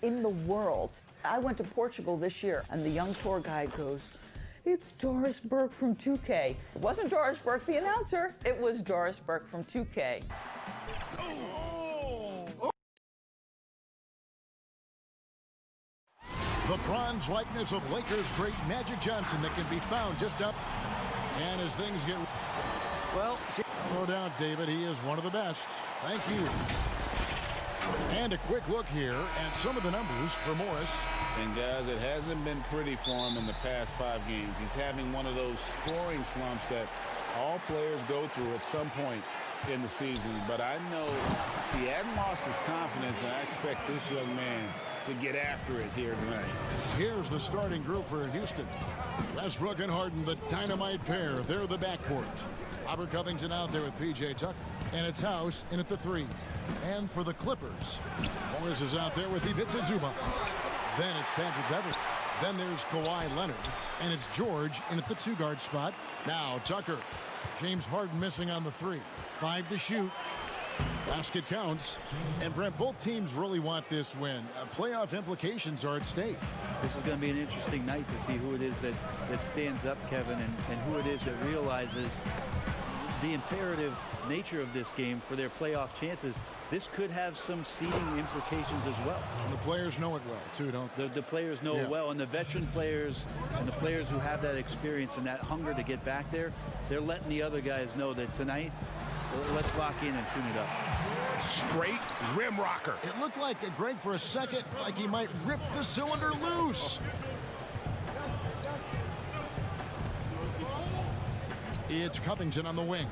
in the world. I went to Portugal this year, and the young tour guide goes, "It's Doris Burke from 2K. It wasn't Doris Burke, the announcer. It was Doris Burke from 2K. The bronze likeness of Lakers great Magic Johnson that can be found just up. And as things get... Well, no doubt, David, he is one of the best. Thank you. And a quick look here at some of the numbers for Morris. And, guys, it hasn't been pretty for him in the past 5 games. He's having one of those scoring slumps that all players go through at some point in the season. But I know he hadn't lost his confidence, and I expect this young man to get after it here tonight. Here's the starting group for Houston. Westbrook and Harden, the dynamite pair. They're the backcourt. Robert Covington out there with P.J. Tucker. And it's House in at the 3. And for the Clippers, Morris is out there with Ivica Zubac. Then it's Patrick Beverley. Then there's Kawhi Leonard. And it's George in at the 2-guard spot. Now Tucker. James Harden missing on the 3. 5 to shoot. Basket counts. And Brent, both teams really want this win. Playoff implications are at stake. This is going to be an interesting night to see who it is that stands up, Kevin, and who it is that realizes the imperative nature of this game for their playoff chances. This could have some seeding implications as well. And the players know it well, too, don't they? The players know it well, and the veteran players and the players who have that experience and that hunger to get back there, they're letting the other guys know that tonight, let's lock in and tune it up. Straight rim rocker. It looked like Greg for a second, like he might rip the cylinder loose. It's Covington on the wing.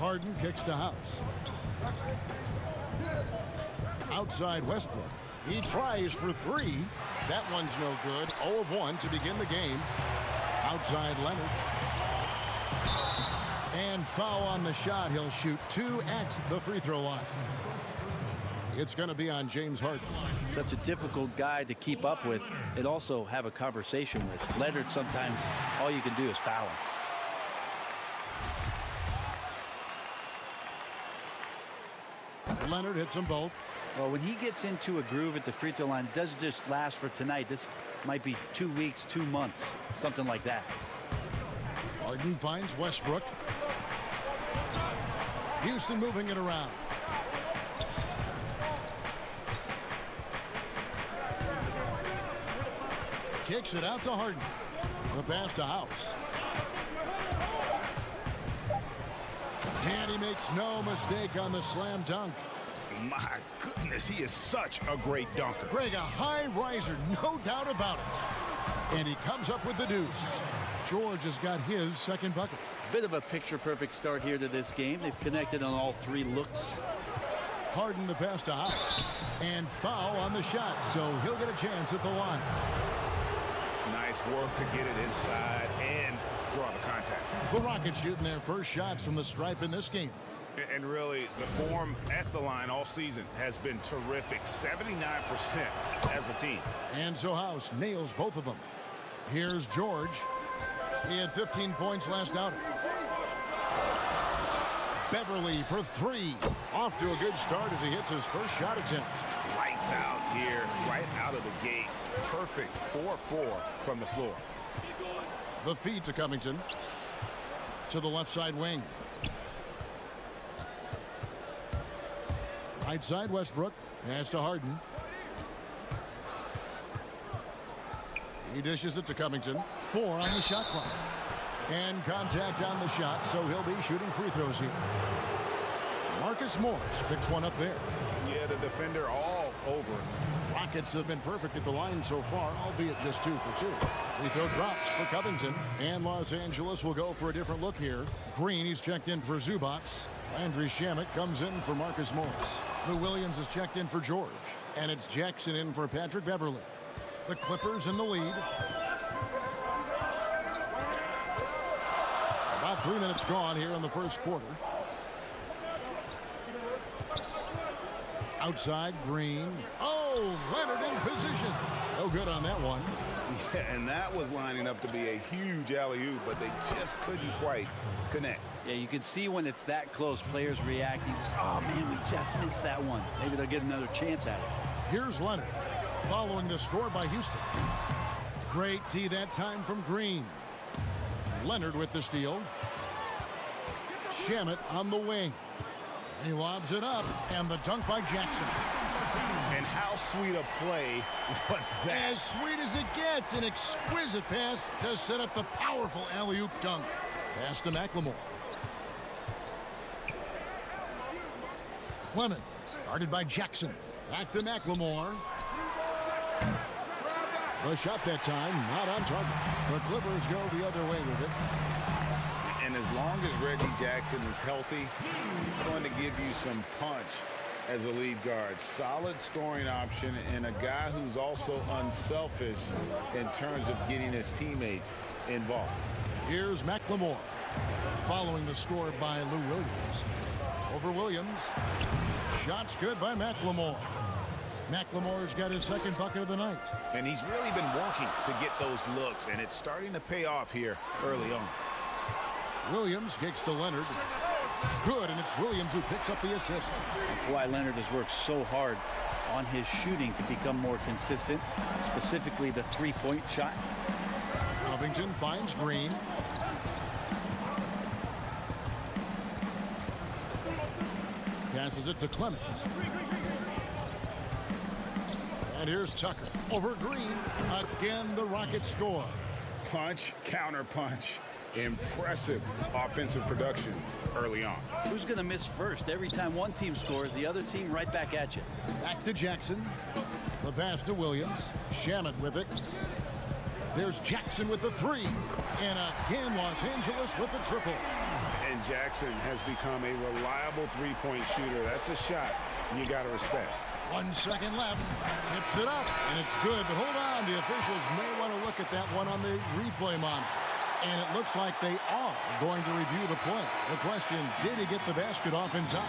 Harden kicks to House. Outside Westbrook. He tries for 3. That one's no good. 0 of 1 to begin the game. Outside Leonard. And foul on the shot. He'll shoot 2 at the free throw line. It's going to be on James Harden. Such a difficult guy to keep up with and also have a conversation with. Leonard, sometimes all you can do is foul him. Leonard hits them both. Well, when he gets into a groove at the free throw line, it doesn't just last for tonight. This might be 2 weeks, 2 months, something like that. Harden finds Westbrook. Houston moving it around. Kicks it out to Harden. The pass to House. And he makes no mistake on the slam dunk. My goodness, he is such a great dunker. Greg, a high riser, no doubt about it. And he comes up with the deuce. George has got his second bucket. Bit of a picture-perfect start here to this game. They've connected on all 3 looks. Harden the pass to House. And foul on the shot, so he'll get a chance at the line. Nice work to get it inside and draw the contact. The Rockets shooting their first shots from the stripe in this game. And really, the form at the line all season has been terrific. 79% as a team. And so House nails both of them. Here's George. He had 15 points last outing. Beverley for 3. Off to a good start as he hits his first shot attempt. Lights out here, right out of the gate. Perfect 4-4 from the floor. The feed to Covington. To the left side wing. Right side Westbrook. Pass to Harden. He dishes it to Covington. 4 on the shot clock. And contact on the shot, so he'll be shooting free throws here. Marcus Morris picks one up there. Yeah, the defender all over him. Rockets have been perfect at the line so far, albeit just 2 for 2. Free throw drops for Covington. And Los Angeles will go for a different look here. Green, he's checked in for Zubac. Landry Shamet comes in for Marcus Morris. Lou Williams is checked in for George. And it's Jackson in for Patrick Beverley. The Clippers in the lead. About 3 minutes gone here in the first quarter. Outside Green. Oh, Leonard in position. No good on that one. Yeah, and that was lining up to be a huge alley-oop, but they just couldn't quite connect. Yeah, you can see when it's that close, players reacting. Just, oh, man, we just missed that one. Maybe they'll get another chance at it. Here's Leonard following the score by Houston. Great tee that time from Green. Leonard with the steal. Shamet on the wing. He lobs it up, and the dunk by Jackson. And how sweet a play was that? As sweet as it gets, an exquisite pass to set up the powerful alley-oop dunk. Pass to McLemore. Clement, guarded by Jackson. Back to McLemore. The shot that time, not on target. The Clippers go the other way with it. And as long as Reggie Jackson is healthy, he's going to give you some punch as a lead guard. Solid scoring option and a guy who's also unselfish in terms of getting his teammates involved. Here's McLemore following the score by Lou Williams. Over Williams. Shots good by McLemore. McLemore's got his second bucket of the night. And he's really been working to get those looks, and it's starting to pay off here early on. Williams kicks to Leonard. Good, and it's Williams who picks up the assist. Kawhi Leonard has worked so hard on his shooting to become more consistent, specifically the three-point shot. Covington finds Green. Passes it to Clemens. And here's Tucker over Green. Again, the Rockets score. Punch, counter punch. Impressive offensive production early on. Who's going to miss first? Every time one team scores, the other team right back at you. Back to Jackson. The pass to Williams. Shamet with it. There's Jackson with the three. And again, Los Angeles with the triple. And Jackson has become a reliable three-point shooter. That's a shot you got to respect. 1 second left. Tips it up. And it's good. But hold on. The officials may want to look at that one on the replay monitor. And it looks like they are going to review the play. The question, did he get the basket off in time?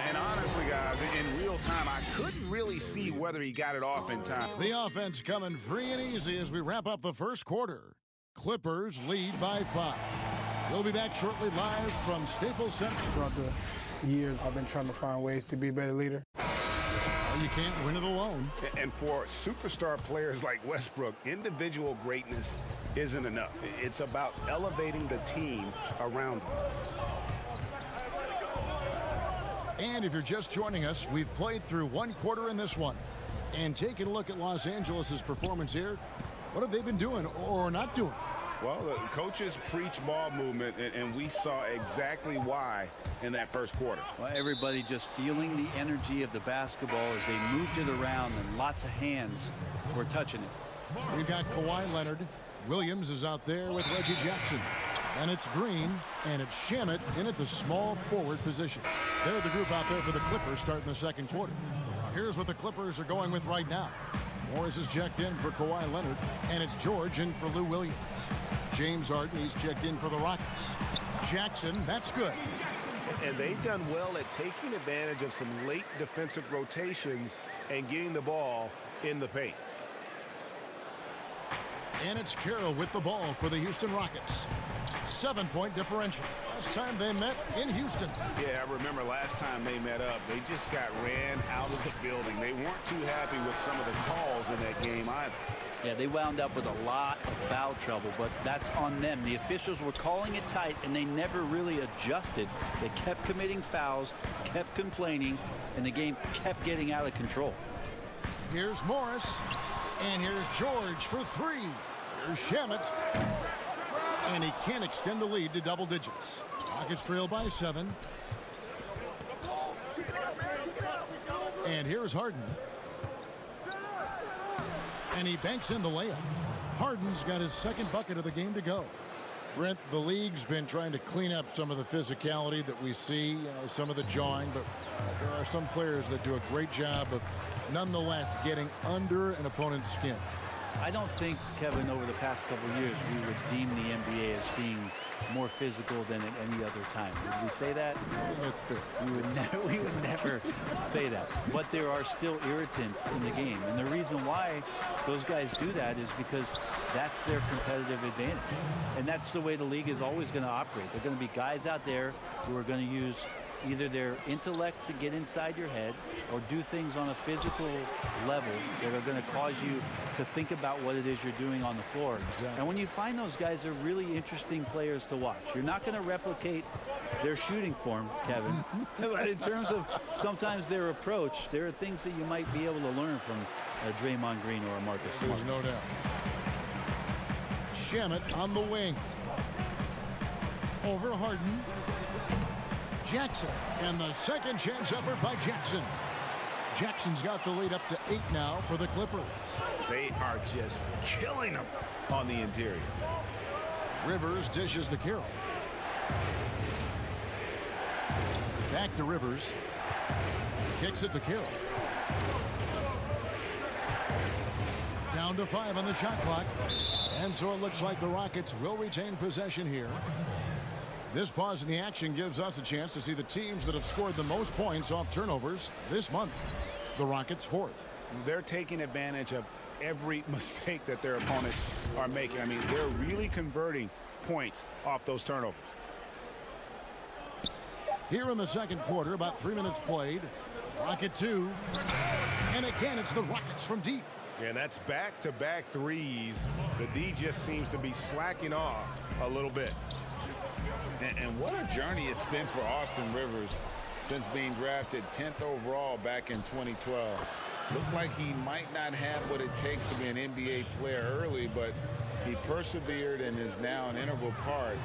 And honestly, guys, in real time, I couldn't really see whether he got it off in time. The offense coming free and easy as we wrap up the first quarter. Clippers lead by 5. We'll be back shortly live from Staples Center. Throughout the years, I've been trying to find ways to be a better leader. Well, you can't win it alone. And for superstar players like Westbrook, individual greatness isn't enough. It's about elevating the team around them. And if you're just joining us, we've played through 1 quarter in this one. And taking a look at Los Angeles' performance here, what have they been doing or not doing? Well, the coaches preach ball movement, and we saw exactly why in that first quarter. Well, everybody just feeling the energy of the basketball as they moved it around, and lots of hands were touching it. We've got Kawhi Leonard. Williams is out there with Reggie Jackson. And it's Green, and it's Shamet in at the small forward position. They're the group out there for the Clippers starting the second quarter. Here's what the Clippers are going with right now. Morris is checked in for Kawhi Leonard, and it's George in for Lou Williams. James Harden, he's checked in for the Rockets. Jackson, that's good. And they've done well at taking advantage of some late defensive rotations and getting the ball in the paint. And it's Carroll with the ball for the Houston Rockets. 7-point differential. Last time they met in Houston. Yeah, I remember last time they met up, they just got ran out of the building. They weren't too happy with some of the calls in that game either. Yeah, they wound up with a lot of foul trouble, but that's on them. The officials were calling it tight, and they never really adjusted. They kept committing fouls, kept complaining, and the game kept getting out of control. Here's Morris, and here's George for 3. Here's Shamet. And he can't extend the lead to double digits. Rockets trail by 7. And here's Harden. And he banks in the layup. Harden's got his second bucket of the game to go. Brent, the league's been trying to clean up some of the physicality that we see, some of the jawing, but there are some players that do a great job of nonetheless getting under an opponent's skin. I don't think, Kevin, over the past couple of years, we would deem the NBA as being more physical than at any other time. Would we say that? That's fair. We would never say that. But there are still irritants in the game. And the reason why those guys do that is because that's their competitive advantage. And that's the way the league is always going to operate. There are going to be guys out there who are going to use either their intellect to get inside your head or do things on a physical level that are going to cause you to think about what it is you're doing on the floor. Exactly. And when you find those guys, they're really interesting players to watch. You're not going to replicate their shooting form, Kevin. But in terms of sometimes their approach, there are things that you might be able to learn from a Draymond Green or a Marcus Smart. There's no doubt. Shamet on the wing. Over Harden. Jackson, and the second chance effort by Jackson. Jackson's got the lead up to 8 now for the Clippers. They are just killing them on the interior. Rivers dishes to Carroll. Back to Rivers. Kicks it to Carroll. Down to 5 on the shot clock. And so it looks like the Rockets will retain possession here. This pause in the action gives us a chance to see the teams that have scored the most points off turnovers this month. The Rockets 4th. They're taking advantage of every mistake that their opponents are making. I mean, they're really converting points off those turnovers. Here in the second quarter, about 3 minutes played. Rocket 2. And again, it's the Rockets from deep. And that's back-to-back threes. The D just seems to be slacking off a little bit. And what a journey it's been for Austin Rivers since being drafted 10th overall back in 2012. Looked like he might not have what it takes to be an NBA player early, but he persevered and is now an integral part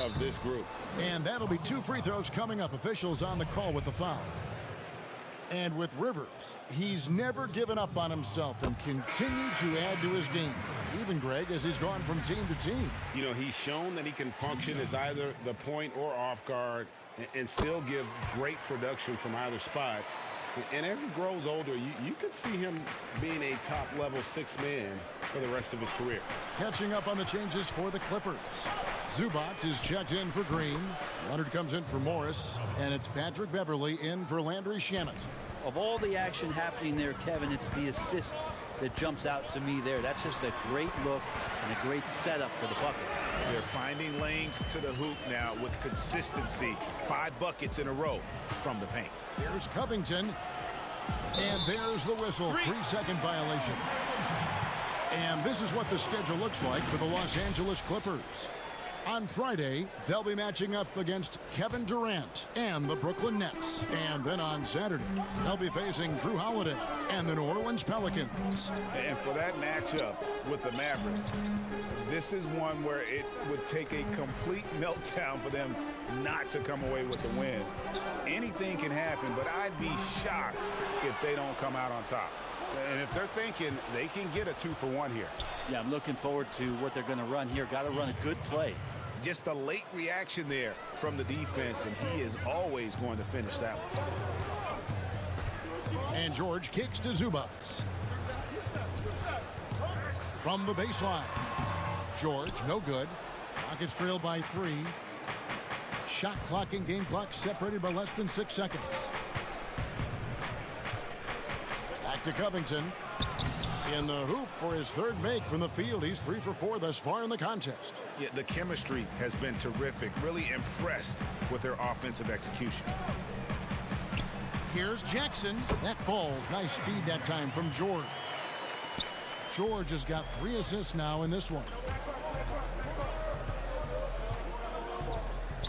of this group. And that'll be 2 free throws coming up. Officials on the call with the foul. And with Rivers, he's never given up on himself and continued to add to his game. Even, Greg, as he's gone from team to team. You know, he's shown that he can function as either the point or off guard and still give great production from either spot. And as he grows older, you could see him being a top-level 6th man for the rest of his career. Catching up on the changes for the Clippers. Zubac is checked in for Green. Leonard comes in for Morris. And it's Patrick Beverley in for Landry Shamet. Of all the action happening there, Kevin, it's the assist that jumps out to me there. That's just a great look and a great setup for the bucket. They're finding lanes to the hoop now with consistency. 5 buckets in a row from the paint. Here's Covington. And there's the whistle. 3-second violation. And this is what the schedule looks like for the Los Angeles Clippers. On Friday, they'll be matching up against Kevin Durant and the Brooklyn Nets. And then on Saturday, they'll be facing Drew Holiday and the New Orleans Pelicans. And for that matchup with the Mavericks, this is one where it would take a complete meltdown for them not to come away with the win. Anything can happen, but I'd be shocked if they don't come out on top. And if they're thinking they can get a 2-for-1 here. Yeah, I'm looking forward to what they're going to run here. Got to run a good play. Just a late reaction there from the defense, and he is always going to finish that one. And George kicks to Zubac. From the baseline. George, no good. Rockets trailed by 3. Shot clock and game clock separated by less than 6 seconds. Back to Covington. In the hoop for his 3rd make from the field. He's 3 for 4 thus far in the contest. Yeah, the chemistry has been terrific. Really impressed with their offensive execution. Here's Jackson. That falls. Nice feed that time from George. George has got 3 assists now in this one.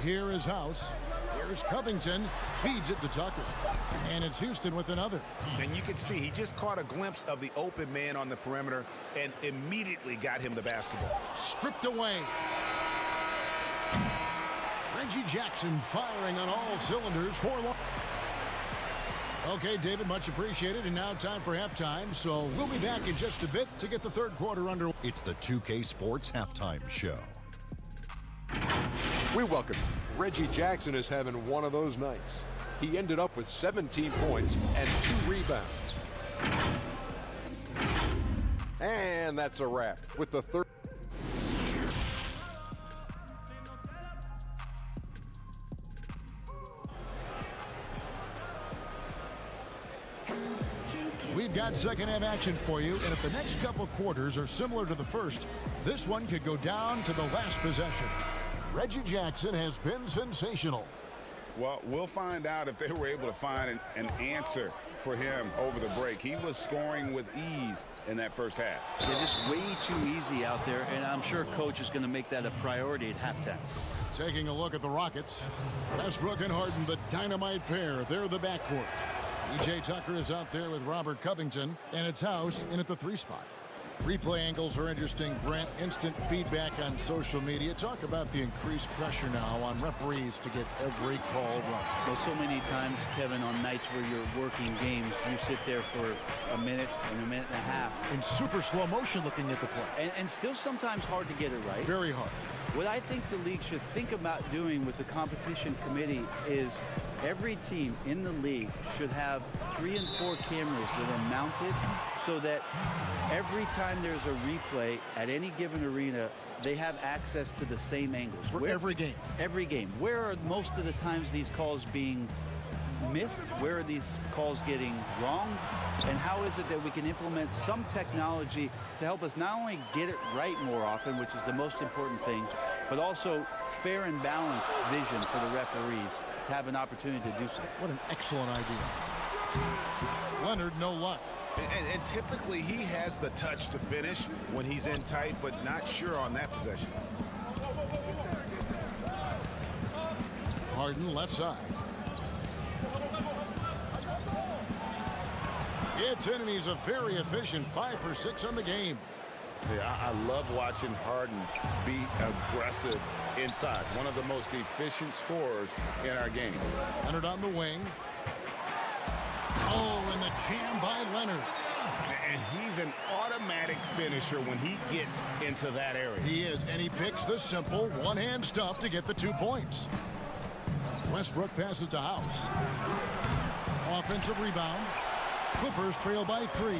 Here is House. Here's Covington. Feeds it to Tucker. And it's Houston with another. And you can see he just caught a glimpse of the open man on the perimeter and immediately got him the basketball. Stripped away. Reggie Jackson firing on all cylinders for long. Okay, David, much appreciated. And now time for halftime. So we'll be back in just a bit to get the 3rd quarter underway. It's the 2K Sports Halftime Show. We welcome you. Reggie Jackson is having one of those nights. He ended up with 17 points and 2 rebounds. And And that's a wrap. With the third. We've got second half action for you, and if the next couple quarters are similar to the first, this one could go down to the last possession. Reggie Jackson has been sensational. Well, we'll find out if they were able to find an answer for him over the break. He was scoring with ease in that first half. They're just way too easy out there, and I'm sure coach is going to make that a priority at halftime. Taking a look at the Rockets. Westbrook and Harden, the dynamite pair. They're the backcourt. PJ Tucker is out there with Robert Covington, and it's House in at the 3 spot. Replay angles are interesting, Brent. Instant feedback on social media. Talk about the increased pressure now on referees to get every call right. Well, so many times, Kevin, on nights where you're working games, you sit there for a minute and a half. In super slow motion looking at the play. And still sometimes hard to get it right. Very hard. What I think the league should think about doing with the competition committee is every team in the league should have 3 and 4 cameras that are mounted so that every time there's a replay at any given arena, they have access to the same angles. For every game. Every game. Where are most of the times these calls being missed? Where are these calls getting wrong? And how is it that we can implement some technology to help us not only get it right more often, which is the most important thing, but also fair and balanced vision for the referees to have an opportunity to do so. What an excellent idea. Leonard, no luck. And typically he has the touch to finish when he's in tight, but not sure on that possession. Harden left side. It's in, and he's a very efficient 5 for 6 on the game. Yeah, I love watching Harden be aggressive inside. One of the most efficient scorers in our game. Leonard on the wing. Oh, and the jam by Leonard. And he's an automatic finisher when he gets into that area. He is, and he picks the simple one-hand stuff to get the 2 points. Westbrook passes to House. Offensive rebound. Clippers trail by 3.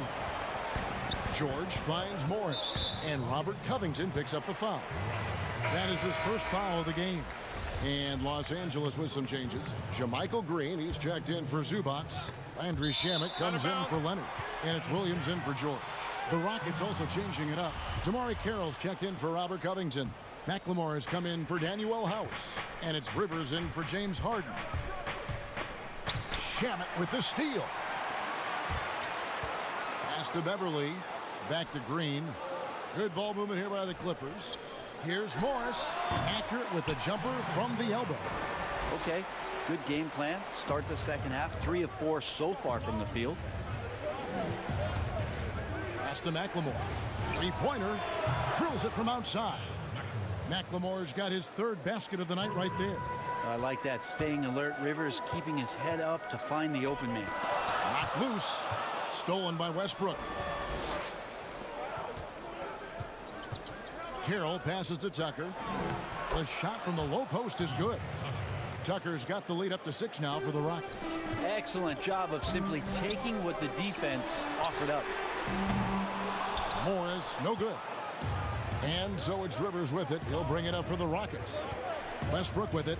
George finds Morris, and Robert Covington picks up the foul. That is his first foul of the game. And Los Angeles with some changes. JaMychal Green, he's checked in for Zubac. Landry Shamet comes in for Leonard, and it's Williams in for George. The Rockets also changing it up. Damari Carroll's checked in for Robert Covington. McLemore has come in for Danuel House, and it's Rivers in for James Harden. Shamet with the steal. Pass to Beverly. Back to Green. Good ball movement here by the Clippers. Here's Morris. Accurate with the jumper from the elbow. Okay, good game plan. Start the second half. 3 of 4 so far from the field. Pass to McLemore. 3-pointer. Drills it from outside. McLemore's got his 3rd basket of the night right there. I like that. Staying alert. Rivers keeping his head up to find the open man. Knocked loose. Stolen by Westbrook. Carroll passes to Tucker. The shot from the low post is good. Tucker's got the lead up to 6 now for the Rockets. Excellent job of simply taking what the defense offered up. Morris, no good. And so it's Rivers with it. He'll bring it up for the Rockets. Westbrook with it.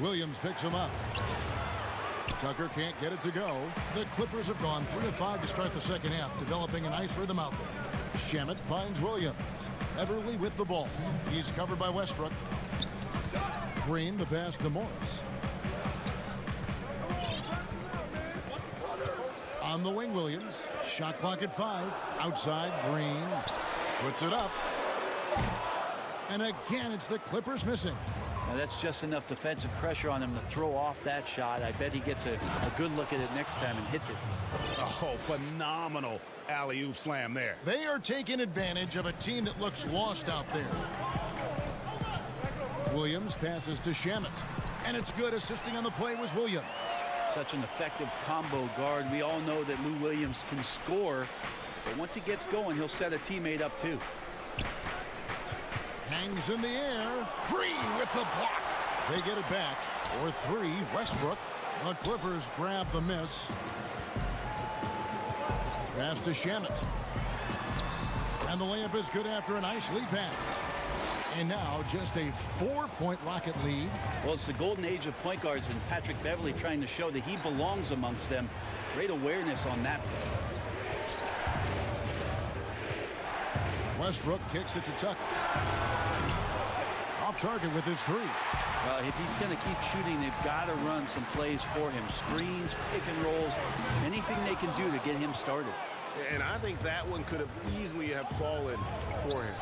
Williams picks him up. Tucker can't get it to go. The Clippers have gone 3 of 5 to start the second half, developing a nice rhythm out there. Shamet finds Williams. Everly with the ball. He's covered by Westbrook. Green, the pass to Morris. On the wing, Williams. Shot clock at 5. Outside, Green. Puts it up. And again, it's the Clippers missing. Now that's just enough defensive pressure on him to throw off that shot. I bet he gets a good look at it next time and hits it. Oh, phenomenal alley-oop slam there. They are taking advantage of a team that looks lost out there. Williams passes to Shamet. And it's good. Assisting on the play was Williams. Such an effective combo guard. We all know that Lou Williams can score. But once he gets going, he'll set a teammate up too. Hangs in the air. Green with the block. They get it back. For 3, Westbrook. The Clippers grab the miss. Pass to Shamet. And the layup is good after a nice lead pass. And now just a 4-point Rocket lead. Well, it's the golden age of point guards, and Patrick Beverley trying to show that he belongs amongst them. Great awareness on that play. Westbrook kicks it to Tucker. Off target with his 3. If he's going to keep shooting, they've got to run some plays for him. Screens, pick and rolls, anything they can do to get him started. And I think that one could have easily have fallen for him.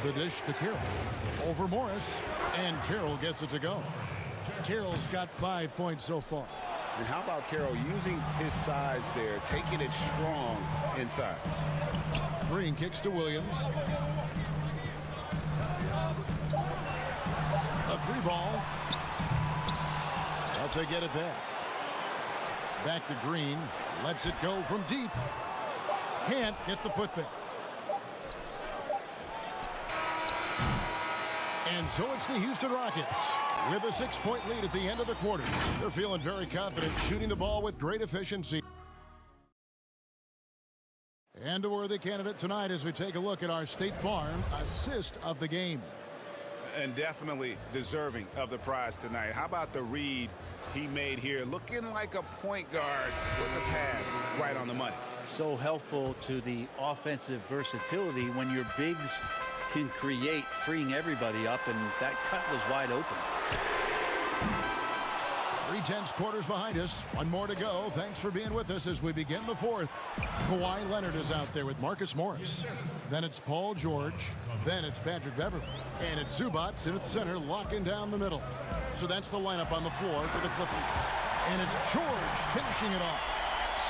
The dish to Carroll. Over Morris. And Carroll gets it to go. Carroll's got 5 points so far. And how about Carroll using his size there, taking it strong inside. Green kicks to Williams. A 3-ball. But they get it back. Back to Green. Lets it go from deep. Can't get the putback. And so it's the Houston Rockets with a 6-point lead at the end of the quarter. They're feeling very confident, shooting the ball with great efficiency. And a worthy candidate tonight as we take a look at our State Farm assist of the game. And definitely deserving of the prize tonight. How about the read he made here? Looking like a point guard with the pass right on the money. So helpful to the offensive versatility when your bigs can create, freeing everybody up, and that cut was wide open. 3/10 quarters behind us. One more to go. Thanks for being with us as we begin the fourth. Kawhi Leonard is out there with Marcus Morris. Then it's Paul George. Then it's Patrick Beverley. And it's Zubats in at center, locking down the middle. So that's the lineup on the floor for the Clippers. And it's George finishing it off.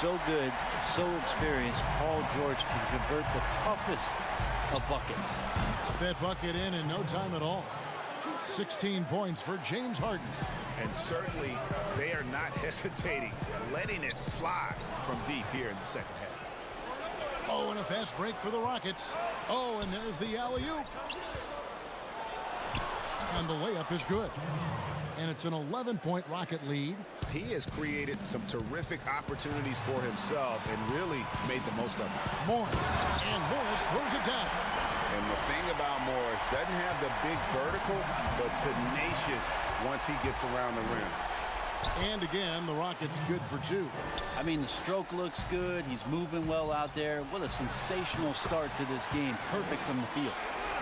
So good, so experienced. Paul George can convert the toughest of buckets. Put that bucket in no time at all. 16 points for James Harden. And certainly they are not hesitating, letting it fly from deep here in the second half. Oh, and a fast break for the Rockets. Oh, and there's the alley-oop. And the layup is good. And it's an 11-point Rocket lead. He has created some terrific opportunities for himself and really made the most of it. Morris. And Morris throws it down. And the thing about Morris, doesn't have the big vertical, but tenacious once he gets around the rim. And again, the Rockets good for 2. I mean, the stroke looks good. He's moving well out there. What a sensational start to this game. Perfect from the field.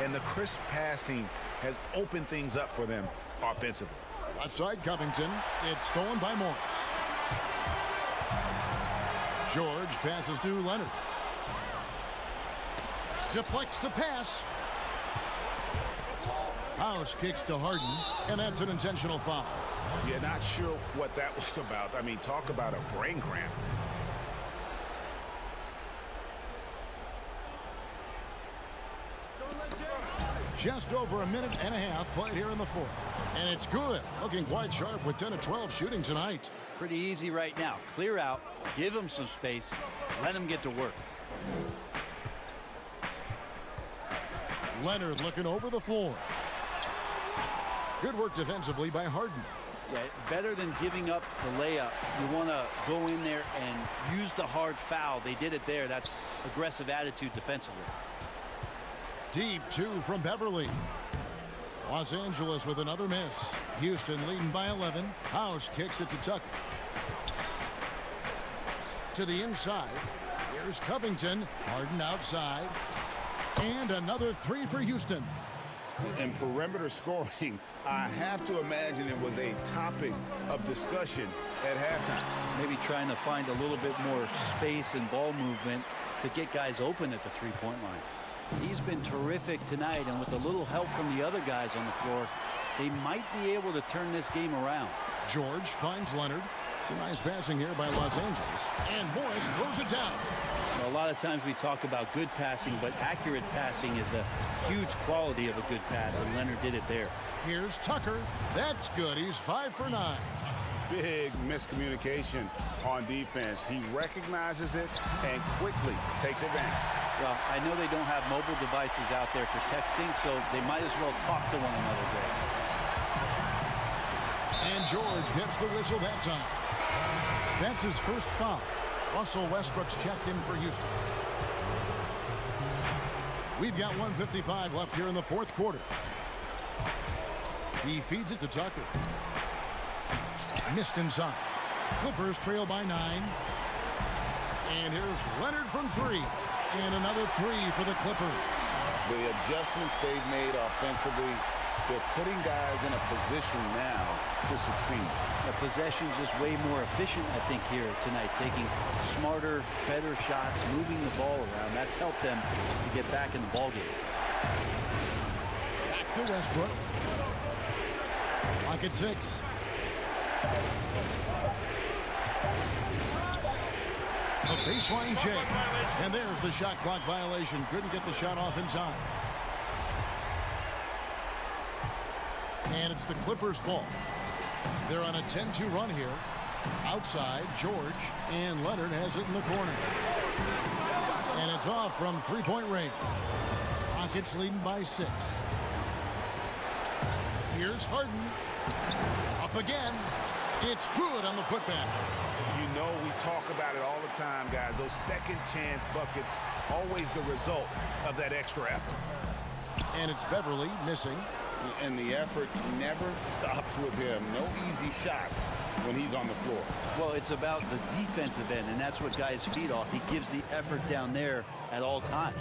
And the crisp passing has opened things up for them offensively. Left side Covington. It's stolen by Morris. George passes to Leonard. Deflects the pass. House kicks to Harden, and that's an intentional foul. Yeah, not sure what that was about. I mean, talk about a brain cramp. Just over a minute and a half played here in the fourth. And it's good. Looking quite sharp with 10 of 12 shooting tonight. Pretty easy right now. Clear out, give him some space, let him get to work. Leonard looking over the floor. Good work defensively by Harden. Yeah, better than giving up the layup. You want to go in there and use the hard foul. They did it there. That's aggressive attitude defensively. Deep 2 from Beverley. Los Angeles with another miss. Houston leading by 11. House kicks it to Tucker. To the inside. Here's Covington. Harden outside. And another 3 for Houston. And perimeter scoring, I have to imagine it was a topic of discussion at halftime. Maybe trying to find a little bit more space and ball movement to get guys open at the three-point line. He's been terrific tonight, and with a little help from the other guys on the floor, they might be able to turn this game around. George finds Leonard. Some nice passing here by Los Angeles. And Morris throws it down. A lot of times we talk about good passing, but accurate passing is a huge quality of a good pass, and Leonard did it there. Here's Tucker. That's good. He's 5 for 9. Big miscommunication on defense. He recognizes it and quickly takes advantage. Well, I know they don't have mobile devices out there for texting, so they might as well talk to one another there. And George gets the whistle that time. That's his first foul. Russell Westbrook's checked in for Houston. We've got 1:55 left here in the fourth quarter. He feeds it to Tucker. Missed inside. Clippers trail by 9. And here's Leonard from 3. And another 3 for the Clippers. The adjustments they've made offensively, they're putting guys in a position now to succeed. The possession's just way more efficient, I think, here tonight. Taking smarter, better shots, moving the ball around. That's helped them to get back in the ballgame. Back to Westbrook. Clock at 6. A baseline check. And there's the shot clock violation. Couldn't get the shot off in time. And it's the Clippers' ball. They're on a 10-2 run here. Outside, George, and Leonard has it in the corner. And it's off from three-point range. Rockets leading by 6. Here's Harden. Up again. It's good on the putback. You know, we talk about it all the time, guys. Those second chance buckets, always the result of that extra effort. And it's Beverly missing. And the effort never stops with him. No easy shots when he's on the floor. Well, it's about the defensive end, and that's what guys feed off. He gives the effort down there at all times.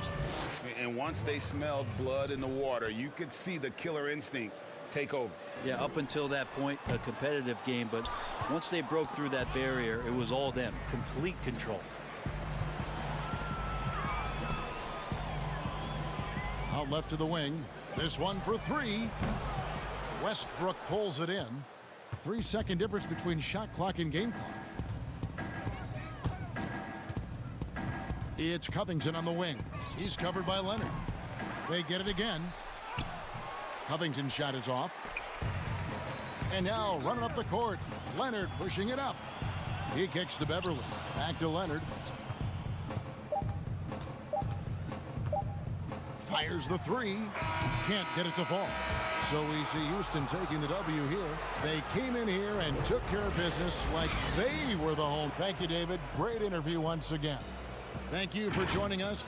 And once they smelled blood in the water, you could see the killer instinct take over. Yeah, up until that point, a competitive game, but once they broke through that barrier, it was all them. Complete control. Out left to the wing. This one for 3. Westbrook pulls it in. 3-second difference between shot clock and game clock. It's Covington on the wing. He's covered by Leonard. They get it again. Covington's shot is off. And now running up the court. Leonard pushing it up. He kicks to Beverly. Back to Leonard. Fires the 3. Can't get it to fall. So we see Houston taking the W here. They came in here and took care of business like they were the home. Thank you, David. Great interview once again. Thank you for joining us.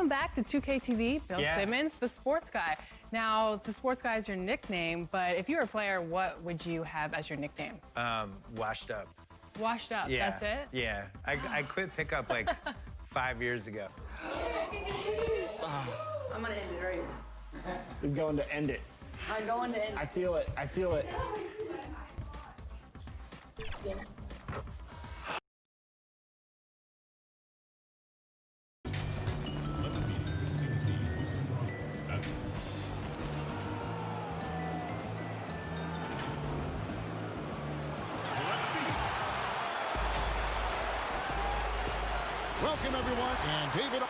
Welcome back to 2K TV. Bill Simmons, the sports guy. Now, the sports guy is your nickname, but if you were a player, what would you have as your nickname? Washed up. Washed up, Yeah. that's it? Yeah. I quit pickup like 5 years ago. I'm gonna end it right now. He's going to end it. I'm going to end it. I feel it. I feel it. Welcome, everyone, and David.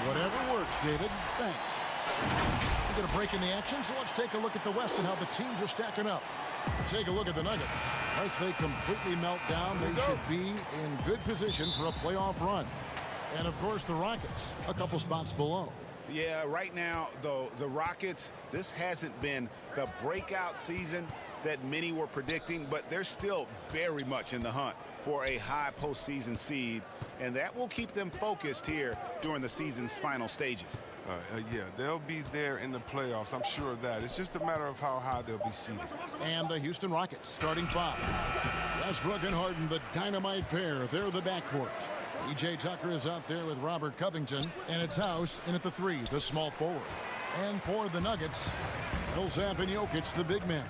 Whatever works, David. Thanks. We're going to break in the action, so let's take a look at the West and how the teams are stacking up. Take a look at the Nuggets. Unless they completely melt down, they should be in good position for a playoff run. And, of course, the Rockets, a couple spots below. Yeah, right now, though, the Rockets, this hasn't been the breakout season that many were predicting, but they're still very much in the hunt for a high postseason seed, and that will keep them focused here during the season's final stages. Yeah, they'll be there in the playoffs. I'm sure of that. It's just a matter of how high they'll be seated. And the Houston Rockets starting five. Westbrook and Harden, the dynamite pair. They're the backcourt. PJ Tucker is out there with Robert Covington, and it's House in at the three, the small forward. And for the Nuggets, Millsap and Jokic, the big men.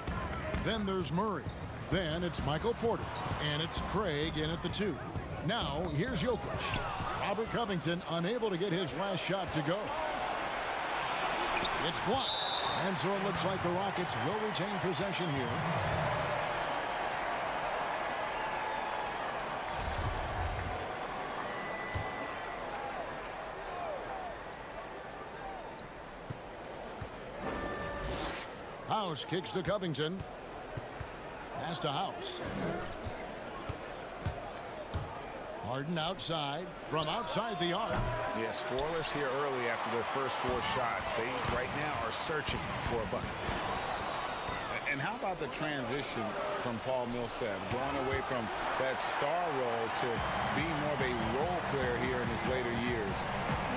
Then there's Murray. Then it's Michael Porter, and it's Craig in at the two. Now, here's Jokic. Robert Covington unable to get his last shot to go. It's blocked, and so it looks like the Rockets will retain possession here. House kicks to Covington. Pass to House. Harden outside, from outside the arc. Yeah, scoreless here early after their first four shots. They right now are searching for a bucket. And how about the transition from Paul Millsap, going away from that star role to being more of a role player here in his later years.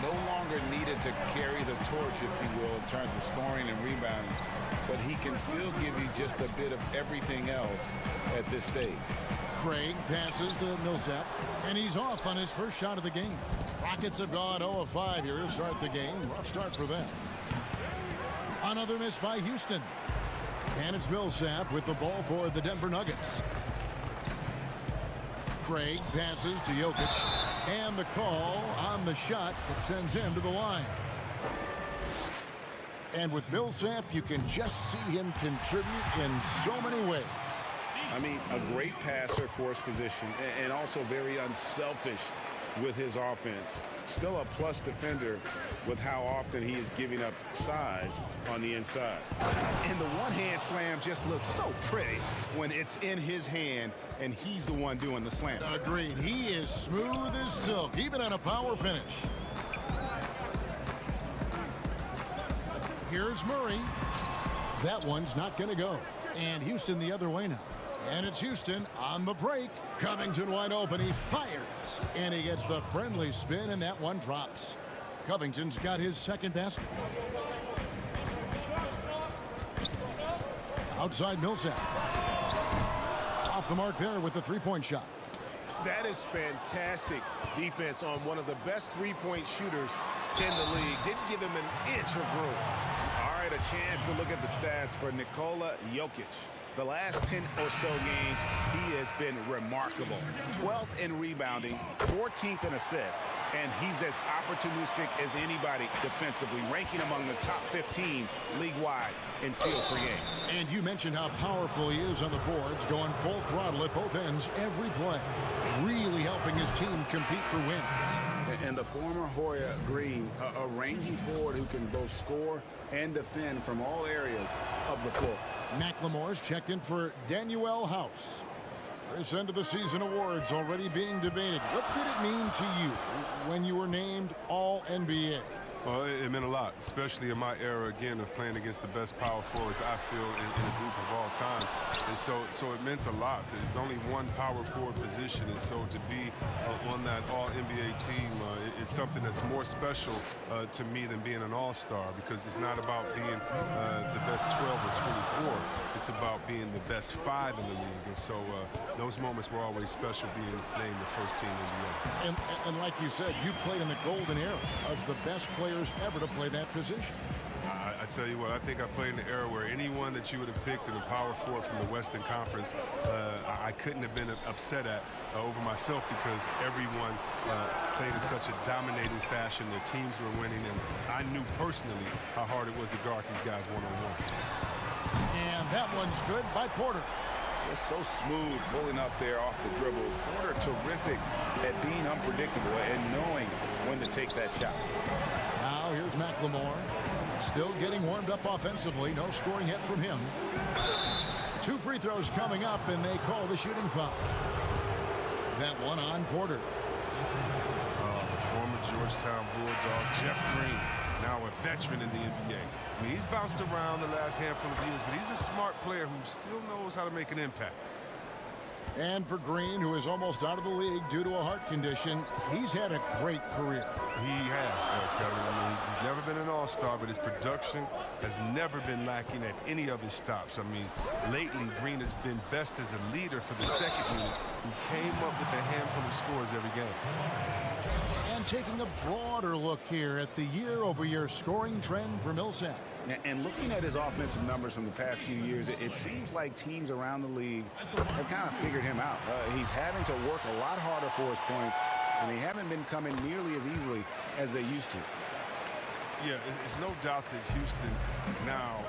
No longer needed to carry the torch, if you will, in terms of scoring and rebounding. But he can still give you just a bit of everything else at this stage. Craig passes to Millsap, and he's off on his first shot of the game. Rockets have gone 0 of 5 here to start the game. Rough start for them. Another miss by Houston. And it's Millsap with the ball for the Denver Nuggets. Craig passes to Jokic, and the call on the shot that sends him to the line. And with Millsap, you can just see him contribute in so many ways. I mean, a great passer for his position, and also very unselfish with his offense. Still a plus defender with how often he is giving up size on the inside. And the one-hand slam just looks so pretty when it's in his hand and he's the one doing the slam. Agreed. He is smooth as silk, even on a power finish. Here's Murray. That one's not going to go. And Houston the other way now. And it's Houston on the break. Covington wide open. He fires. And he gets the friendly spin, and that one drops. Covington's got his second basket. Outside Millsap. Off the mark there with the three-point shot. That is fantastic defense on one of the best three-point shooters in the league. Didn't give him an inch of room. All right, a chance to look at the stats for Nikola Jokic. The last 10 or so games, he has been remarkable. 12th in rebounding, 14th in assists, and he's as opportunistic as anybody defensively, ranking among the top 15 league-wide in steals per game. And you mentioned how powerful he is on the boards, going full throttle at both ends every play, really helping his team compete for wins. And the former Hoya Green, a rangy forward who can both score and defend from all areas of the floor. McLemore's checked in for Daniel House. This end of the season awards already being debated. What did it mean to you when you were named All-NBA? Well, it meant a lot, especially in my era, again, of playing against the best power forwards, I feel, in a group of all time. And so it meant a lot. There's only one power forward position, and so to be on that All-NBA team, it's something that's more special to me than being an All-Star, because it's not about being the best 12 or 24. It's about being the best 5 in the league. And so those moments were always special, being named the first team in the NBA. And like you said, you played in the golden era of the best players ever to play that position. I tell you what, I think I played in the era where anyone that you would have picked in the power forward from the Western Conference, I couldn't have been upset at over myself, because everyone played in such a dominating fashion. Their teams were winning, and I knew personally how hard it was to guard these guys one-on-one. And that one's good by Porter. Just so smooth pulling up there off the dribble. Porter terrific at being unpredictable and knowing when to take that shot. Now here's McLemore. Still getting warmed up offensively. No scoring hit from him. 2 free throws coming up, and they call the shooting foul. That one on Porter. The former Georgetown Bulldog, Jeff Green, now a veteran in the NBA. I mean, he's bounced around the last handful of years, but he's a smart player who still knows how to make an impact. And for Green, who is almost out of the league due to a heart condition, he's had a great career. He has, Kevin. I mean, he's never been an all-star, but his production has never been lacking at any of his stops. I mean, lately, Green has been best as a leader for the second unit, who came up with a handful of scores every game. And taking a broader look here at the year-over-year scoring trend for Millsap. And looking at his offensive numbers from the past few years, it seems like teams around the league have kind of figured him out. He's having to work a lot harder for his points, and they haven't been coming nearly as easily as they used to. Yeah, it's no doubt that Houston now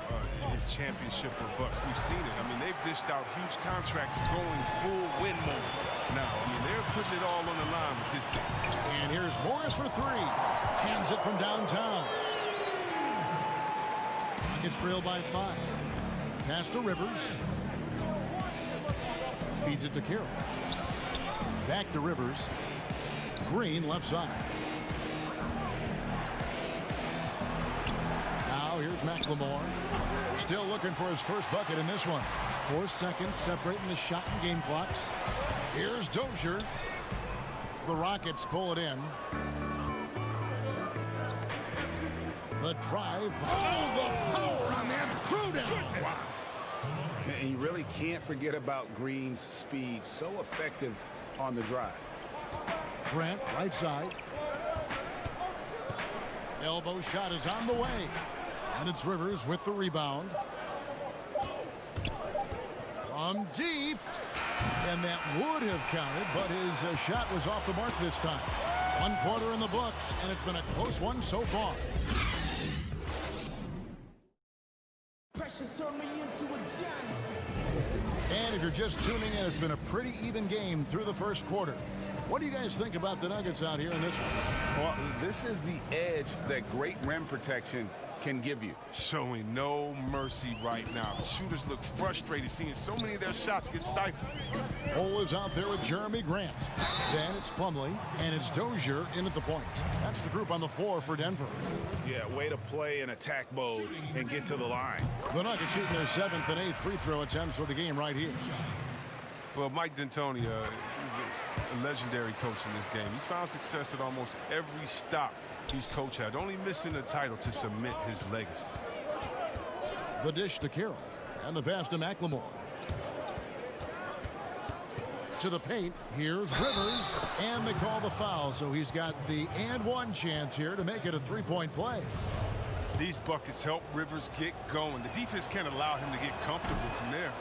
is championship or bust. We've seen it. I mean, they've dished out huge contracts going full win mode now. I mean, they're putting it all on the line with this team. And here's Morris for 3. Hands it from downtown. Rockets trail by 5. Pass to Rivers. Feeds it to Carroll. Back to Rivers. Green left side. Now here's McLemore. Still looking for his first bucket in this one. 4 seconds separating the shot and game clocks. Here's Dozier. The Rockets pull it in. The drive. Oh, the power on that threw down. Wow. And you really can't forget about Green's speed. So effective on the drive. Grant, right side. Elbow shot is on the way. And it's Rivers with the rebound. From deep. And that would have counted, but his shot was off the mark this time. 1 quarter in the books, and it's been a close one so far. And if you're just tuning in, it's been a pretty even game through the first quarter. What do you guys think about the Nuggets out here in this one? Well, this is the edge that great rim protection can give you. Showing no mercy right now. The shooters look frustrated seeing so many of their shots get stifled. Cole is out there with Jeremy Grant. Then it's Plumlee, and it's Dozier in at the point. That's the group on the floor for Denver. Yeah, way to play in attack mode and get to the line. The Nuggets shooting their 7th and 8th free throw attempts for the game right here. Well, Mike D'Antoni, he's a legendary coach in this game. He's found success at almost every stop he's coached at, only missing the title to cement his legacy. The dish to Carroll, and the pass to McLemore. To the paint, here's Rivers, and they call the foul, so he's got the and one chance here to make it a 3-point play. These buckets help Rivers get going. The defense can't allow him to get comfortable from there.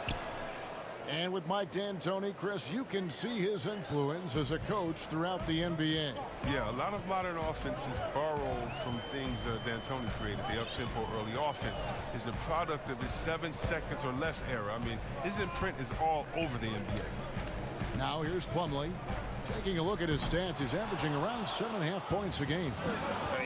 And with Mike D'Antoni, Chris, you can see his influence as a coach throughout the NBA. Yeah, a lot of modern offenses borrow from things D'Antoni created. The up-tempo early offense is a product of his 7 seconds or less era. I mean, his imprint is all over the NBA. Now here's Plumlee. Taking a look at his stats, he's averaging around 7.5 points a game.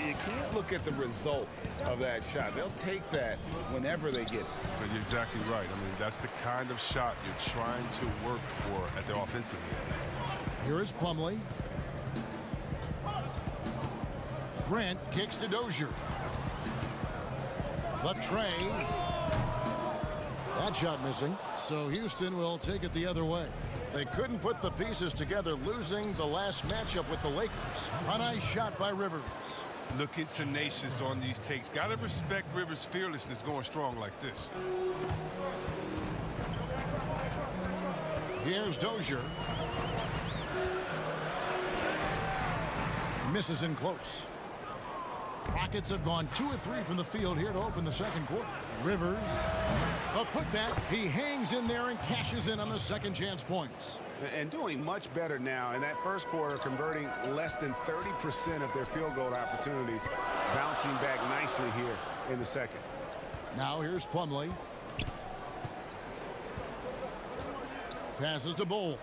You can't look at the result of that shot. They'll take that whenever they get it. But you're exactly right. I mean, that's the kind of shot you're trying to work for at the offensive end. Here is Plumlee. Grant kicks to Dozier. The tray. That shot missing, so Houston will take it the other way. They couldn't put the pieces together, losing the last matchup with the Lakers. A nice shot by Rivers. Looking tenacious on these takes. Got to respect Rivers' fearlessness going strong like this. Here's Dozier. Misses in close. Rockets have gone 2 of 3 from the field here to open the second quarter. Rivers, a putback. He hangs in there and cashes in on the second chance points. And doing much better now in that first quarter, converting less than 30% of their field goal opportunities, bouncing back nicely here in the second. Now here's Plumlee. Passes to Bull.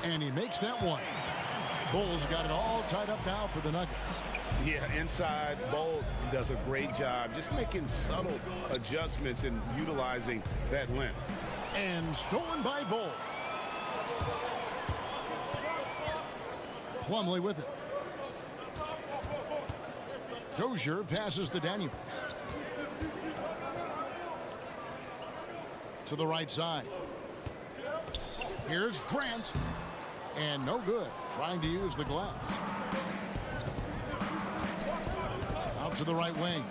And he makes that one. Bull's got it all tied up now for the Nuggets. Yeah, inside, Bull does a great job just making subtle adjustments and utilizing that length. And stolen by Bull. Plumlee with it. Dozier passes to Daniels. To the right side. Here's Grant. And no good. Trying to use the glass. Out to the right wing.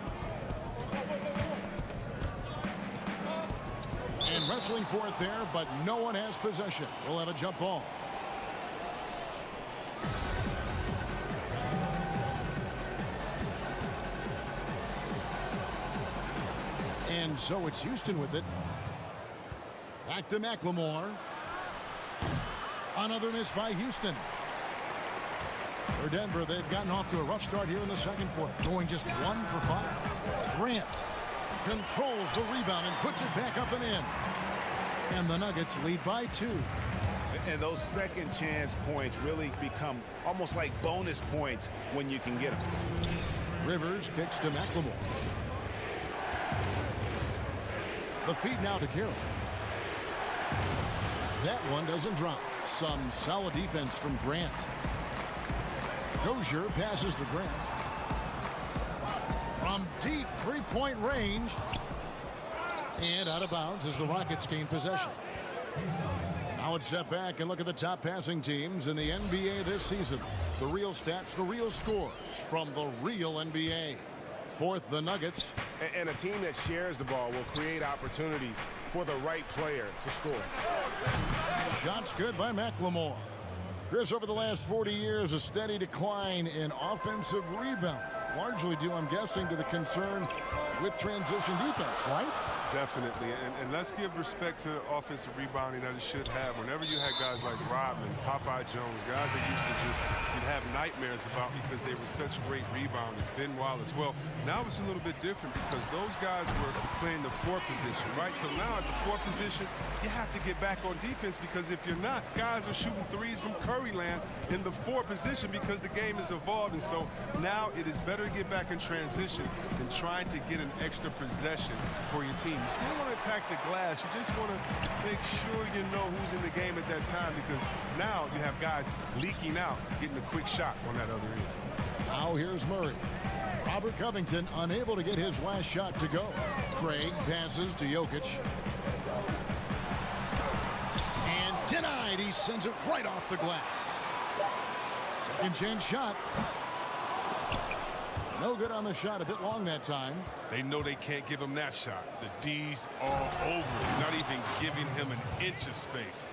And wrestling for it there, but no one has possession. We'll have a jump ball. And so it's Houston with it. Back to McLemore. Another miss by Houston. For Denver, they've gotten off to a rough start here in the second quarter, going just 1 for 5. Grant controls the rebound and puts it back up and in. And the Nuggets lead by 2. And those second chance points really become almost like bonus points when you can get them. Rivers kicks to McLemore. The feed now to Carroll. That one doesn't drop. Some solid defense from Grant. Dozier passes to Grant. From deep three-point range. And out of bounds as the Rockets gain possession. Now let's step back and look at the top passing teams in the NBA this season. The real stats, the real scores from the real NBA. Fourth, the Nuggets. And a team that shares the ball will create opportunities for the right player to score. Shots good by McLemore. Chris, over the last 40 years, a steady decline in offensive rebound. Largely due, I'm guessing, to the concern with transition defense, right? Definitely, and let's give respect to offensive rebounding that it should have. Whenever you had guys like Rodman, Popeye Jones, guys that used to just you'd have nightmares about because they were such great rebounders. Ben Wallace. Well, now it's a little bit different because those guys were playing the 4 position, right? So now at the 4 position, you have to get back on defense because if you're not, guys are shooting threes from Curry land in the 4 position because the game is evolving. So now it is better to get back in transition than trying to get an extra possession for your team. You still want to attack the glass. You just want to make sure you know who's in the game at that time because now you have guys leaking out, getting a quick shot on that other end. Now here's Murray. Robert Covington unable to get his last shot to go. Craig passes to Jokic. And denied. He sends it right off the glass. Second chance shot. No good on the shot. A bit long that time. They know they can't give him that shot. The D's all over. Not even giving him an inch of space.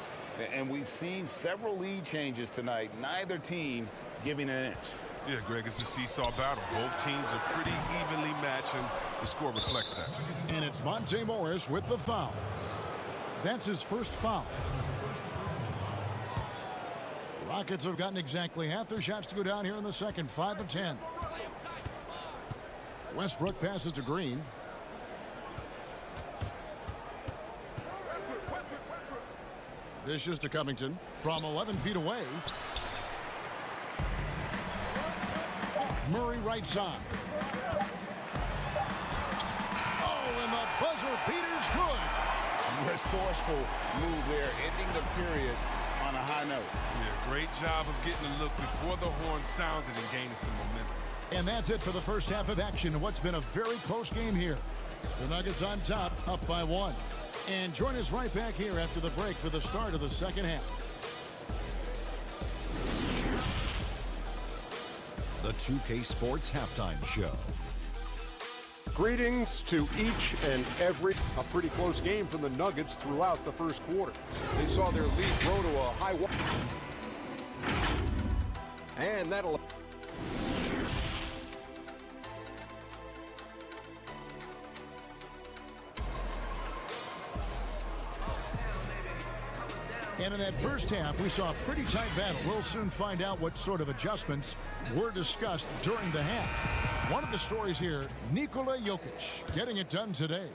And we've seen several lead changes tonight. Neither team giving an inch. Yeah, Greg, it's a seesaw battle. Both teams are pretty evenly matched, and the score reflects that. And it's Monte Morris with the foul. That's his first foul. Rockets have gotten exactly half their shots to go down here in the second. 5 of 10. Westbrook passes to Green. Dishes to Covington from 11 feet away. Murray right side. Oh, and the buzzer beater's good. Resourceful move there, ending the period on a high note. Yeah, great job of getting a look before the horn sounded and gaining some momentum. And that's it for the first half of action in what's been a very close game here. The Nuggets on top, up by 1. And join us right back here after the break for the start of the second half. The 2K Sports Halftime Show. Greetings to each and every. A pretty close game for the Nuggets throughout the first quarter. They saw their lead grow to a high. And that'll. And in that first half, we saw a pretty tight battle. We'll soon find out what sort of adjustments were discussed during the half. One of the stories here, Nikola Jokic getting it done today.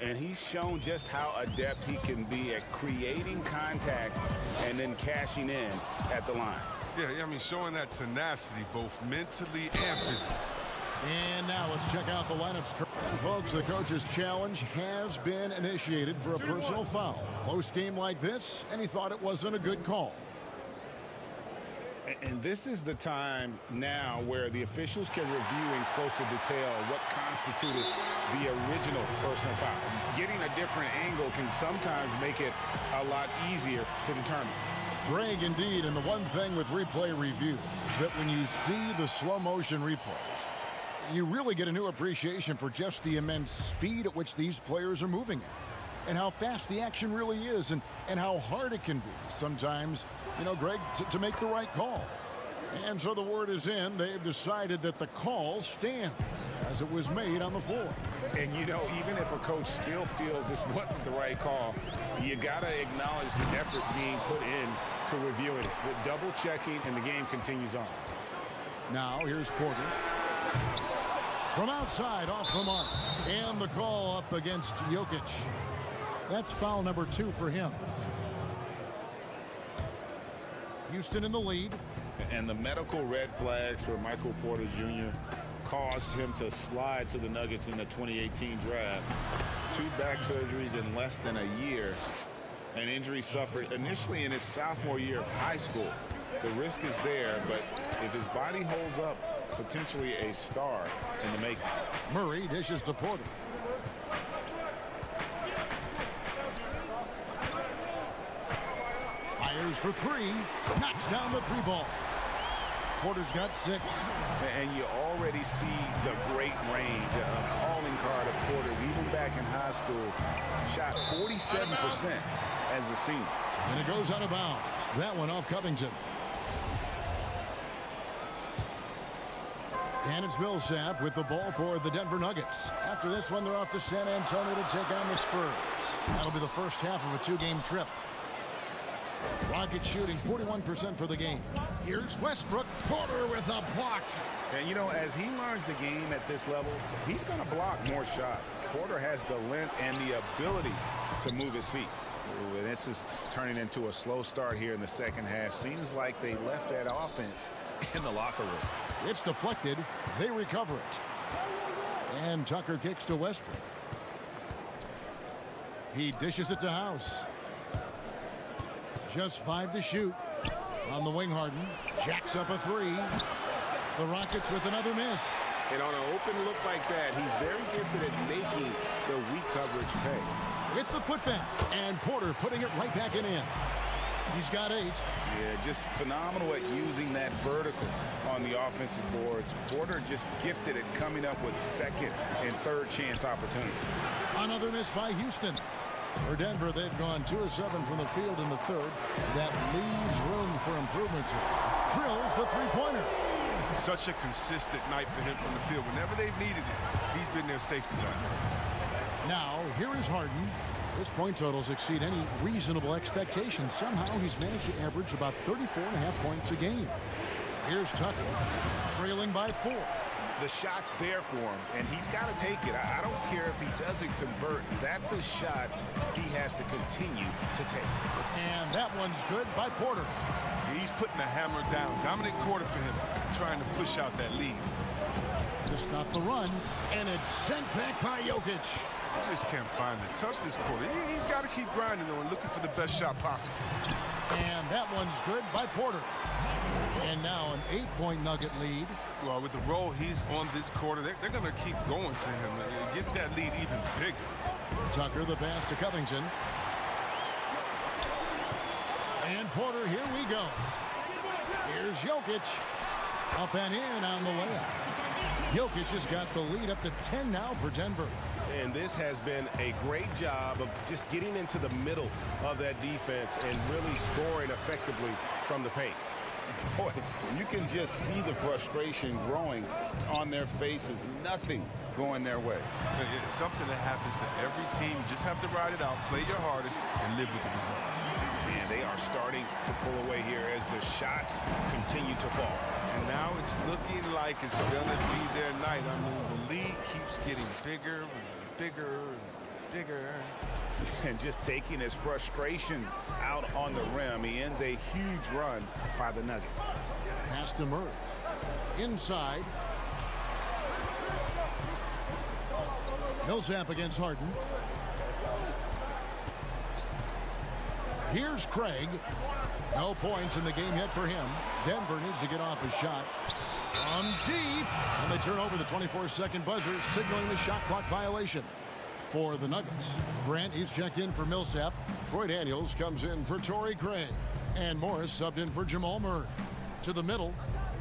And he's shown just how adept he can be at creating contact and then cashing in at the line. Yeah, I mean, showing that tenacity both mentally and physically. And now let's check out the lineups. Folks, the coach's challenge has been initiated for a personal foul. Close game like this, and he thought it wasn't a good call. And this is the time now where the officials can review in closer detail what constituted the original personal foul. Getting a different angle can sometimes make it a lot easier to determine. Greg, indeed, and the one thing with replay review is that when you see the slow motion replays, you really get a new appreciation for just the immense speed at which these players are moving at, and how fast the action really is, and how hard it can be sometimes, you know, Greg, to make the right call. And so the word is in. They've decided that the call stands as it was made on the floor. And, you know, even if a coach still feels this wasn't the right call, you got to acknowledge the effort being put in to reviewing it. With double checking, and the game continues on. Now here's Porter. From outside, off the mark. And the call up against Jokic. That's foul number 2 for him. Houston in the lead. And the medical red flags for Michael Porter Jr. caused him to slide to the Nuggets in the 2018 draft. 2 back surgeries in less than a year. An injury suffered initially in his sophomore year of high school. The risk is there, but if his body holds up, potentially a star in the making. Murray dishes to Porter. Fires for 3. Knocks down the 3 ball. Porter's got 6. And you already see the great range, a calling card of Porter's, even back in high school. Shot 47% as a senior. And it goes out of bounds. That one off Covington. And it's Millsap with the ball for the Denver Nuggets. After this one, they're off to San Antonio to take on the Spurs. That'll be the first half of a 2-game trip. Rockets shooting 41% for the game. Here's Westbrook. Porter with a block. And, you know, as he learns the game at this level, he's going to block more shots. Porter has the length and the ability to move his feet. Ooh, and this is turning into a slow start here in the second half. Seems like they left that offense in the locker room. It's deflected. They recover it. And Tucker kicks to Westbrook. He dishes it to House. Just 5 to shoot. On the wing, Harden jacks up a 3. The Rockets with another miss. And on an open look like that, he's very gifted at making the weak coverage pay. With the putback, and Porter putting it right back in. He's got 8. Yeah, just phenomenal at using that vertical on the offensive boards. Porter just gifted at coming up with second and third chance opportunities. Another miss by Houston. For Denver, they've gone 2 of 7 from the field in the third. That leaves room for improvements here. Drills the 3-pointer. Such a consistent night for him from the field. Whenever they've needed it, he's been their safety guy. Now, here is Harden. His point totals exceed any reasonable expectations. Somehow, he's managed to average about 34.5 points a game. Here's Tucker, trailing by 4. The shot's there for him, and he's got to take it. I don't care if he doesn't convert. That's a shot he has to continue to take. And that one's good by Porter. He's putting the hammer down. Dominant quarter for him, trying to push out that lead. To stop the run, and it's sent back by Jokic. He just can't find the touch this quarter. He's got to keep grinding, though, and looking for the best shot possible. And that one's good by Porter. And now an 8-point Nugget lead. Well, with the role he's on this quarter, they're going to keep going to him. Get that lead even bigger. Tucker, the pass to Covington. And Porter, here we go. Here's Jokic. Up and in on the layup. Jokic has got the lead up to 10 now for Denver. And this has been a great job of just getting into the middle of that defense and really scoring effectively from the paint. Boy, you can just see the frustration growing on their faces. Nothing going their way. It's something that happens to every team. You just have to ride it out, play your hardest, and live with the results. And they are starting to pull away here as the shots continue to fall. And now it's looking like it's going to be their night. I mean, the lead keeps getting bigger and bigger and bigger. And just taking his frustration out on the rim. He ends a huge run by the Nuggets. Pass to Murray. Inside. Millsap against Harden. Here's Craig. No points in the game yet for him. Denver needs to get off a shot. From deep. And they turn over the 24-second buzzer, signaling the shot clock violation for the Nuggets. Grant, he's checked in for Millsap. Troy Daniels comes in for Torrey Craig. And Morris subbed in for Jamal Murray. To the middle.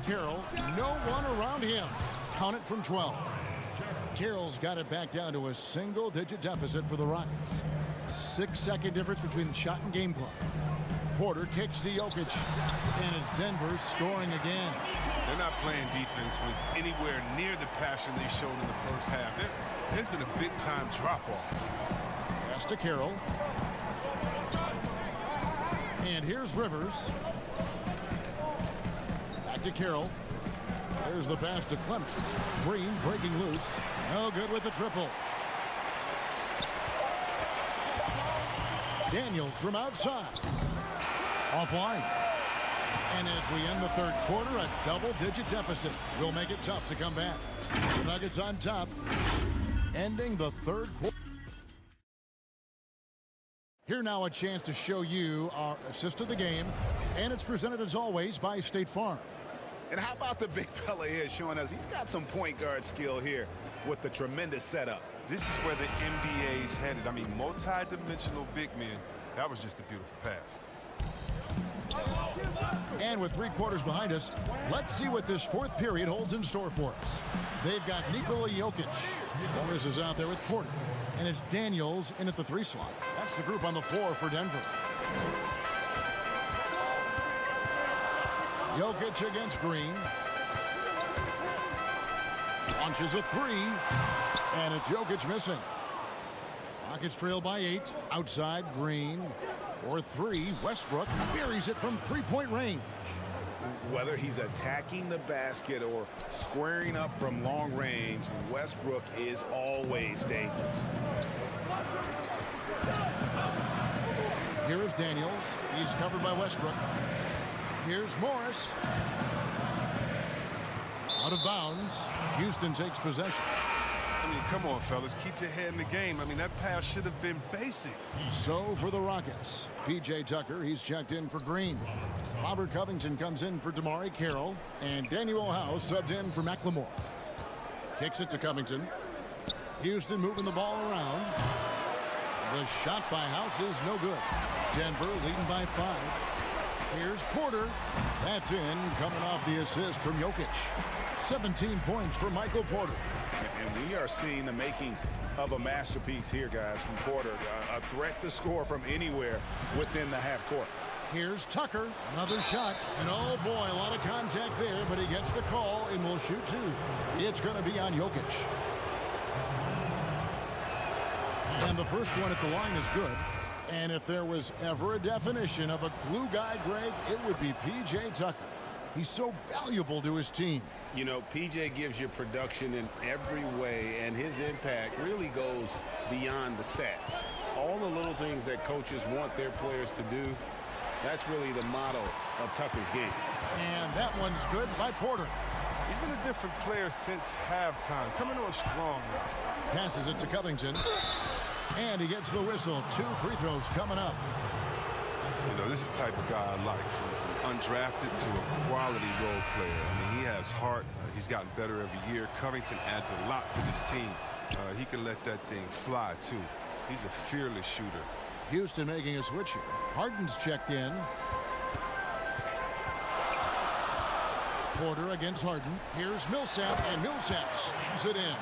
Carroll, no one around him. Count it from 12. Carroll's got it back down to a single-digit deficit for the Rockets. 6-second difference between the shot and game clock. Porter kicks to Jokic. And it's Denver scoring again. They're not playing defense with anywhere near the passion they showed in the first half. There's been a big-time drop-off. Pass to Carroll. And here's Rivers. Back to Carroll. There's the pass to Clemens. Green breaking loose. No good with the triple. Daniels from outside. Offline. And as we end the third quarter, a double-digit deficit will make it tough to come back. The Nuggets on top, ending the third quarter. Here now a chance to show you our assist of the game, and it's presented as always by State Farm. And how about the big fella here showing us he's got some point guard skill here with the tremendous setup. This is where the NBA's headed. I mean, multi-dimensional big men. That was just a beautiful pass. And with 3 quarters behind us, let's see what this fourth period holds in store for us. They've got Nikola Jokic. Morris is out there with Porter. And it's Daniels in at the 3 slot. That's the group on the floor for Denver. Jokic against Green. Launches a 3. And it's Jokic missing. Rockets trail by 8. Outside, Green. For 3, Westbrook buries it from 3-point range. Whether he's attacking the basket or squaring up from long range, Westbrook is always dangerous. Here is Daniels. He's covered by Westbrook. Here's Morris. Out of bounds. Houston takes possession. I mean, come on, fellas. Keep your head in the game. I mean, that pass should have been basic. So for the Rockets, P.J. Tucker, he's checked in for Green. Robert Covington comes in for DeMarre Carroll. And Daniel House subbed in for McLemore. Kicks it to Covington. Houston moving the ball around. The shot by House is no good. Denver leading by 5. Here's Porter. That's in, coming off the assist from Jokic. 17 points for Michael Porter. And we are seeing the makings of a masterpiece here, guys, from Porter. A threat to score from anywhere within the half court. Here's Tucker. Another shot. And oh boy, a lot of contact there, but he gets the call and will shoot 2. It's going to be on Jokic. And the first one at the line is good. And if there was ever a definition of a glue guy, Greg, it would be P.J. Tucker. He's so valuable to his team. You know, P.J. gives you production in every way, and his impact really goes beyond the stats. All the little things that coaches want their players to do, that's really the motto of Tucker's game. And that one's good by Porter. He's been a different player since halftime, coming on strong. Passes it to Covington. And he gets the whistle. 2 free throws coming up. You know, this is the type of guy I like, from undrafted to a quality role player. I mean, he has heart. He's gotten better every year. Covington adds a lot to this team. He can let that thing fly, too. He's a fearless shooter. Houston making a switch here. Harden's checked in. Porter against Harden. Here's Millsap, and Millsap slams it in.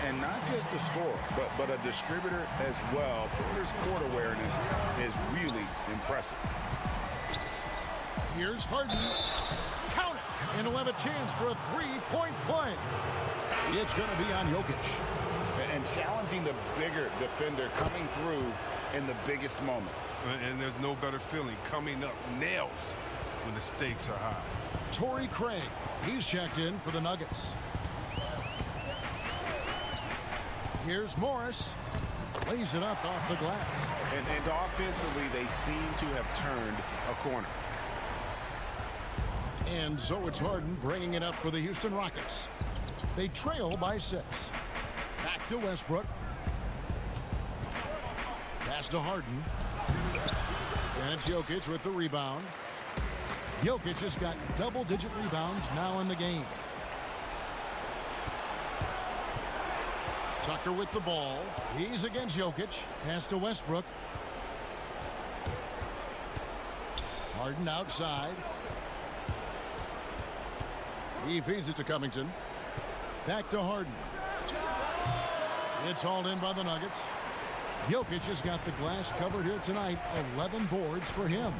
And not just a scorer, but a distributor as well. Porter's court awareness is really impressive. Here's Harden. Count it. And he'll have a chance for a 3-point play. It's going to be on Jokic. And challenging the bigger defender coming through in the biggest moment. And there's no better feeling coming up nails when the stakes are high. Torrey Craig. He's checked in for the Nuggets. Here's Morris. Lays it up off the glass. And offensively, they seem to have turned a corner. And so it's Harden bringing it up for the Houston Rockets. They trail by 6. Back to Westbrook. Pass to Harden. And it's Jokic with the rebound. Jokic has got double-digit rebounds now in the game. Tucker with the ball. He's against Jokic. Pass to Westbrook. Harden outside. He feeds it to Covington. Back to Harden. It's hauled in by the Nuggets. Jokic has got the glass covered here tonight. 11 boards for him.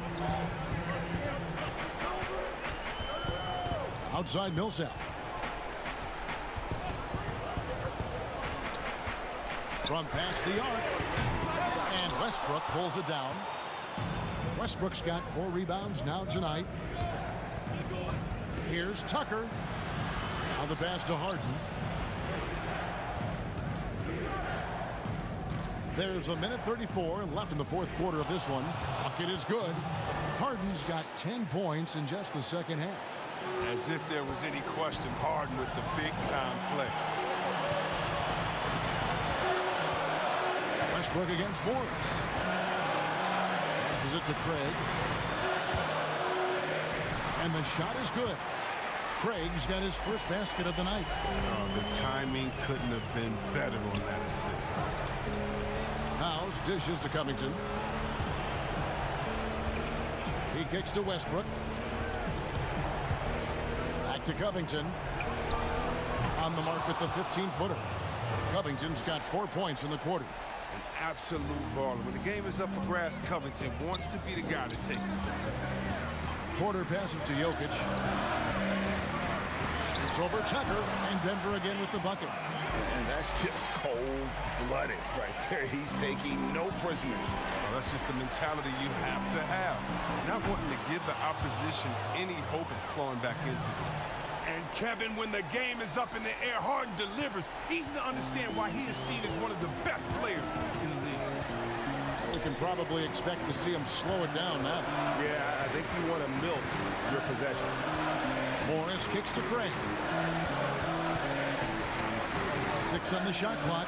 Outside Millsap. From past the arc. And Westbrook pulls it down. Westbrook's got 4 rebounds now tonight. Here's Tucker. Now the pass to Harden. There's 1:34 left in the 4th quarter of this one. Bucket is good. Harden's got 10 points in just the second half. As if there was any question, Harden with the big-time play. Westbrook against Morris. Passes it to Craig. And the shot is good. Craig's got his first basket of the night. The timing couldn't have been better on that assist. House dishes to Covington. He kicks to Westbrook. Back to Covington. On the mark with the 15-footer. Covington's got 4 points in the quarter. An absolute baller. When the game is up for grabs, Covington wants to be the guy to take it. Porter passes to Jokic. It's over Tucker, and Denver again with the bucket. And that's just cold-blooded right there. He's taking no prisoners. Well, that's just the mentality you have to have. Not wanting to give the opposition any hope of clawing back into this. And Kevin, when the game is up in the air, Harden delivers. Easy to understand why he is seen as one of the best players in the league. We can probably expect to see him slow it down now. Yeah, I think you want to milk your possessions. Morris kicks to Craig. 6 on the shot clock.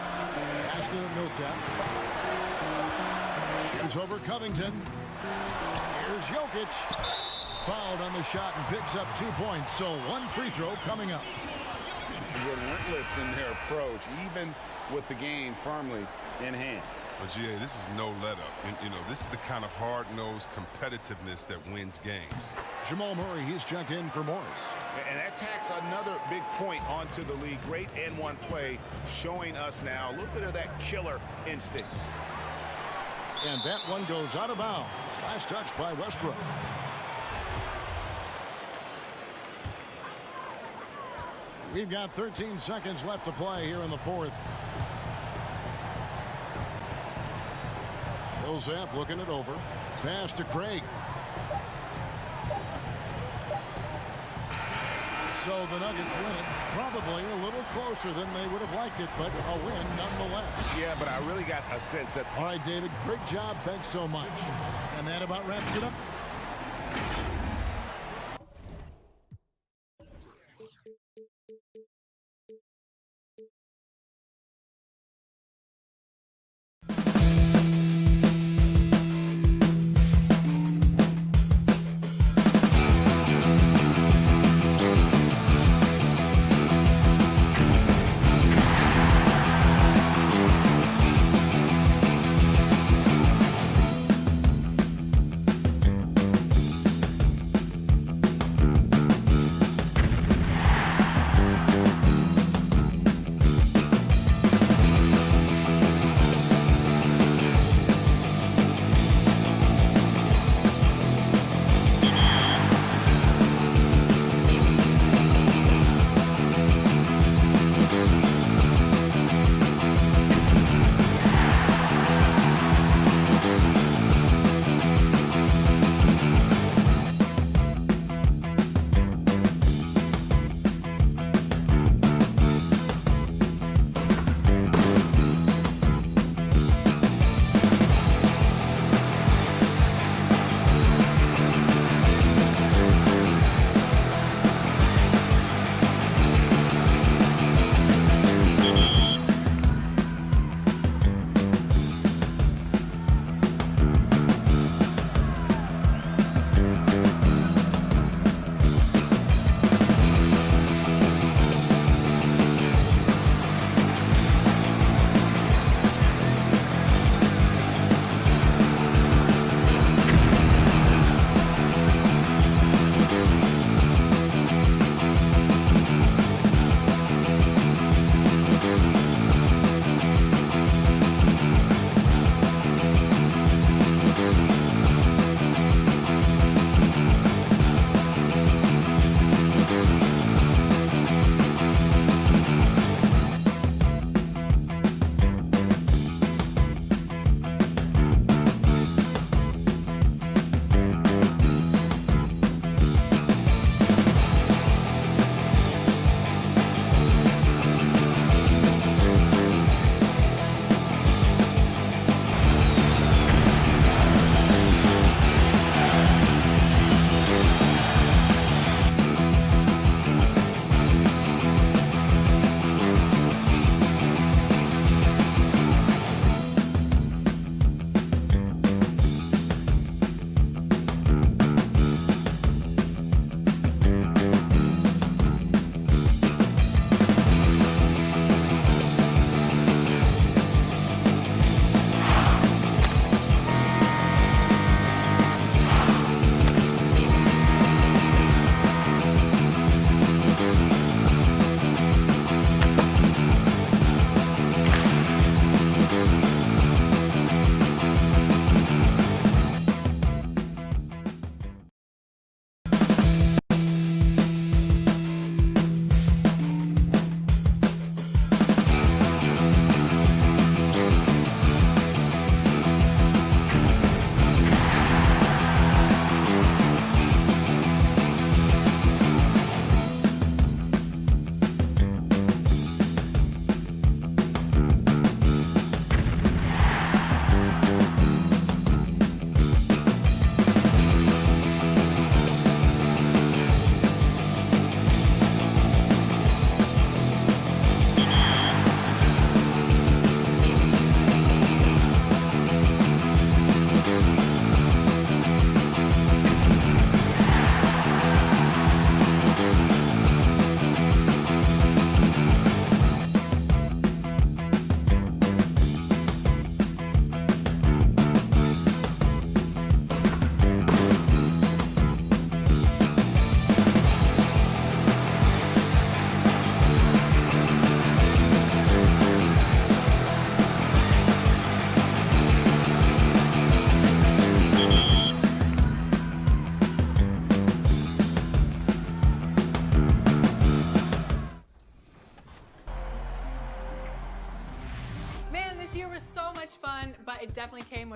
Pass to Millsap. Shoots over Covington. Here's Jokic. Fouled on the shot and picks up 2 points. So 1 free throw coming up. Relentless in their approach, even with the game firmly in hand. But GA, this is no let-up. And, you know, this is the kind of hard-nosed competitiveness that wins games. Jamal Murray, he's checked in for Morris. And that tacks another big point onto the league. Great N1 play showing us now a little bit of that killer instinct. And that one goes out of bounds. Last touch by Westbrook. We've got 13 seconds left to play here in the 4th. Millsap looking it over. Pass to Craig. So the Nuggets win it. Probably a little closer than they would have liked it, but a win nonetheless. Yeah, but I really got a sense that... All right, David, great job. Thanks so much. And that about wraps it up.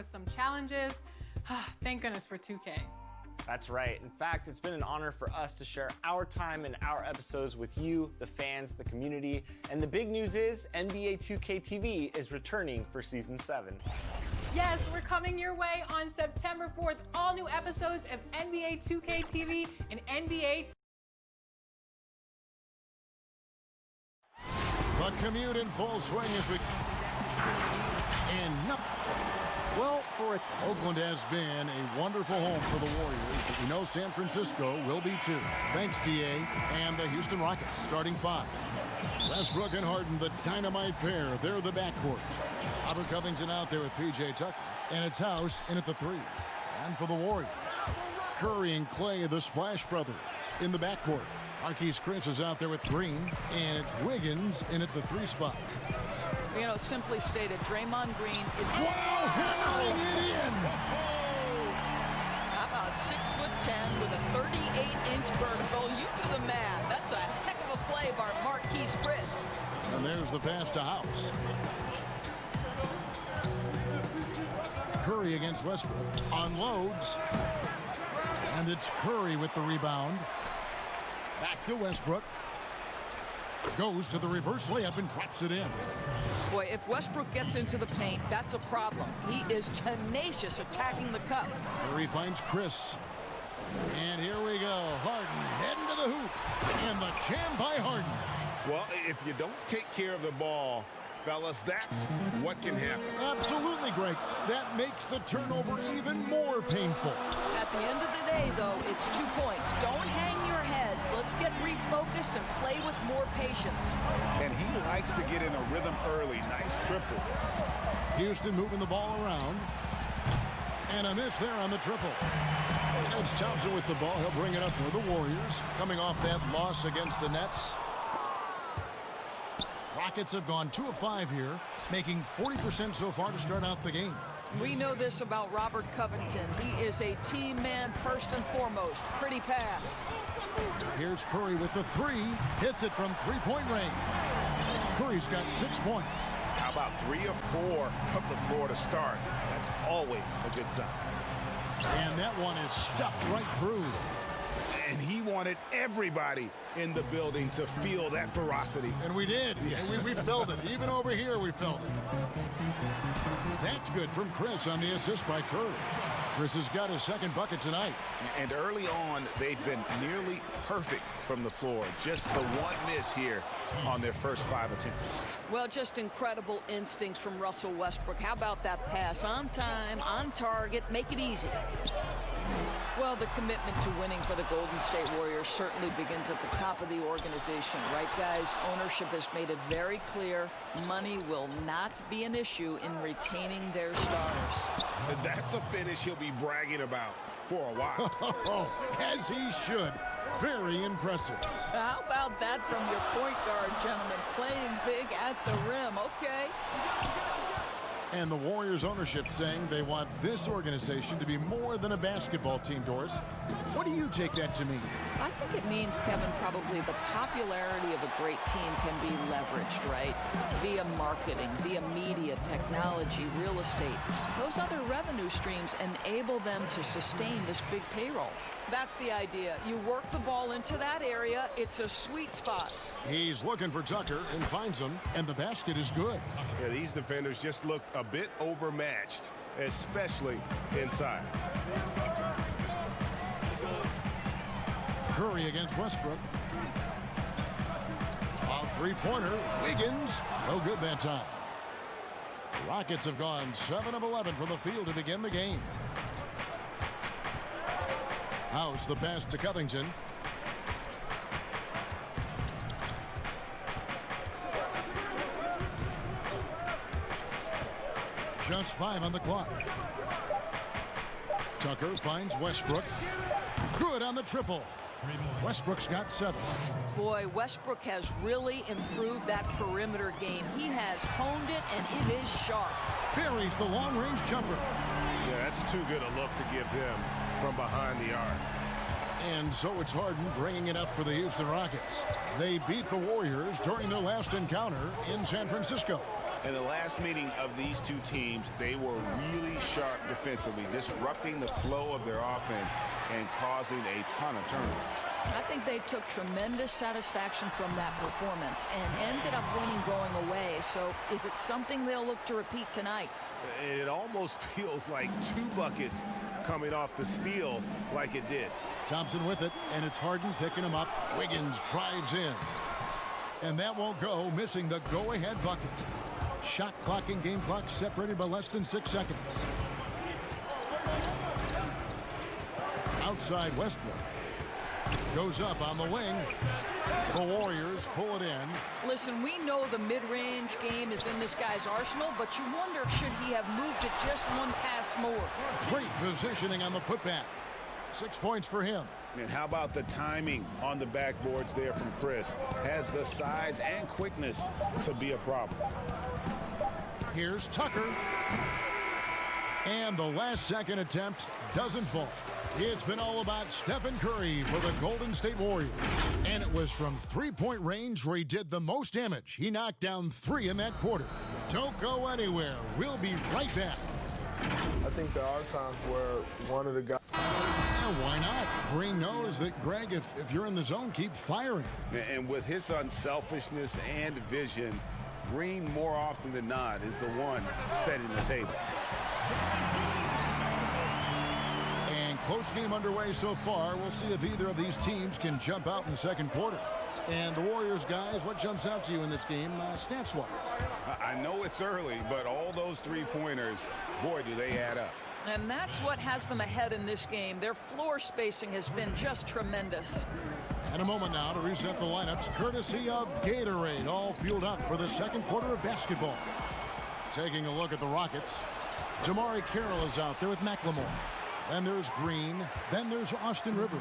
with some challenges. Thank goodness for 2K. That's right. In fact, it's been an honor for us to share our time and our episodes with you, the fans, the community. And the big news is NBA 2K TV is returning for Season 7. Yes, we're coming your way on September 4th. All new episodes of NBA 2K TV and NBA. The commute in full swing as we... And no... Well, for it, Oakland has been a wonderful home for the Warriors, but we know San Francisco will be too. Thanks, DA, and the Houston Rockets starting 5. Westbrook and Harden, the dynamite pair. They're the backcourt. Robert Covington out there with PJ Tucker, and it's House in at the 3. And for the Warriors, Curry and Clay, the Splash Brothers, in the backcourt. Marquise Chris is out there with Green, and it's Wiggins in at the 3 spot. You know, simply stated, Draymond Green is... Wow, hammering it in! How about 6'10" with a 38-inch vertical? You do the math. That's a heck of a play by Marquise Chris. And there's the pass to House. Curry against Westbrook. Unloads. And it's Curry with the rebound. Back to Westbrook. Goes to the reverse layup and drops it in. Boy, if Westbrook gets into the paint, that's a problem. He is tenacious attacking the cup. Curry finds Chris. And here we go. Harden heading to the hoop. And the jam by Harden. Well, if you don't take care of the ball, fellas, that's what can happen. Absolutely, Greg. That makes the turnover even more painful. At the end of the day, though, it's 2 points. Don't hang your heads. Let's get refocused and play with more patience. And he likes to get in a rhythm early. Nice triple. Houston moving the ball around. And a miss there on the triple. It's Thompson with the ball. He'll bring it up for the Warriors. Coming off that loss against the Nets. Rockets have gone 2 of 5 here, making 40% so far to start out the game. We know this about Robert Covington. He is a team man first and foremost. Pretty pass. Here's Curry with the 3. Hits it from three-point range. Curry's got 6 points. How about 3 of 4 from the floor to start? That's always a good sign. And that one is stuffed right through. And he wanted everybody in the building to feel that ferocity. And we did. Yeah. And we felt it. Even over here, we felt it. That's good from Chris on the assist by Curry. Chris has got his second bucket tonight. And early on, they've been nearly perfect from the floor. Just the one miss here on their first 5 attempts. Well, just incredible instincts from Russell Westbrook. How about that pass? On time, on target, make it easy. Well, the commitment to winning for the Golden State Warriors certainly begins at the top of the organization, right, guys? Ownership has made it very clear money will not be an issue in retaining their stars. That's a finish he'll be bragging about for a while. As he should. Very impressive. How about that from your point guard, gentlemen? Playing big at the rim. Okay. And the Warriors ownership saying they want this organization to be more than a basketball team, Doris. What do you take that to mean? I think it means, Kevin, probably the popularity of a great team can be leveraged, right? Via marketing, via media, technology, real estate. Those other revenue streams enable them to sustain this big payroll. That's the idea. You work the ball into that area. It's a sweet spot. He's looking for Tucker and finds him, and the basket is good. Yeah, these defenders just looked a bit overmatched, especially inside. Curry against Westbrook. A three-pointer. Wiggins. No good that time. Rockets have gone 7 of 11 from the field to begin the game. House the pass to Covington. Just 5 on the clock. Tucker finds Westbrook. Good on the triple. Westbrook's got 7. Boy, Westbrook has really improved that perimeter game. He has honed it, and it is sharp. Buries the long-range jumper. Yeah, that's too good a look to give him from behind the arc. And so it's Harden bringing it up for the Houston Rockets. They beat the Warriors during their last encounter in San Francisco. In the last meeting of these two teams, they were really sharp defensively, disrupting the flow of their offense and causing a ton of turnovers. I think they took tremendous satisfaction from that performance and ended up winning going away. So is it something they'll look to repeat tonight? It almost feels like 2 buckets coming off the steal like it did. Thompson with it, and it's Harden picking him up. Wiggins drives in. And that won't go, missing the go-ahead bucket. Shot clock and game clock separated by less than 6 seconds. Outside Westbrook. Goes up on the wing. The Warriors pull it in. Listen, we know the mid-range game is in this guy's arsenal, but you wonder, should he have moved it just one pass more? Great positioning on the putback. 6 points for him. And how about the timing on the backboards there from Chris? Has the size and quickness to be a problem. Here's Tucker. And the last-second attempt doesn't fall. It's been all about Stephen Curry for the Golden State Warriors. And it was from three-point range where he did the most damage. He knocked down 3 in that quarter. Don't go anywhere. We'll be right back. I think there are times where one of the guys... Why not? Green knows that, Greg, if you're in the zone, keep firing. And with his unselfishness and vision, Green more often than not is the one setting the table. And close game underway so far. We'll see if either of these teams can jump out in the second quarter. And the Warriors, guys, what jumps out to you in this game, stats-wise? I know it's early, but all those three-pointers, boy, do they add up. And that's what has them ahead in this game. Their floor spacing has been just tremendous. And a moment now to reset the lineups, courtesy of Gatorade, all fueled up for the second quarter of basketball. Taking a look at the Rockets, Jamari Carroll is out there with McLemore. Then there's Green. Then there's Austin Rivers.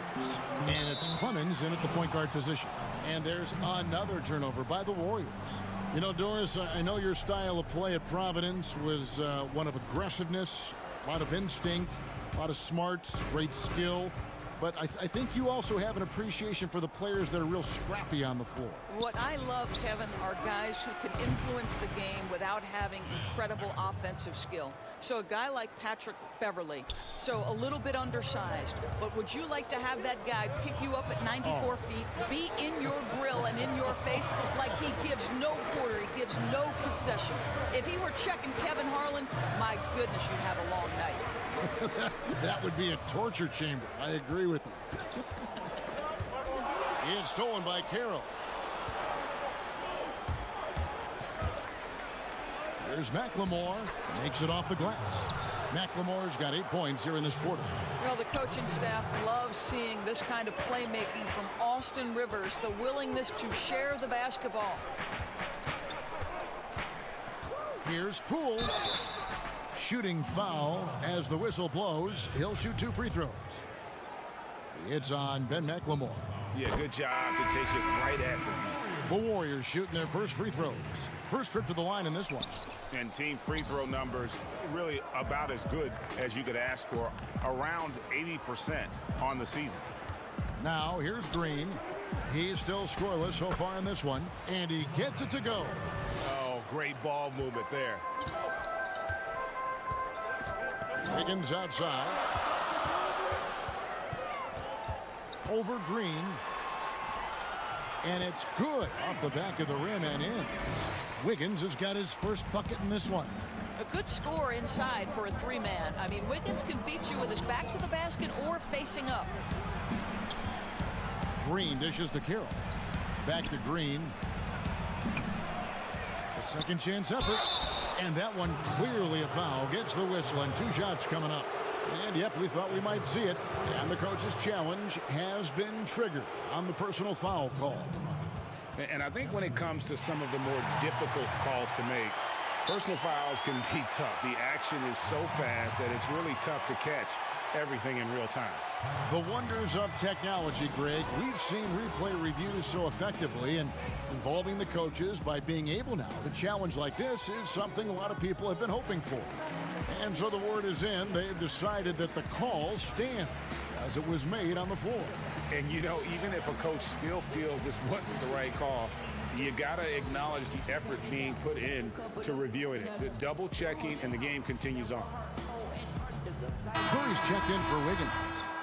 And it's Clemens in at the point guard position. And there's another turnover by the Warriors. You know, Doris, I know your style of play at Providence was one of aggressiveness, a lot of instinct, a lot of smarts, great skill. But I think you also have an appreciation for the players that are real scrappy on the floor. What I love, Kevin, are guys who can influence the game without having incredible offensive skill. So a guy like Patrick Beverly, so a little bit undersized, but would you like to have that guy pick you up at 94 feet, be in your grill and in your face like he gives no quarter, he gives no concessions? If he were checking Kevin Harlan, my goodness, you'd have a long night. That would be a torture chamber. I agree with you. It's stolen by Carroll. There's McLemore. Makes it off the glass. McLemore's got 8 points here in this quarter. Well, the coaching staff loves seeing this kind of playmaking from Austin Rivers, the willingness to share the basketball. Here's Poole. Shooting foul as the whistle blows. He'll shoot 2 free throws. It's on Ben McLemore. Yeah, good job to take it right at the The Warriors shooting their first free throws. First trip to the line in this one. And team free throw numbers really about as good as you could ask for, around 80% on the season. Now here's Green. He's still scoreless so far in this one, and he gets it to go. Oh, great ball movement there. Wiggins outside. Over Green. And it's good off the back of the rim and in. Wiggins has got his first bucket in this one. A good score inside for a 3-man. I mean, Wiggins can beat you with his back to the basket or facing up. Green dishes to Carroll. Back to Green. A second chance effort. And that one clearly a foul. Gets the whistle and 2 shots coming up. And yep, we thought we might see it. And the coach's challenge has been triggered on the personal foul call. And I think when it comes to some of the more difficult calls to make, personal fouls can be tough. The action is so fast that it's really tough to catch everything in real time. The wonders of technology, Greg. We've seen replay reviews so effectively, and involving the coaches by being able now to challenge like this is something a lot of people have been hoping for. And so the word is in. They've decided that the call stands as it was made on the floor. And, you know, even if a coach still feels this wasn't the right call, You got to acknowledge the effort being put in to reviewing it, the double checking, and the game continues on. Curry's checked in for Wiggins.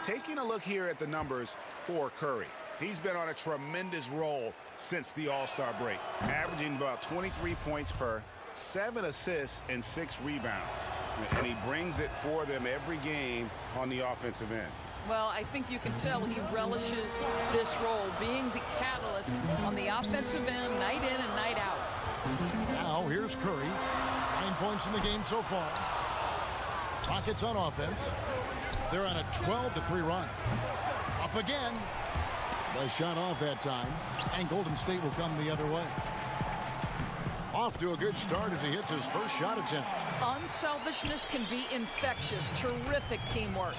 Taking a look here at the numbers for Curry. He's been on a tremendous roll since the All-Star break, averaging about 23 points per, 7 assists, and 6 rebounds. And he brings it for them every game on the offensive end. Well, I think you can tell he relishes this role, being the catalyst on the offensive end, night in and night out. Now, here's Curry. 9 points in the game so far. Rockets on offense. They're on a 12-3 run. Up again. They shot off that time, and Golden State will come the other way. Off to a good start as he hits his first shot attempt. Unselfishness can be infectious. Terrific teamwork.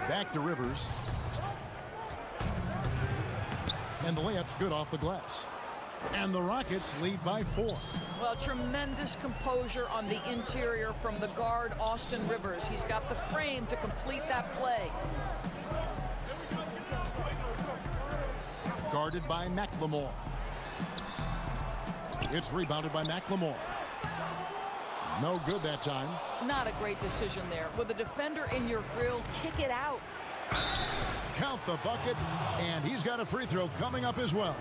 Back to Rivers. And the layup's good off the glass. And the Rockets lead by 4. Well, tremendous composure on the interior from the guard, Austin Rivers. He's got the frame to complete that play. Guarded by McLemore. It's rebounded by McLemore. No good that time. Not a great decision there. With a defender in your grill, kick it out. Count the bucket, and he's got a free throw coming up as well.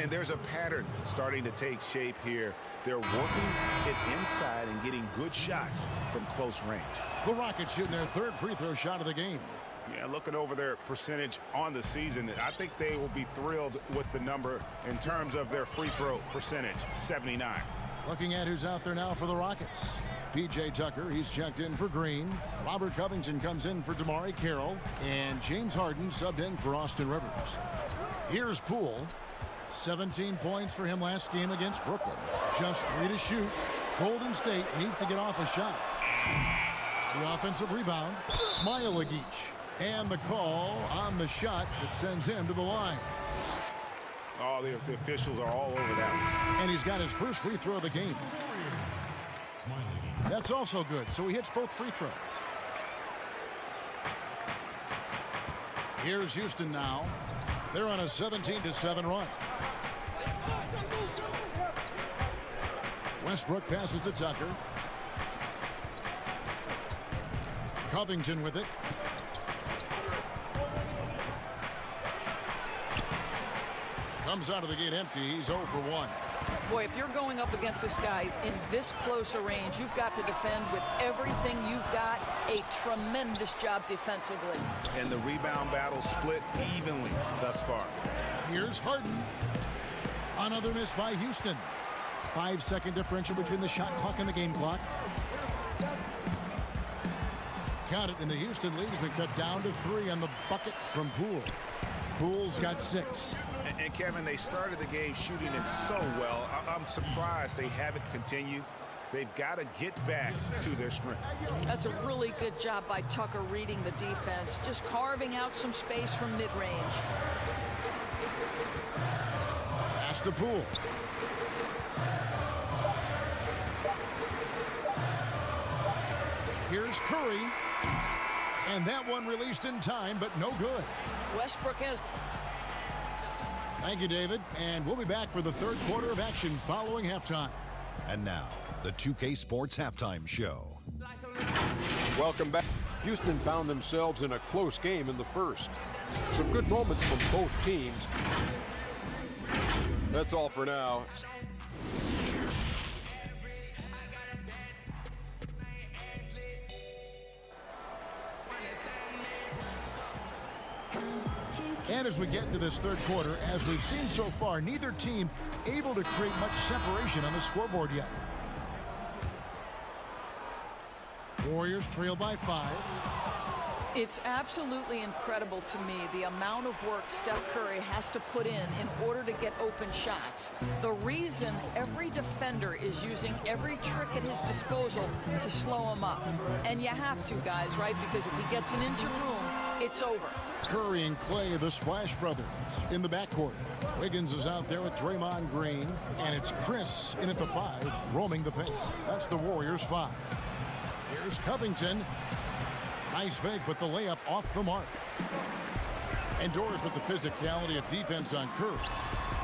And there's a pattern starting to take shape here. They're working it inside and getting good shots from close range. The Rockets shooting their third free throw shot of the game. Yeah, looking over their percentage on the season, I think they will be thrilled with the number in terms of their free throw percentage, 79. Looking at who's out there now for the Rockets. P.J. Tucker, he's checked in for Green. Robert Covington comes in for Damari Carroll. And James Harden subbed in for Austin Rivers. Here's Poole. 17 points for him last game against Brooklyn. Just 3 to shoot. Golden State needs to get off a shot. The offensive rebound, Smailagic. And the call on the shot that sends him to the line. Oh, the officials are all over that. And he's got his first free throw of the game. That's also good, so he hits both free throws. Here's Houston now. They're on a 17-7 run. Westbrook passes to Tucker. Covington with it. Comes out of the gate empty. He's 0 for 1. Boy, if you're going up against this guy in this close a range, you've got to defend with everything you've got. A tremendous job defensively. And the rebound battle split evenly thus far. Here's Harden. Another miss by Houston. 5-second differential between the shot clock and the game clock. Count it in the Houston lead has been cut down to 3 on the bucket from Poole. Poole's got 6. And Kevin, they started the game shooting it so well. I'm surprised they haven't continued. They've got to get back to their strength. That's a really good job by Tucker reading the defense, just carving out some space from mid-range. Pass to Poole. Here's Curry. And that one released in time, but no good. Westbrook has... Thank you, David. And we'll be back for the third quarter of action following halftime. And now, the 2K Sports Halftime Show. Welcome back. Houston found themselves in a close game in the first. Some good moments from both teams. That's all for now. And as we get into this third quarter, as we've seen so far, neither team able to create much separation on the scoreboard yet. Warriors trail by 5. It's absolutely incredible to me the amount of work Steph Curry has to put in order to get open shots. The reason every defender is using every trick at his disposal to slow him up. And you have to, guys, right? Because if he gets an inch of room, it's over. Curry and Clay, the Splash Brothers, in the backcourt. Wiggins is out there with Draymond Green, and it's Chris in at the 5, roaming the paint. That's the Warriors' 5. Here's Covington. Nice fake, but the layup off the mark. And Doris with the physicality of defense on Curry.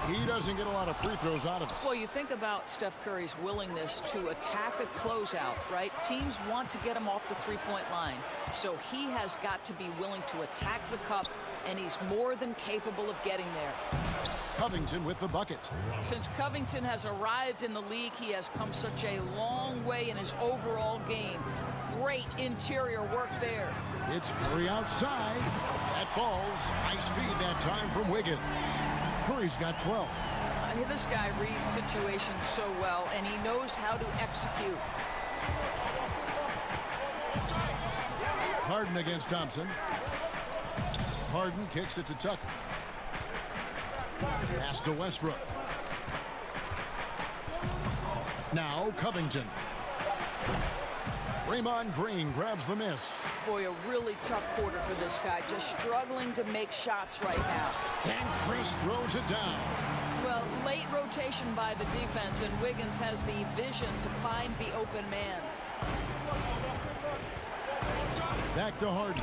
He doesn't get a lot of free throws out of it. Well, you think about Steph Curry's willingness to attack a closeout, right? Teams want to get him off the three-point line. So he has got to be willing to attack the cup, and he's more than capable of getting there. Covington with the bucket. Since Covington has arrived in the league, he has come such a long way in his overall game. Great interior work there. It's Curry outside. That falls. Nice feed that time from Wiggins. Curry's got 12. This guy reads situations so well, and he knows how to execute. Harden against Thompson. Harden kicks it to Tucker. Pass to Westbrook. Now Covington. Draymond Green grabs the miss. Boy, a really tough quarter for this guy. Just struggling to make shots right now. And Chris throws it down. Well, late rotation by the defense, and Wiggins has the vision to find the open man. Back to Harden.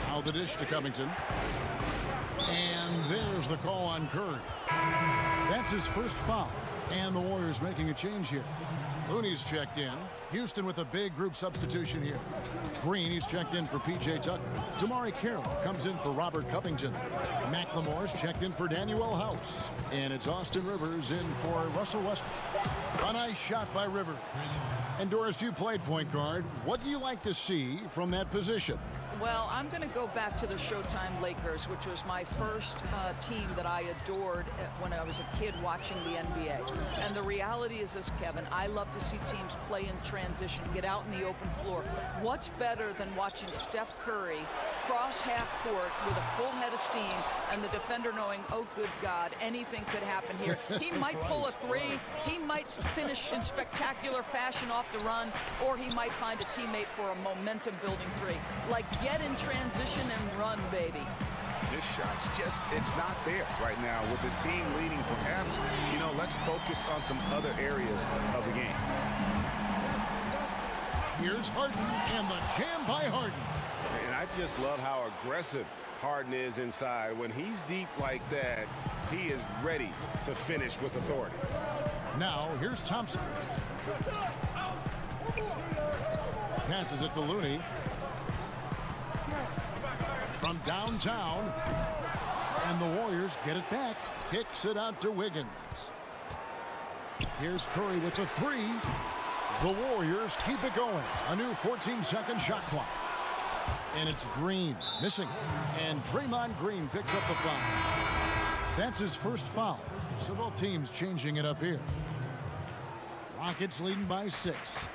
Now the dish to Covington. And there's the call on Curry. That's his first foul. And the Warriors making a change here. Looney's checked in. Houston with a big group substitution here. Green, he's checked in for P.J. Tucker. Damari Carroll comes in for Robert Covington. McLemore's checked in for Daniel House. And it's Austin Rivers in for Russell Westbrook. A nice shot by Rivers. And Doris, you played point guard. What do you like to see from that position? Well, I'm going to go back to the Showtime Lakers, which was my first team that I adored when I was a kid watching the NBA. And the reality is this, Kevin, I love to see teams play in transition, get out in the open floor. What's better than watching Steph Curry cross half court with a full head of steam and the defender knowing, oh, good God, anything could happen here. He might pull a three, he might finish in spectacular fashion off the run, or he might find a teammate for a momentum-building three. Like, get in transition and run, baby. This shot's just, it's not there right now. With this team leading, perhaps, let's focus on some other areas of the game. Here's Harden, and the jam by Harden. And I just love how aggressive Harden is inside. When he's deep like that, he is ready to finish with authority. Now, here's Thompson. Passes it to Looney. From downtown. And the Warriors get it back. Kicks it out to Wiggins. Here's Curry with the three. The Warriors keep it going. A new 14-second shot clock. And it's Green missing. And Draymond Green picks up the foul. That's his first foul. So both teams changing it up here. Rockets leading by 6.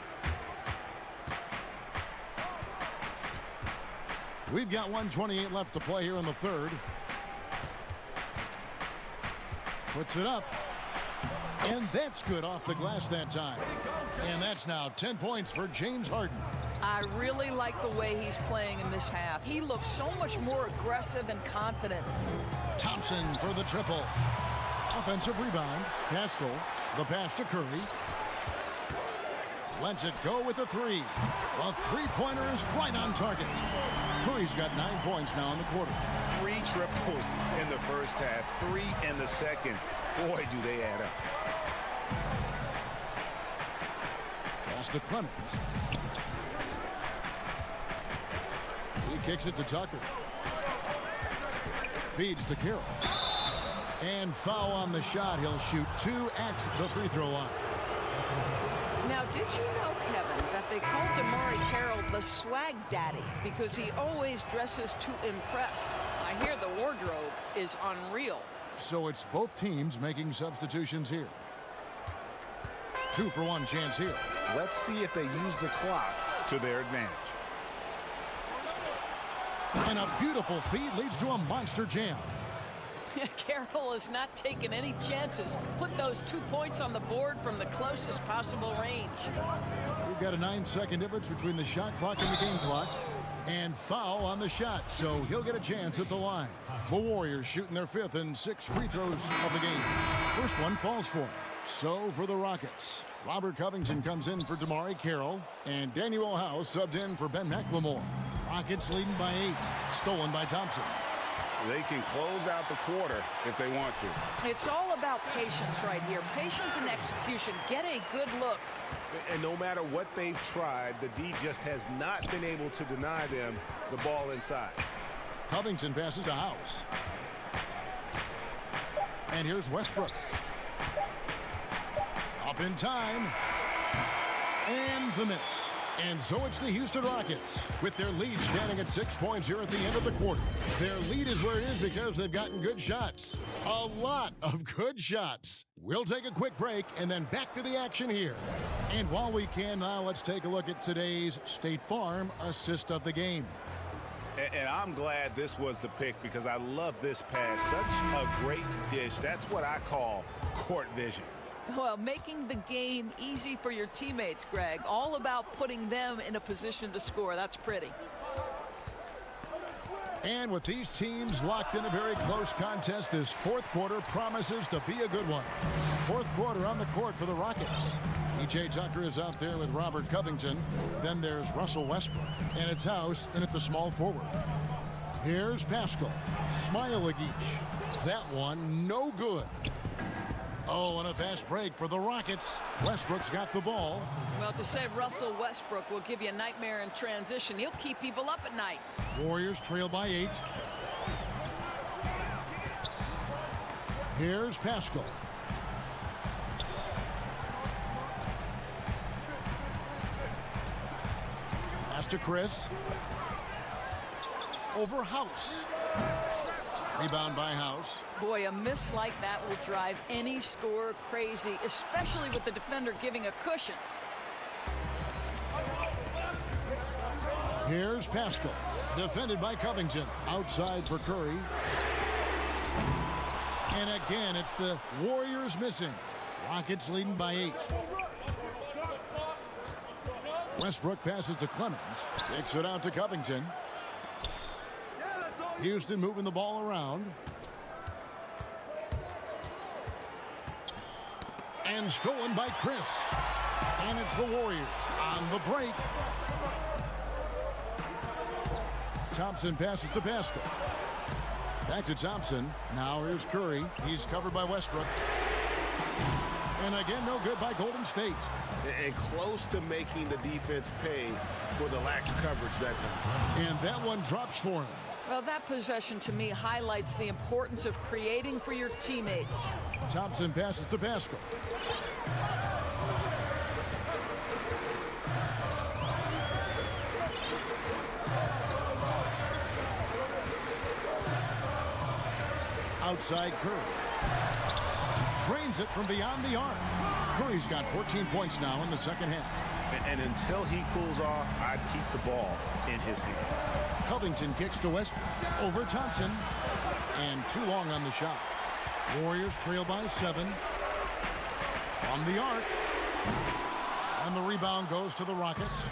We've got 1:28 left to play here in the third. Puts it up. And that's good off the glass that time. And that's now 10 points for James Harden. I really like the way he's playing in this half. He looks so much more aggressive and confident. Thompson for the triple. Offensive rebound. Pascal. The pass to Curry. Lets it go with a three. A three-pointer is right on target. Curry's got 9 points now in the quarter. 3 triples in the first half, 3 in the second. Boy, do they add up. Pass to Clemens. He kicks it to Tucker. Feeds to Carroll. And foul on the shot. He'll shoot 2 at the free throw line. Now, did you know, Kevin, that they call Damari Carroll the swag daddy because he always dresses to impress? I hear the wardrobe is unreal. So it's both teams making substitutions here. 2-for-1 chance here. Let's see if they use the clock to their advantage. And a beautiful feed leads to a monster jam. Carroll is not taking any chances. Put those 2 points on the board from the closest possible range. We've got a 9-second difference between the shot clock and the game clock. And foul on the shot, so he'll get a chance at the line. The Warriors shooting their 5th and 6th free throws of the game. First one falls for him. So for the Rockets, Robert Covington comes in for Damari Carroll, and Daniel House subbed in for Ben McLemore. Rockets leading by 8, stolen by Thompson. They can close out the quarter if they want to. It's all about patience right here. Patience and execution. Get a good look. And no matter what they've tried, the D just has not been able to deny them the ball inside. Covington passes to House. And here's Westbrook. Up in time. And the miss. And so it's the Houston Rockets with their lead standing at 6 points here at the end of the quarter. Their lead is where it is because they've gotten good shots. A lot of good shots. We'll take a quick break and then back to the action here. And while we can now, let's take a look at today's State Farm assist of the game. And I'm glad this was the pick because I love this pass. Such a great dish. That's what I call court vision. Well, making the game easy for your teammates, Greg. All about putting them in a position to score. That's pretty. And with these teams locked in a very close contest, this fourth quarter promises to be a good one. Fourth quarter on the court for the Rockets. P.J. Tucker is out there with Robert Covington. Then there's Russell Westbrook. And it's House in at the small forward. Here's Pascal. Smile-a-geesh. That one no good. Oh, and a fast break for the Rockets. Westbrook's got the ball. Well, to say Russell Westbrook will give you a nightmare in transition. He'll keep people up at night. Warriors trail by 8. Here's Pascal. Pass to Chris. Over House. Rebound by House. Boy, a miss like that will drive any scorer crazy, especially with the defender giving a cushion. Here's Pascal. Defended by Covington. Outside for Curry. And again, it's the Warriors missing. Rockets leading by 8. Westbrook passes to Clemens. Kicks it out to Covington. Houston moving the ball around. And stolen by Chris. And it's the Warriors on the break. Thompson passes to Pascal. Back to Thompson. Now here's Curry. He's covered by Westbrook. And again, no good by Golden State. And close to making the defense pay for the lax coverage that time. And that one drops for him. Well, that possession to me highlights the importance of creating for your teammates. Thompson passes to Pascal. Outside Curry. Drains it from beyond the arc. Curry's got 14 points now in the second half. And until he cools off, I'd keep the ball in his hand. Covington kicks to Westbrook. Over Thompson. And too long on the shot. Warriors trail by 7. From the arc. And the rebound goes to the Rockets.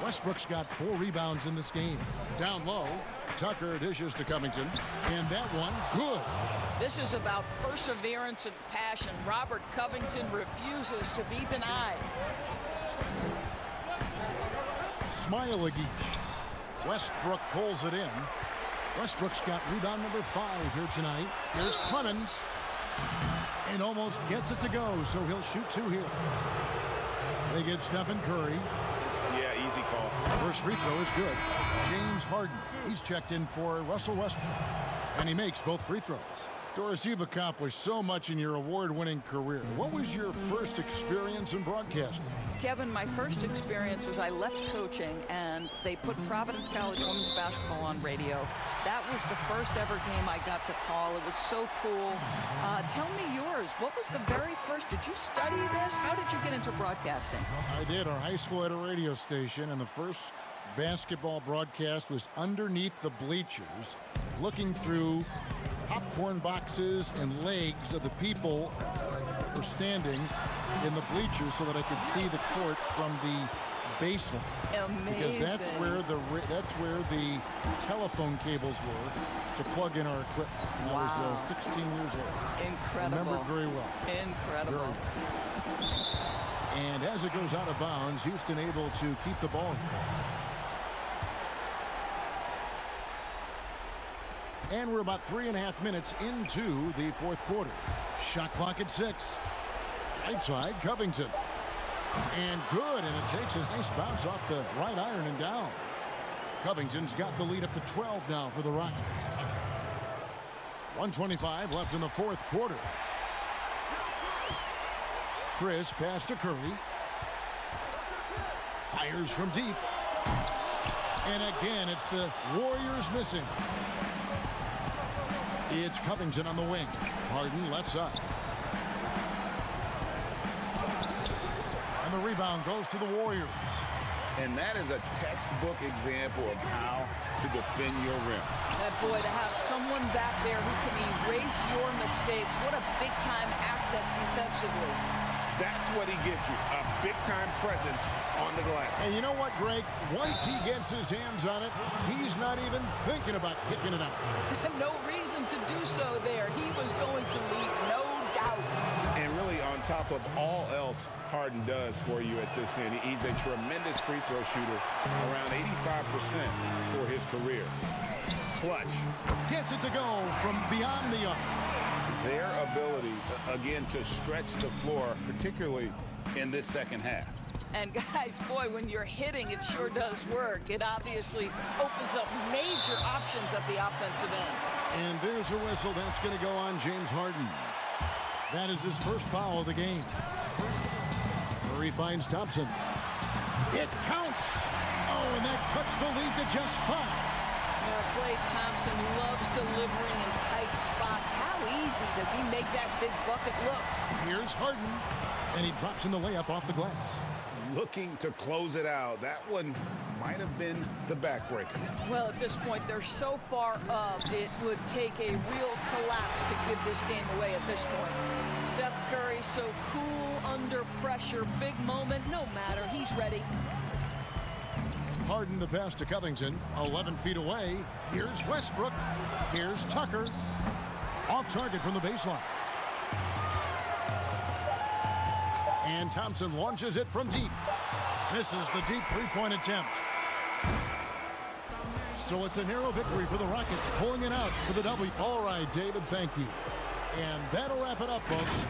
Westbrook's got 4 rebounds in this game. Down low. Tucker dishes to Covington. And that one, good. This is about perseverance and passion. Robert Covington refuses to be denied. Smile-a-geesh. Westbrook pulls it in. Westbrook's got rebound number 5 here tonight. Here's Clemens. And almost gets it to go, so he'll shoot 2 here. They get Stephen Curry. Yeah, easy call. First free throw is good. James Harden. He's checked in for Russell Westbrook. And he makes both free throws. Doris, you've accomplished so much in your award-winning career. What was your first experience in broadcasting? Kevin, my first experience was I left coaching and they put Providence College women's basketball on radio. That was the first ever game I got to call. It was so cool. Tell me yours. What was the very first? Did you study this? How did you get into broadcasting? I did. Our high school had a radio station, and the first basketball broadcast was underneath the bleachers, looking through popcorn boxes and legs of the people that were standing in the bleachers so that I could see the court from the baseline. Amazing. Because that's where the telephone cables were to plug in our equipment. And I was 16 years old. Incredible. Remember it very well. Incredible. And as it goes out of bounds, Houston able to keep the ball. And we're about 3.5 minutes into the fourth quarter. Shot clock at 6. Right side, Covington. And good, and it takes a nice bounce off the right iron and down. Covington's got the lead up to 12 now for the Rockets. 1:25 left in the fourth quarter. Chris pass to Curry. Fires from deep. And again, it's the Warriors missing. It's Covington on the wing. Harden left side. And the rebound goes to the Warriors. And that is a textbook example of how to defend your rim. Boy, to have someone back there who can erase your mistakes, what a big-time asset defensively. That's what he gives you, a big-time presence on the glass. And you know what, Greg? Once he gets his hands on it, he's not even thinking about kicking it out. No reason to do so there. He was going to lead, no doubt. And really, on top of all else Harden does for you at this end, he's a tremendous free throw shooter, around 85% for his career. Clutch. Gets it to go from beyond the arc. Their ability, again, to stretch the floor, particularly in this second half. And guys, boy, when you're hitting, it sure does work. It obviously opens up major options at the offensive end. And there's a whistle. That's going to go on James Harden. That is his first foul of the game. Murray finds Thompson. It counts. Oh, and that cuts the lead to just 5. Klay Thompson loves delivering in tight spots. How easy does he make that big bucket look? Here's Harden, and he drops in the layup off the glass. Looking to close it out. That one might have been the backbreaker. Well, at this point, they're so far up, it would take a real collapse to give this game away at this point. Steph Curry so cool under pressure. Big moment, no matter. He's ready. Harden the pass to Covington, 11 feet away. Here's Westbrook. Here's Tucker. Off target from the baseline. And Thompson launches it from deep. Misses the deep three-point attempt. So it's a narrow victory for the Rockets, pulling it out for the W. All right, David, thank you. And that'll wrap it up, folks.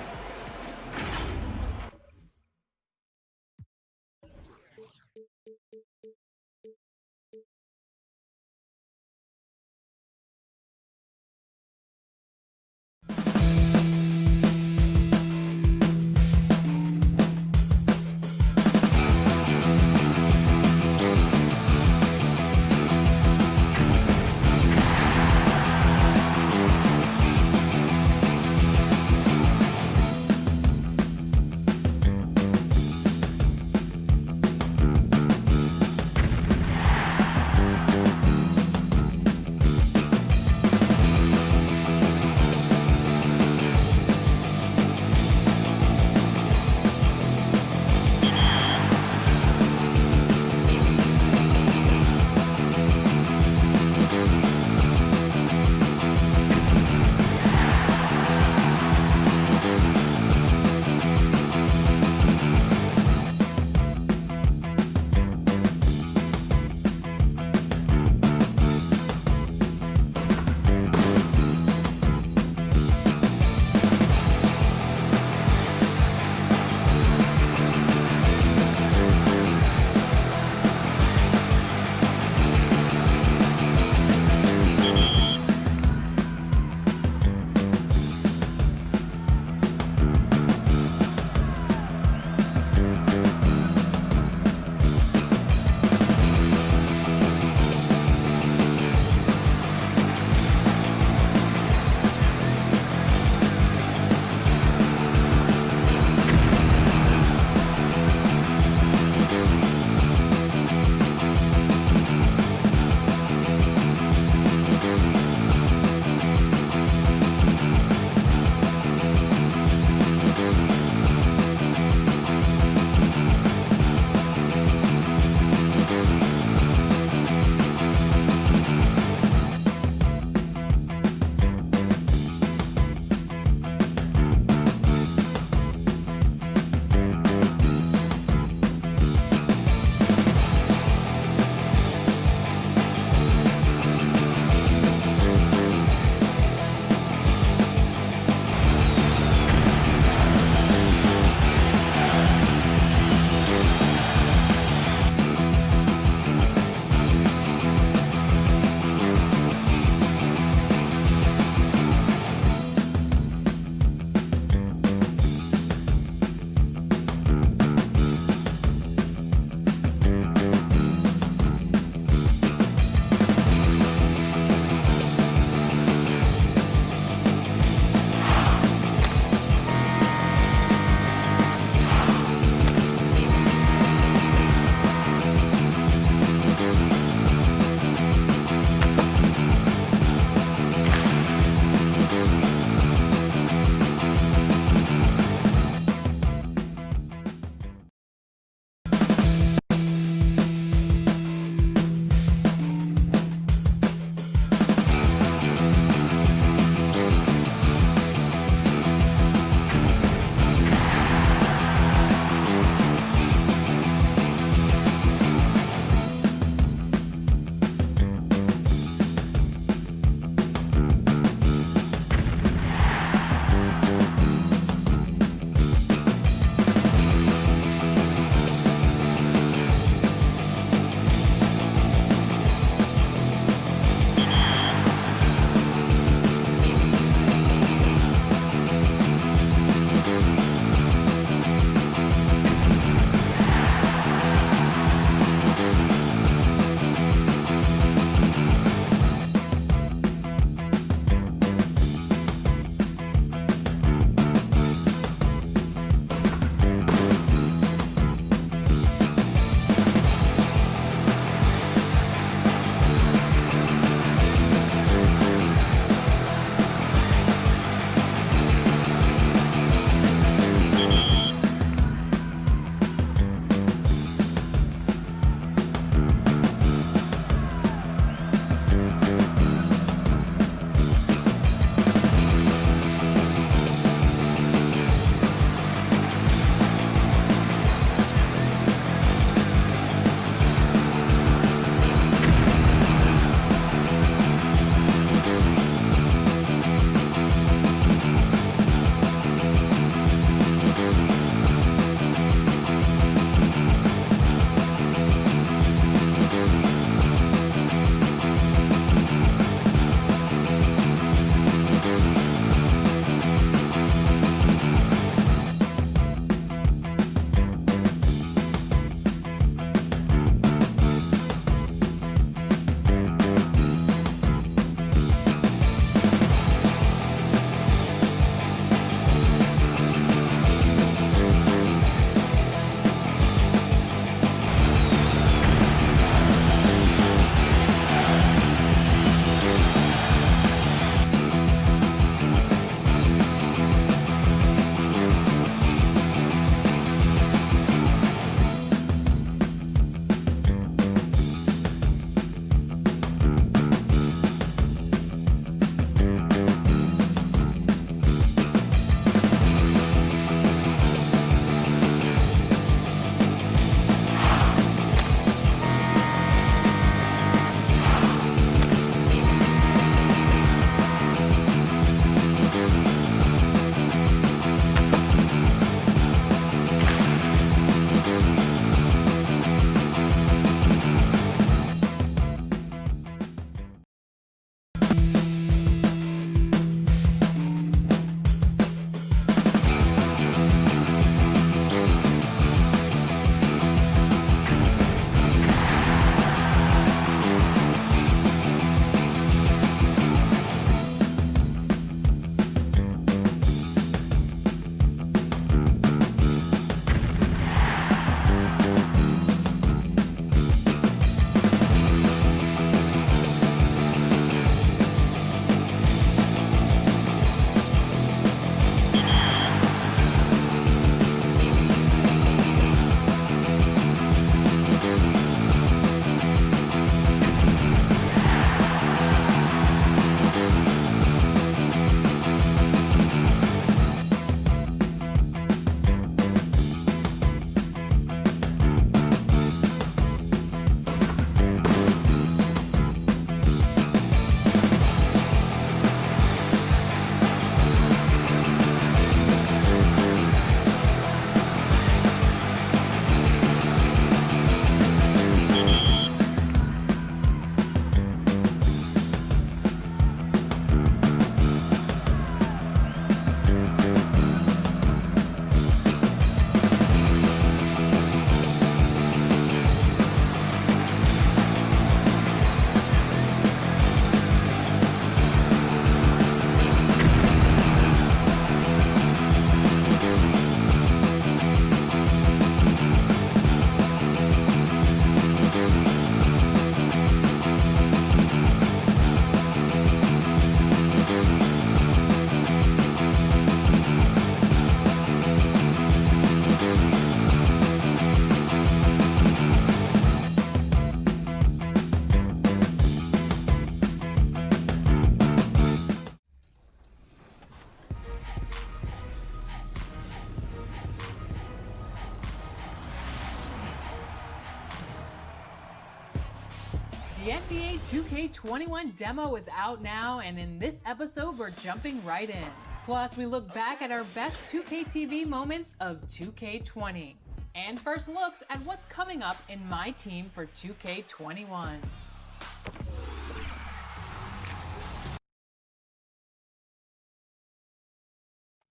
The NBA 2K21 demo is out now, and in this episode, we're jumping right in. Plus, we look back at our best 2K TV moments of 2K20. And first looks at what's coming up in my team for 2K21.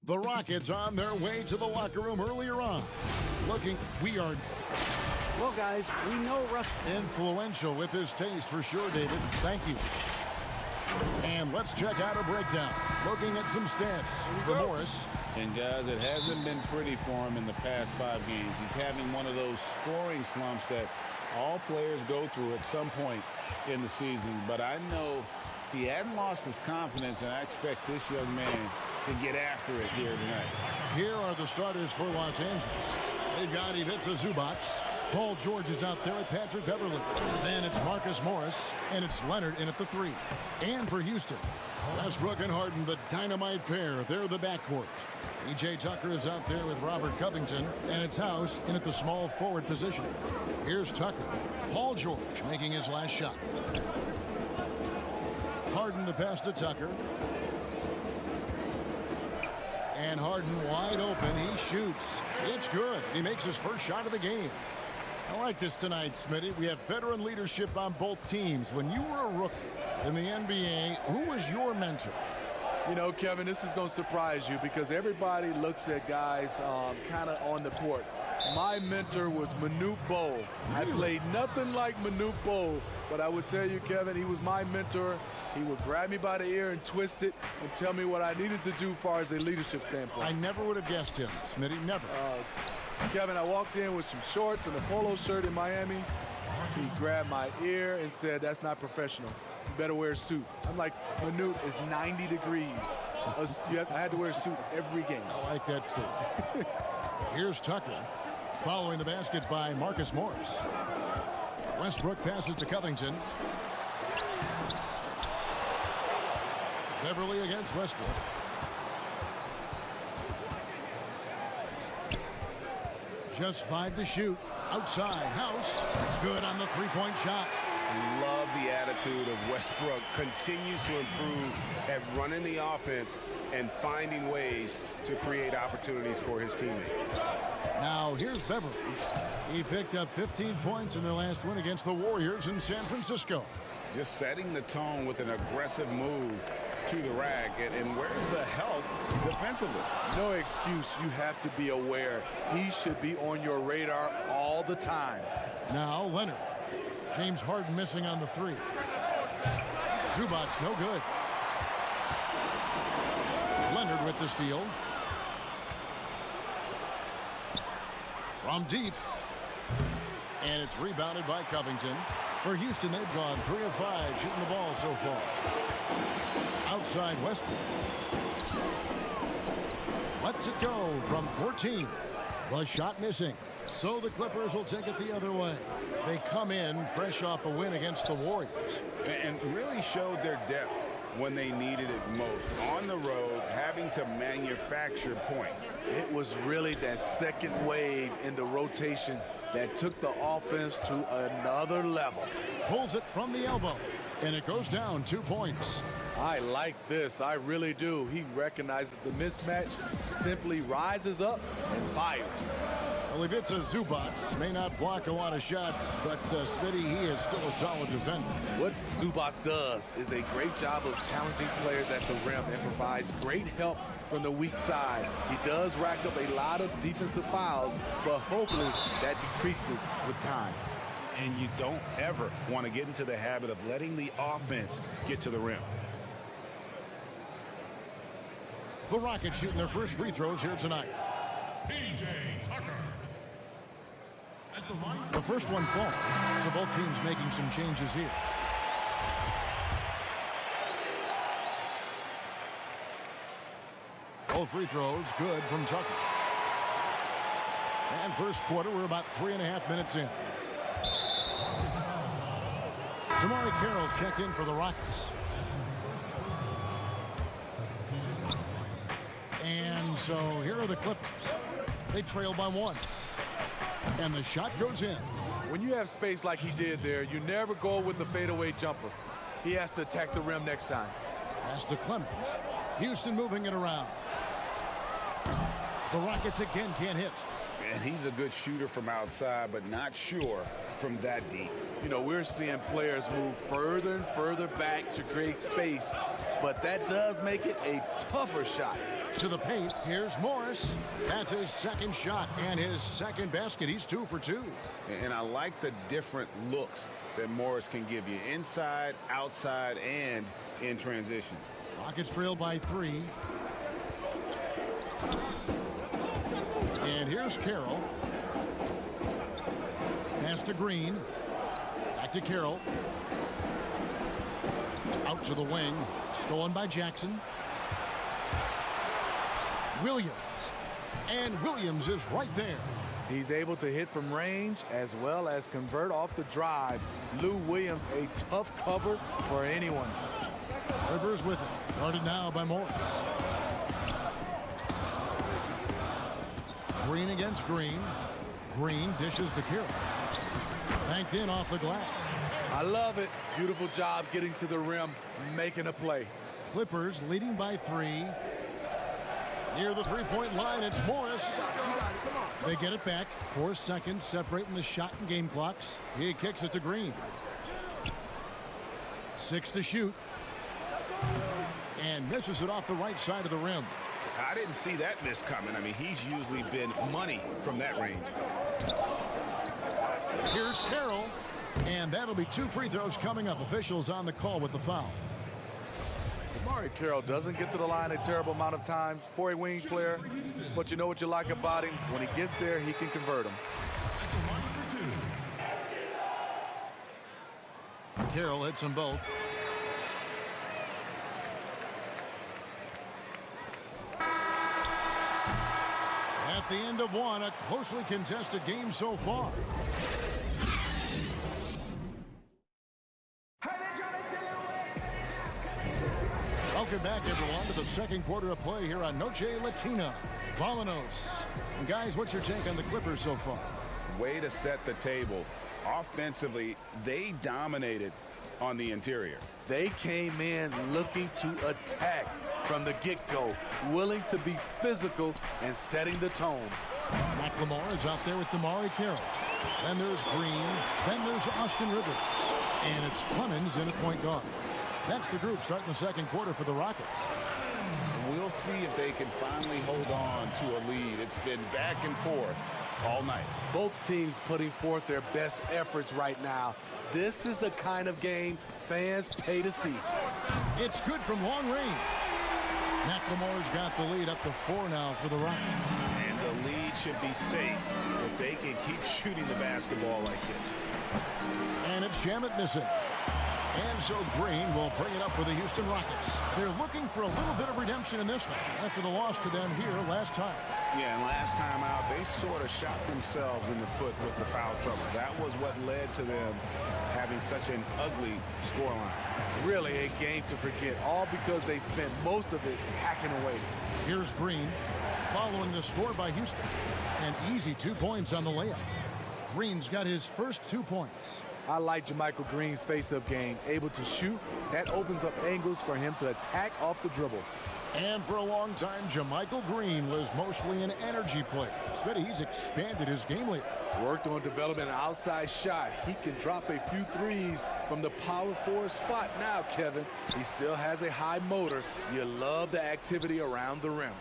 The Rockets on their way to the locker room earlier on. Well, guys, we know Russ. Influential with his taste for sure, David. Thank you. And let's check out a breakdown. Looking at some stats for Morris. And guys, it hasn't been pretty for him in the past 5 games. He's having one of those scoring slumps that all players go through at some point in the season. But I know he hadn't lost his confidence, and I expect this young man to get after it here tonight. Here are the starters for Los Angeles. They've got Ivica Zubac. Paul George is out there with Patrick Beverley. Then it's Marcus Morris, and it's Leonard in at the 3. And for Houston, Westbrook and Harden, the dynamite pair. They're the backcourt. PJ Tucker is out there with Robert Covington, and it's House in at the small forward position. Here's Tucker. Paul George making his last shot. Harden the pass to Tucker. And Harden wide open. He shoots. It's good. He makes his first shot of the game. I like this tonight, Smitty. We have veteran leadership on both teams. When you were a rookie in the NBA, who was your mentor? You know, Kevin, this is going to surprise you because everybody looks at guys kind of on the court. My mentor was Manute Bol. I played nothing like Manute Bol, but I would tell you, Kevin, he was my mentor. He would grab me by the ear and twist it and tell me what I needed to do as far as a leadership standpoint. I never would have guessed him, Smitty, never. Kevin, I walked in with some shorts and a polo shirt in Miami. He grabbed my ear and said, "That's not professional. You better wear a suit." I'm like, Manute, it's 90 degrees. I had to wear a suit every game. I like that story. Here's Tucker following the basket by Marcus Morris. Westbrook passes to Covington. Beverly against Westbrook. Just 5 to shoot. Outside. House. Good on the three-point shot. Love the attitude of Westbrook. Continues to improve at running the offense and finding ways to create opportunities for his teammates. Now here's Beverly. He picked up 15 points in their last win against the Warriors in San Francisco. Just setting the tone with an aggressive move to the rack. And where's the help defensively? No excuse. You have to be aware. He should be on your radar all the time. Now Leonard. James Harden missing on the 3. Zubac no good. Leonard with the steal. From deep. And it's rebounded by Covington. For Houston, they've gone 3 of 5 shooting the ball so far. Outside Westbrook. Lets it go from 14. The shot missing. So the Clippers will take it the other way. They come in fresh off a win against the Warriors. And really showed their depth when they needed it most. On the road, having to manufacture points. It was really that second wave in the rotation that took the offense to another level. Pulls it from the elbow, and it goes down 2 points. I like this. I really do. He recognizes the mismatch, simply rises up and fires. Well, Ivica Zubac may not block a lot of shots, but Smitty, he is still a solid defender. What Zubac does is a great job of challenging players at the rim and provides great help from the weak side. He does rack up a lot of defensive fouls, but hopefully that decreases with time. And you don't ever want to get into the habit of letting the offense get to the rim. The Rockets shooting their first free throws here tonight. PJ Tucker. The first one falls, so both teams making some changes here. Both free throws good from Tucker. And first quarter, we're about 3.5 minutes in. Jamari Carroll's checked in for the Rockets. And so here are the Clippers. They trail by 1. And the shot goes in. When you have space like he did there, you never go with the fadeaway jumper. He has to attack the rim next time. Pass to Clemens. Houston moving it around. The Rockets again can't hit. And he's a good shooter from outside, but not sure from that deep. You know, we're seeing players move further and further back to create space, but that does make it a tougher shot. To the paint, here's Morris. That's his second shot and his second basket. He's 2 for 2. And I like the different looks that Morris can give you inside, outside, and in transition. Rockets trail by 3. And here's Carroll. Pass to Green. Back to Carroll. Out to the wing. Stolen by Jackson. Williams. And Williams is right there. He's able to hit from range as well as convert off the drive. Lou Williams, a tough cover for anyone. Rivers with it. Guarded now by Morris. Green against Green. Green dishes to Carroll. Banked in off the glass. I love it. Beautiful job getting to the rim, making a play. Clippers leading by 3. Near the three-point line, it's Morris. They get it back. 4 seconds separating the shot and game clocks. He kicks it to Green. 6 to shoot. And misses it off the right side of the rim. I didn't see that miss coming. I mean, he's usually been money from that range. Here's Carroll. And that'll be 2 free throws coming up. Officials on the call with the foul. Amari Carroll doesn't get to the line a terrible amount of times for a wing player, but you know what you like about him? When he gets there, he can convert them. Carroll hits them both. At the end of one, a closely contested game so far. Welcome back, everyone, to the second quarter of play here on Noche Latina. Vamanos. And guys, what's your take on the Clippers so far? Way to set the table. Offensively, they dominated on the interior. They came in looking to attack from the get-go, willing to be physical and setting the tone. McLemore is out there with Damari Carroll. Then there's Green. Then there's Austin Rivers. And it's Clemens in at point guard. That's the group starting the second quarter for the Rockets. We'll see if they can finally hold on to a lead. It's been back and forth all night. Both teams putting forth their best efforts right now. This is the kind of game fans pay to see. It's good from long range. McLemore's got the lead up to 4 now for the Rockets. And the lead should be safe if they can keep shooting the basketball like this. And it's Shamet missing. And so Green will bring it up for the Houston Rockets. They're looking for a little bit of redemption in this one after the loss to them here last time. Yeah, and last time out, they sort of shot themselves in the foot with the foul trouble. That was what led to them having such an ugly scoreline. Really a game to forget, all because they spent most of it hacking away. Here's Green following the score by Houston. An easy 2 points on the layup. Green's got his first 2 points. I like JaMychal Green's face-up game. Able to shoot, that opens up angles for him to attack off the dribble. And for a long time, JaMychal Green was mostly an energy player. But he's expanded his game lately. Worked on developing an outside shot. He can drop a few threes from the power forward spot now, Kevin. He still has a high motor. You love the activity around the rim.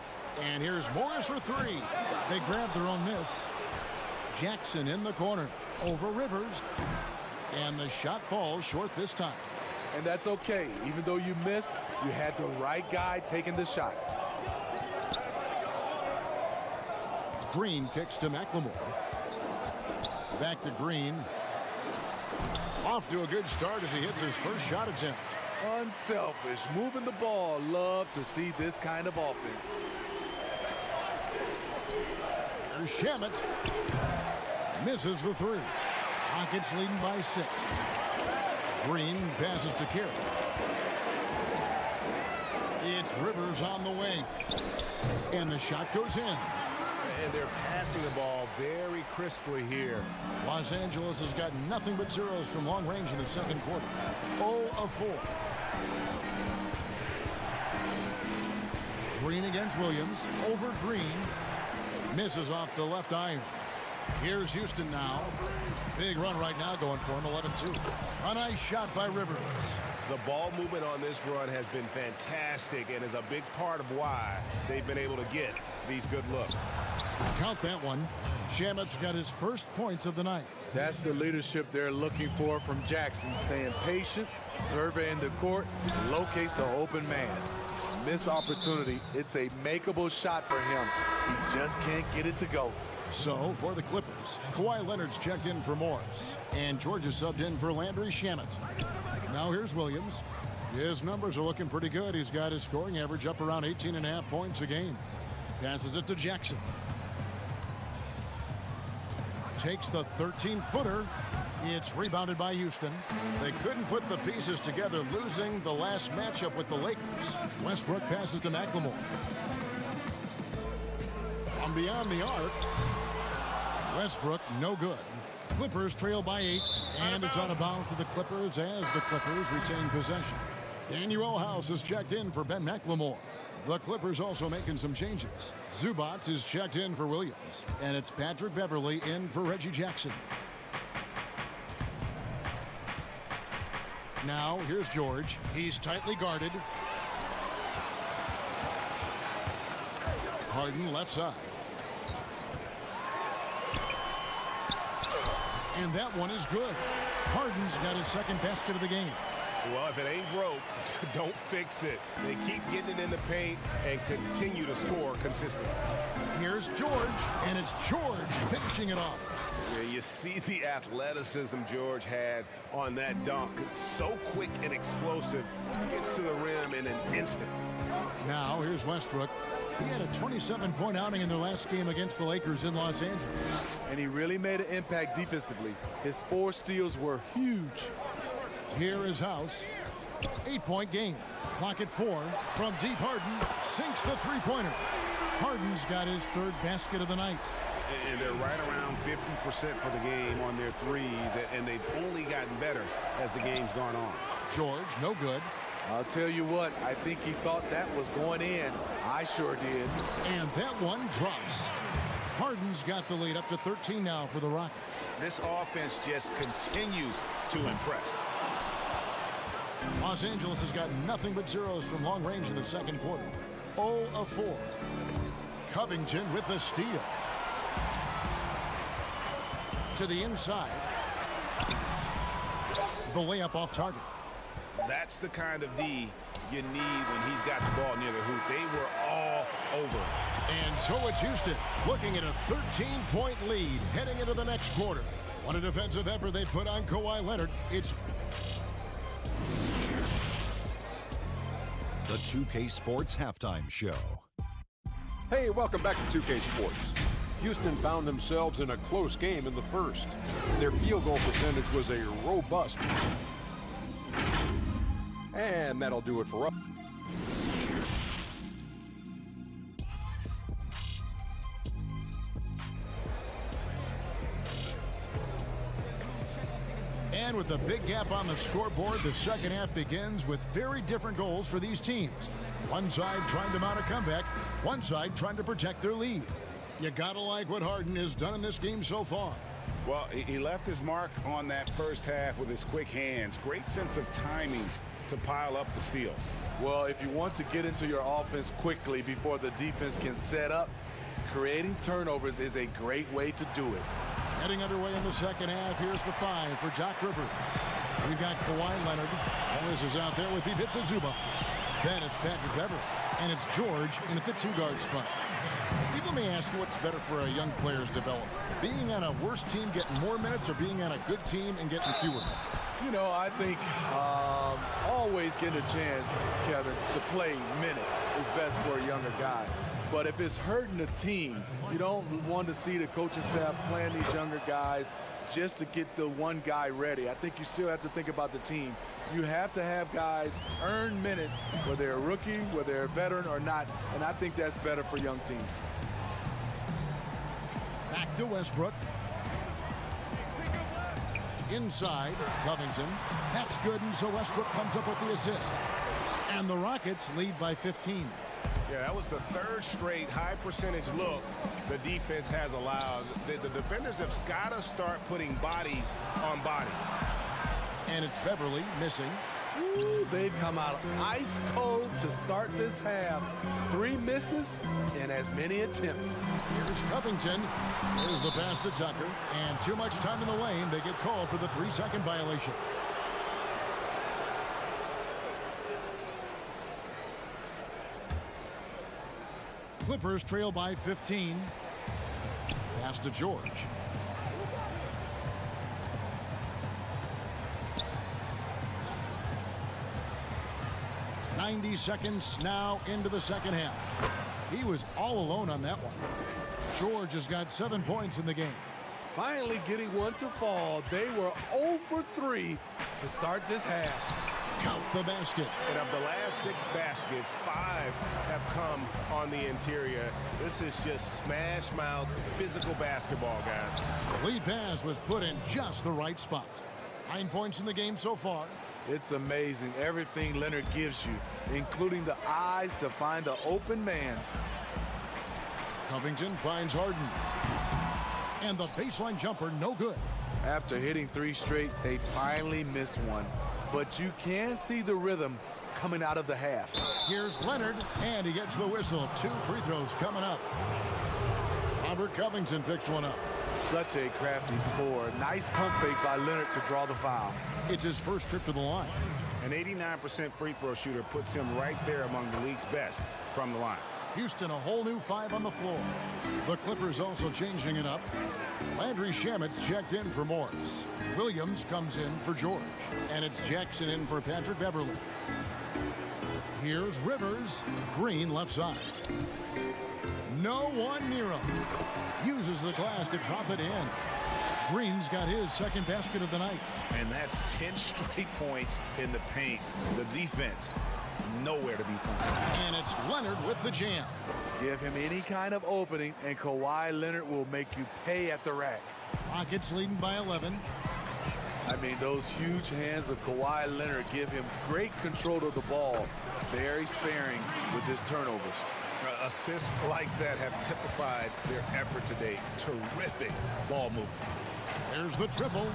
And here's Morris for 3. They grabbed their own miss. Jackson in the corner over Rivers. And the shot falls short this time. And that's okay. Even though you miss, you had the right guy taking the shot. Green kicks to McLemore. Back to Green. Off to a good start as he hits his first shot attempt. Unselfish, moving the ball. Love to see this kind of offense. There's Shamet. Misses the 3. Rockets leading by 6. Green passes to Carroll. It's Rivers on the wing. And the shot goes in. And they're passing the ball very crisply here. Los Angeles has got nothing but zeros from long range in the second quarter. 0 of 4. Green against Williams. Over Green. Misses off the left iron. Here's Houston now. Big run right now going for him, 11-2. A nice shot by Rivers. The ball movement on this run has been fantastic and is a big part of why they've been able to get these good looks. Count that one. Shamet's got his first points of the night. That's the leadership they're looking for from Jackson. Staying patient, surveying the court, locates the open man. Missed opportunity. It's a makeable shot for him. He just can't get it to go. So, for the Clippers, Kawhi Leonard's checked in for Morris, and George is subbed in for Landry Shamet. Now here's Williams. His numbers are looking pretty good. He's got his scoring average up around 18.5 points a game. Passes it to Jackson. Takes the 13-footer. It's rebounded by Houston. They couldn't put the pieces together, losing the last matchup with the Lakers. Westbrook passes to McLemore. From beyond the arc, Westbrook, no good. Clippers trail by 8, and it's out of bounds to the Clippers as the Clippers retain possession. Daniel House is checked in for Ben McLemore. The Clippers also making some changes. Zubac is checked in for Williams, and it's Patrick Beverley in for Reggie Jackson. Now, here's George. He's tightly guarded. Harden left side. And that one is good. Harden's got his second basket of the game. Well, if it ain't broke, don't fix it. They keep getting it in the paint and continue to score consistently. Here's George, and it's George finishing it off. Yeah, you see the athleticism George had on that dunk. It's so quick and explosive. He gets to the rim in an instant. Now, here's Westbrook. He had a 27-point outing in their last game against the Lakers in Los Angeles. And he really made an impact defensively. His 4 steals were huge. Here is House. 8-point game. Clock at 4. From deep, Harden sinks the three-pointer. Harden's got his third basket of the night. And they're right around 50% for the game on their threes, and they've only gotten better as the game's gone on. George, no good. I'll tell you what, I think he thought that was going in. I sure did. And that one drops. Harden's got the lead up to 13 now for the Rockets. This offense just continues to impress. Los Angeles has got nothing but zeros from long range in the second quarter. 0 of 4. Covington with the steal. To the inside. The layup off target. That's the kind of D you need when he's got the ball near the hoop. They were all over. And so it's Houston looking at a 13-point lead heading into the next quarter. What a defensive effort they put on Kawhi Leonard. It's the 2K Sports Halftime Show. Hey, welcome back to 2K Sports. Houston found themselves in a close game in the first. Their field goal percentage was a robust. And that'll do it for us. And with a big gap on the scoreboard, the second half begins with very different goals for these teams. One side trying to mount a comeback, one side trying to protect their lead. You gotta like what Harden has done in this game so far. Well, he left his mark on that first half with his quick hands. Great sense of timing to pile up the steals. Well, if you want to get into your offense quickly before the defense can set up, creating turnovers is a great way to do it. Heading underway in the second half, here's the 5 for Doc Rivers. We've got Kawhi Leonard. Morris is out there with the hits of Zubac. Then it's Patrick Beverley, and it's George in at the 2-guard spot. Steve, let me ask you what's better for a young player's development. Being on a worse team getting more minutes or being on a good team and getting fewer minutes? You know, I think always getting a chance, Kevin, to play minutes is best for a younger guy. But if it's hurting the team, you don't want to see the coaching staff playing these younger guys just to get the one guy ready. I think you still have to think about the team. You have to have guys earn minutes, whether they're a rookie, whether they're a veteran or not, and I think that's better for young teams. Back to Westbrook. Inside, Covington. That's good, and so Westbrook comes up with the assist. And the Rockets lead by 15. Yeah, that was the third straight high percentage look the defense has allowed. The defenders have got to start putting bodies on bodies. And it's Beverly missing. Ooh, they've come out ice cold to start this half. 3 misses in as many attempts. Here's Covington. There's the pass to Tucker. And too much time in the lane. They get called for the 3-second violation. Clippers trail by 15. Pass to George. "90 seconds now into the second half." He was all alone on that one. George has got 7 points in the game. Finally getting one to fall. They were 0 for 3 to start this half. Count the basket. And of the last 6 baskets, 5 have come on the interior. This is just smash mouth physical basketball, guys. The lead pass was put in just the right spot. 9 points in the game so far. It's amazing everything Leonard gives you, including the eyes to find the open man. Covington finds Harden. And the baseline jumper, no good. After hitting 3 straight, they finally missed one. But you can see the rhythm coming out of the half. Here's Leonard, and he gets the whistle. 2 free throws coming up. Robert Covington picks one up. Such a crafty score. Nice pump fake by Leonard to draw the foul. It's his first trip to the line. An 89% free throw shooter puts him right there among the league's best from the line. Houston, a whole new 5 on the floor. The Clippers also changing it up. Landry Shamet's checked in for Morris. Williams comes in for George. And it's Jackson in for Patrick Beverly. Here's Rivers. Green left side. No one near him. Uses the glass to drop it in. Green's got his second basket of the night. And that's 10 straight points in the paint. The defense, nowhere to be found. And it's Leonard with the jam. Give him any kind of opening, and Kawhi Leonard will make you pay at the rack. Rockets leading by 11. I mean, those huge hands of Kawhi Leonard give him great control of the ball. Very sparing with his turnovers. Assists like that have typified their effort today. Terrific ball movement. There's the triple.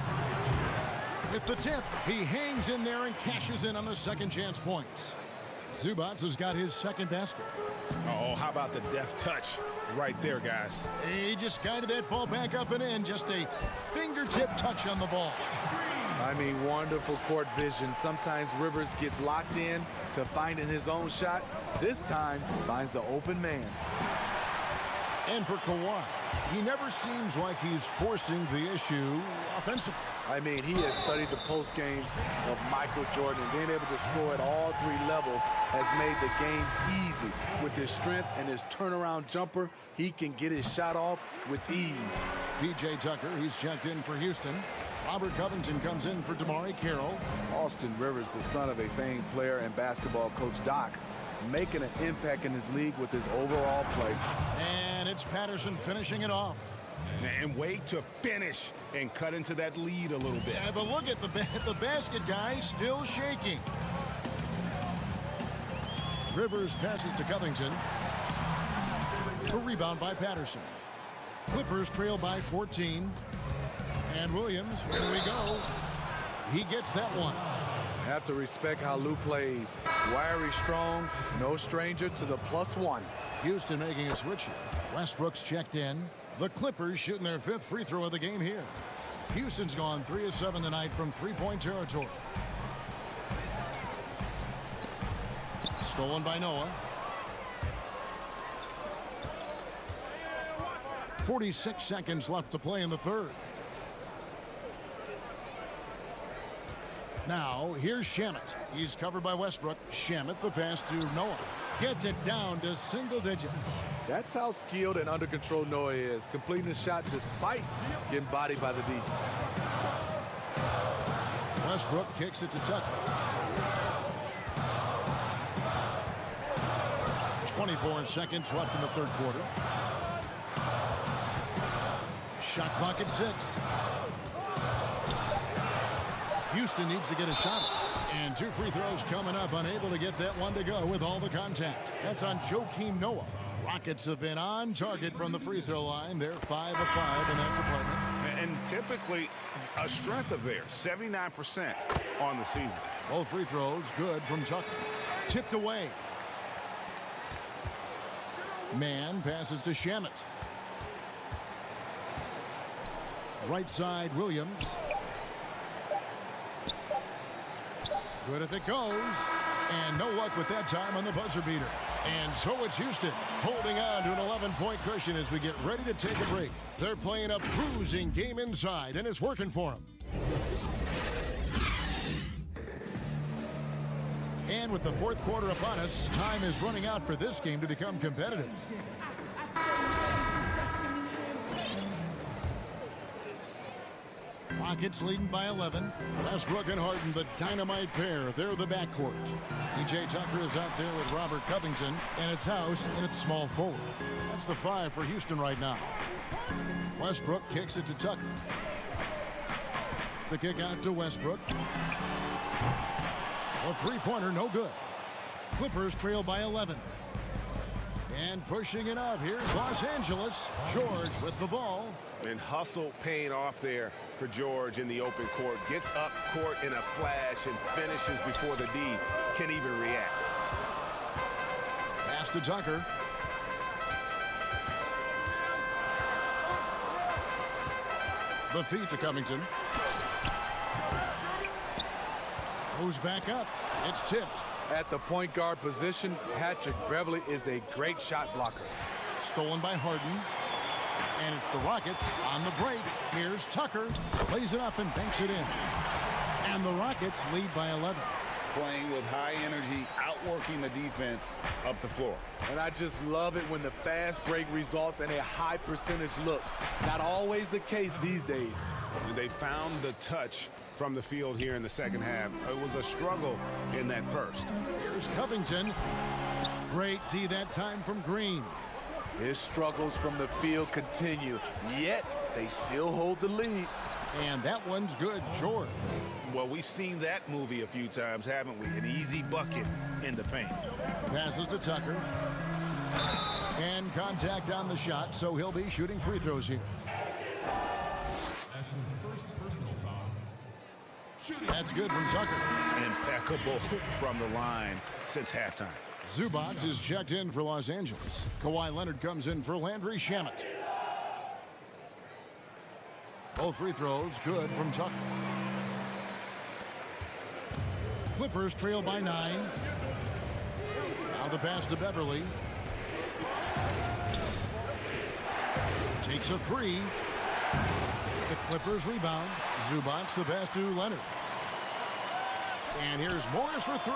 With the tip, he hangs in there and cashes in on the second chance points. Zubats has got his second basket. Oh, how about the deft touch right there, guys? He just guided that ball back up and in. Just a fingertip touch on the ball. I mean, wonderful court vision. Sometimes Rivers gets locked in to finding his own shot. This time, finds the open man. And for Kawhi, he never seems like he's forcing the issue offensively. I mean, he has studied the post games of Michael Jordan, and being able to score at all 3 levels has made the game easy. With his strength and his turnaround jumper, he can get his shot off with ease. PJ Tucker, he's checked in for Houston. Robert Covington comes in for Damari Carroll. Austin Rivers, the son of a famed player and basketball coach Doc, making an impact in his league with his overall play. And it's Patterson finishing it off. And wait to finish and cut into that lead a little bit. Yeah, but look at the basket guy still shaking. Rivers passes to Covington. The rebound by Patterson. Clippers trail by 14. And Williams, here we go. He gets that one. Have to respect how Lou plays. Wiry, strong, no stranger to the +1. Houston making a switch here. Westbrook's checked in. The Clippers shooting their 5th free throw of the game here. Houston's gone 3 of 7 tonight from 3-point territory. Stolen by Noah. 46 seconds left to play in the third. Now, here's Shamet. He's covered by Westbrook. Shamet, the pass to Noah. Gets it down to single digits. That's how skilled and under control Noah is, completing the shot despite getting bodied by the D. Westbrook kicks it to Tucker. 24 seconds left in the third quarter. Shot clock at 6. Houston needs to get a shot. And 2 free throws coming up, unable to get that one to go with all the contact. That's on Joakim Noah. Rockets have been on target from the free throw line. They're 5 of 5 in that department. And typically a strength of theirs, 79% on the season. Both free throws good from Tucker. Tipped away. Man passes to Shamet. Right side, Williams. Good if it goes. And no luck with that time on the buzzer beater. And so it's Houston holding on to an 11-point cushion as we get ready to take a break. They're playing a bruising game inside, and it's working for them. And with the fourth quarter upon us, time is running out for this game to become competitive. Rockets leading by 11. Westbrook and Harden, the dynamite pair. They're the backcourt. PJ Tucker is out there with Robert Covington, and it's House in its small forward. That's the 5 for Houston right now. Westbrook kicks it to Tucker. The kick out to Westbrook. A three-pointer, no good. Clippers trail by 11. And pushing it up, here's Los Angeles. George with the ball. And hustle paying off there for George in the open court. Gets up court in a flash and finishes before the D can even react. Pass to Tucker. The feed to Covington. Goes back up. It's tipped. At the point guard position, Patrick Beverly is a great shot blocker. Stolen by Harden. And it's the Rockets on the break. Here's Tucker. Plays it up and banks it in. And the Rockets lead by 11. Playing with high energy, outworking the defense up the floor. And I just love it when the fast break results in a high percentage look. Not always the case these days. They found the touch from the field here in the second half. It was a struggle in that first. Here's Covington. Great D that time from Green. His struggles from the field continue, yet they still hold the lead. And that one's good, George. Well, we've seen that movie a few times, haven't we? An easy bucket in the paint. Passes to Tucker. And contact on the shot, so he'll be shooting free throws here. That's his first personal foul. That's good from Tucker. Impeccable from the line since halftime. Zubac is checked in for Los Angeles. Kawhi Leonard comes in for Landry Shamet. Both free throws good from Tucker. Clippers trail by 9. Now the pass to Beverly. Takes a 3. The Clippers rebound. Zubac the pass to Leonard. And here's Morris for 3.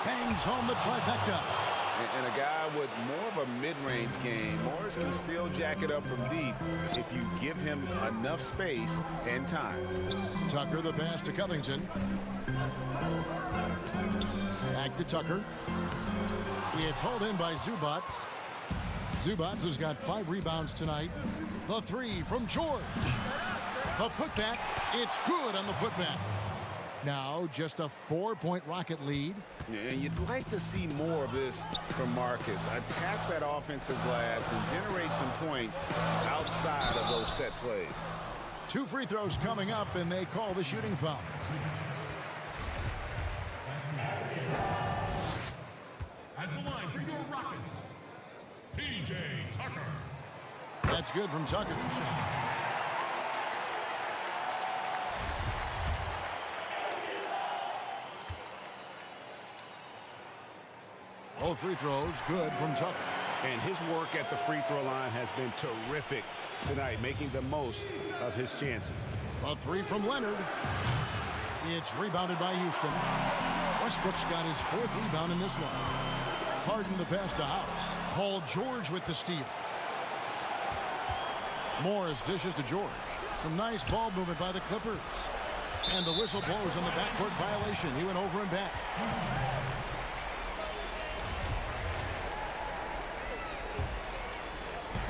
Hangs home the trifecta. And a guy with more of a mid-range game. Morris can still jack it up from deep if you give him enough space and time. Tucker the pass to Covington. Back to Tucker. It's hauled in by Zubac. Zubac has got 5 rebounds tonight. The 3 from George. The putback. It's good on the putback. Now just a 4-point Rocket lead. And you'd like to see more of this from Marcus. Attack that offensive glass and generate some points outside of those set plays. 2 free throws coming up, and they call the shooting foul. At the line for your Rockets, PJ Tucker. That's good from Tucker. Both free throws good from Tucker. And his work at the free throw line has been terrific tonight, making the most of his chances. A 3 from Leonard. It's rebounded by Houston. Westbrook's got his 4th rebound in this one. Harden the pass to House. Paul George with the steal. Morris dishes to George. Some nice ball movement by the Clippers. And the whistle blows on the backcourt violation. He went over and back.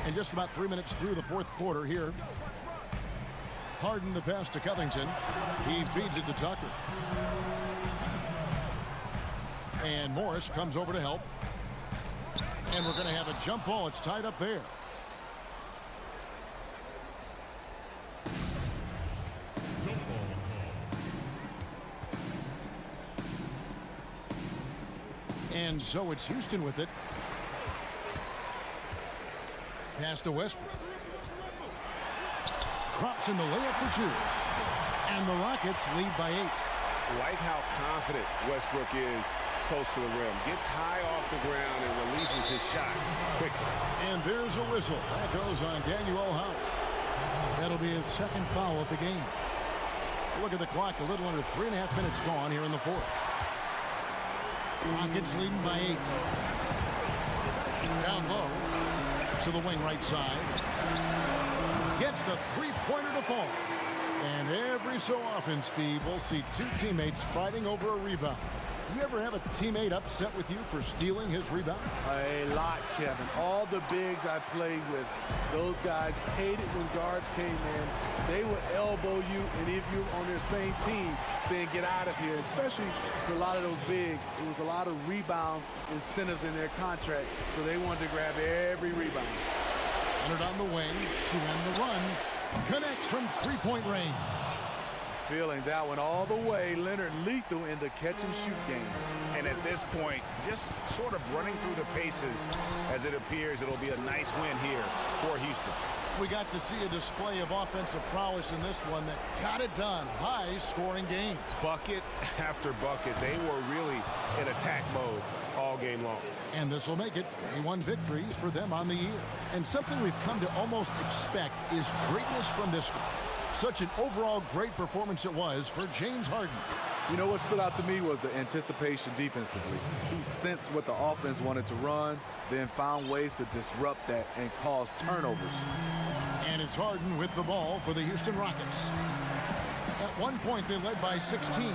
And just about 3 minutes through the 4th quarter here. Harden the pass to Covington. He feeds it to Tucker. And Morris comes over to help. And we're going to have a jump ball. It's tied up there. And so it's Houston with it. Pass to Westbrook. Drops in the layup for two. And the Rockets lead by 8. Like how confident Westbrook is close to the rim. Gets high off the ground and releases his shot quickly. And there's a whistle. That goes on Daniel House. That'll be his second foul of the game. Look at the clock. A little under 3.5 minutes gone here in the fourth. Rockets leading by 8. Down low to the wing right side. Gets the three-pointer to fall. And every so often, Steve, we'll see two teammates fighting over a rebound. You ever have a teammate upset with you for stealing his rebound? A lot, Kevin. All the bigs I played with, those guys hated when guards came in. They would elbow you, and if you're on their same team, saying get out of here, especially for a lot of those bigs, it was a lot of rebound incentives in their contract, so they wanted to grab every rebound. Leonard on the wing to end the run. Connects from three-point range. Feeling that one all the way. Leonard lethal in the catch-and-shoot game. And at this point, just sort of running through the paces as it appears it'll be a nice win here for Houston. We got to see a display of offensive prowess in this one that got it done. High-scoring game. Bucket after bucket. They were really in attack mode all game long. And this will make it 41 victories for them on the year. And something we've come to almost expect is greatness from this group. Such an overall great performance it was for James Harden. You know what stood out to me was the anticipation defensively. He sensed what the offense wanted to run, then found ways to disrupt that and cause turnovers. And it's Harden with the ball for the Houston Rockets. At one point, they led by 16.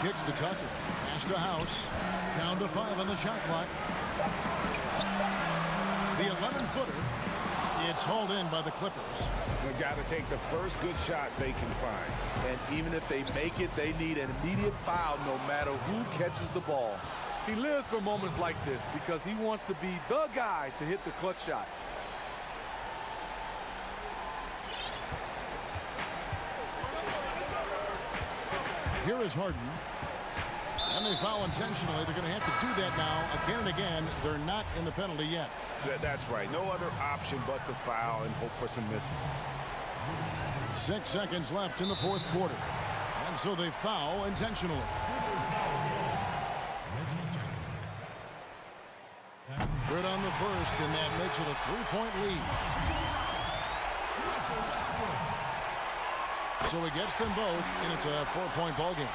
Kicks to Tucker. Pass to House. Down to 5 on the shot clock. The 11-footer. It's hauled in by the Clippers. They've got to take the first good shot they can find. And even if they make it, they need an immediate foul no matter who catches the ball. He lives for moments like this because he wants to be the guy to hit the clutch shot. Here is Harden. And they foul intentionally. They're going to have to do that now again and again. They're not in the penalty yet. That's right. No other option but to foul and hope for some misses. 6 seconds left in the fourth quarter. And so they foul intentionally. Good on the first, and that makes it a 3-point lead. So he gets them both, and it's a 4-point ball game.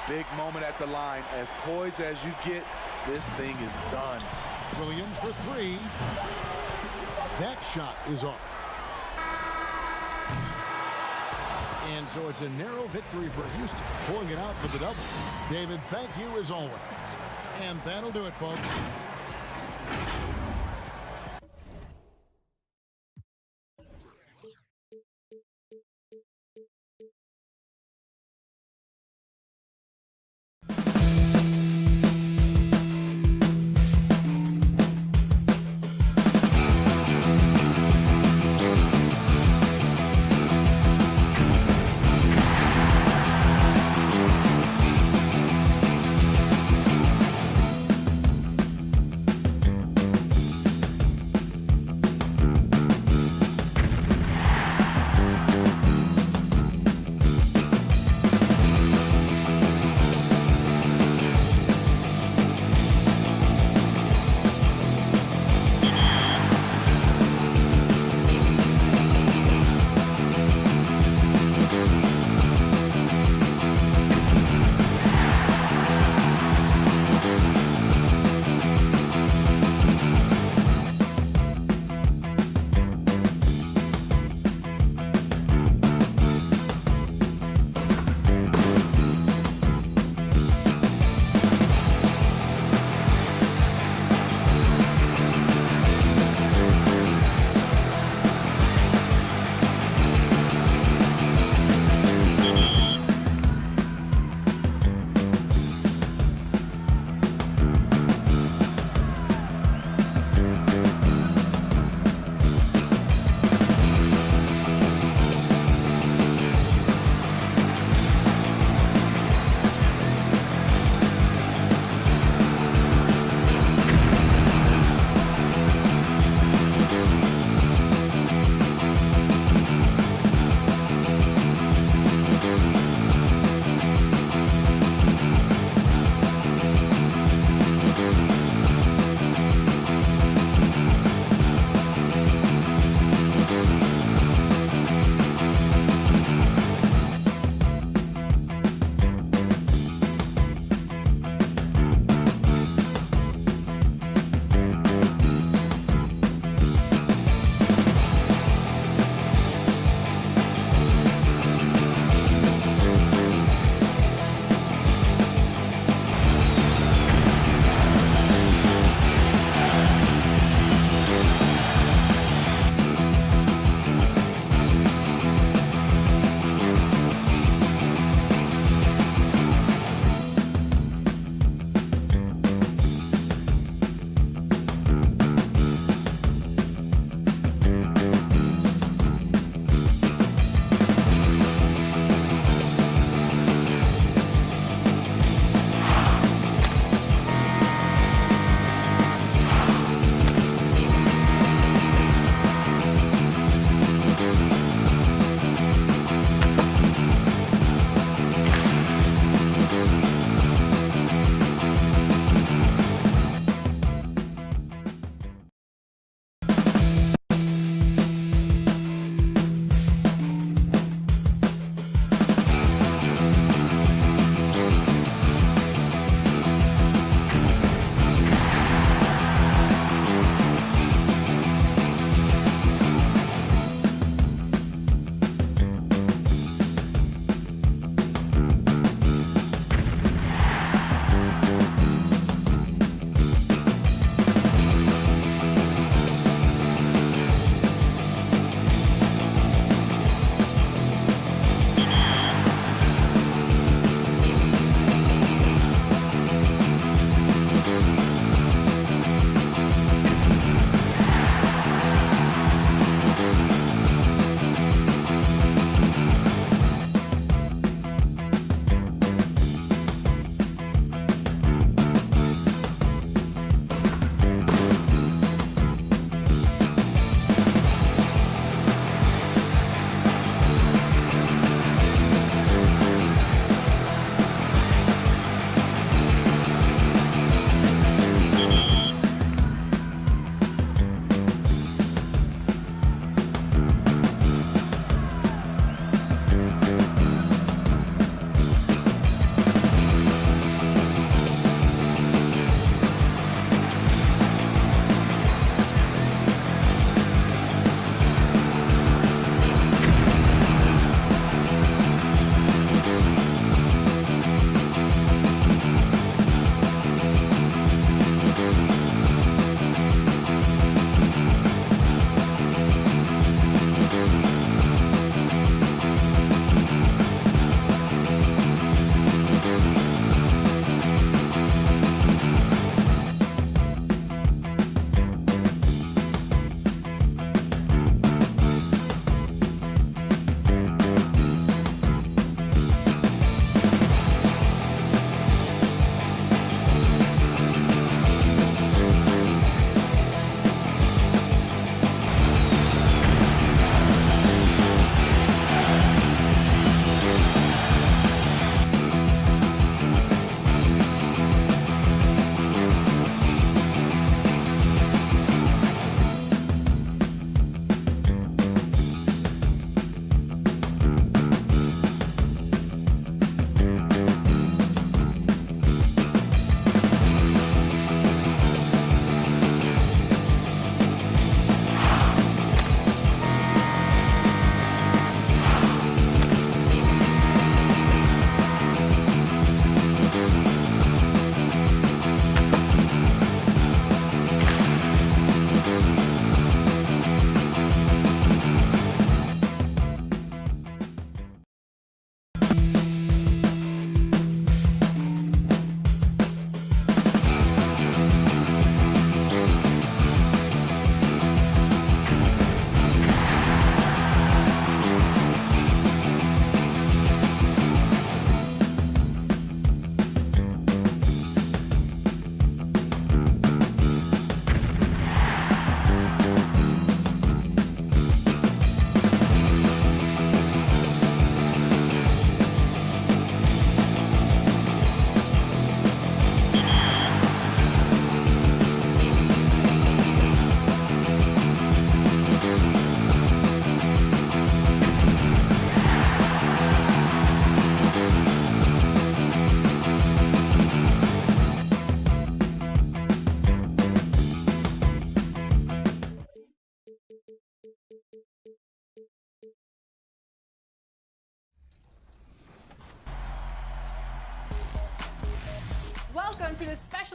Big moment at the line. As poised as you get, this thing is done. Williams for 3. That shot is off. And so it's a narrow victory for Houston, pulling it out for the double. David, thank you as always. And that'll do it, folks.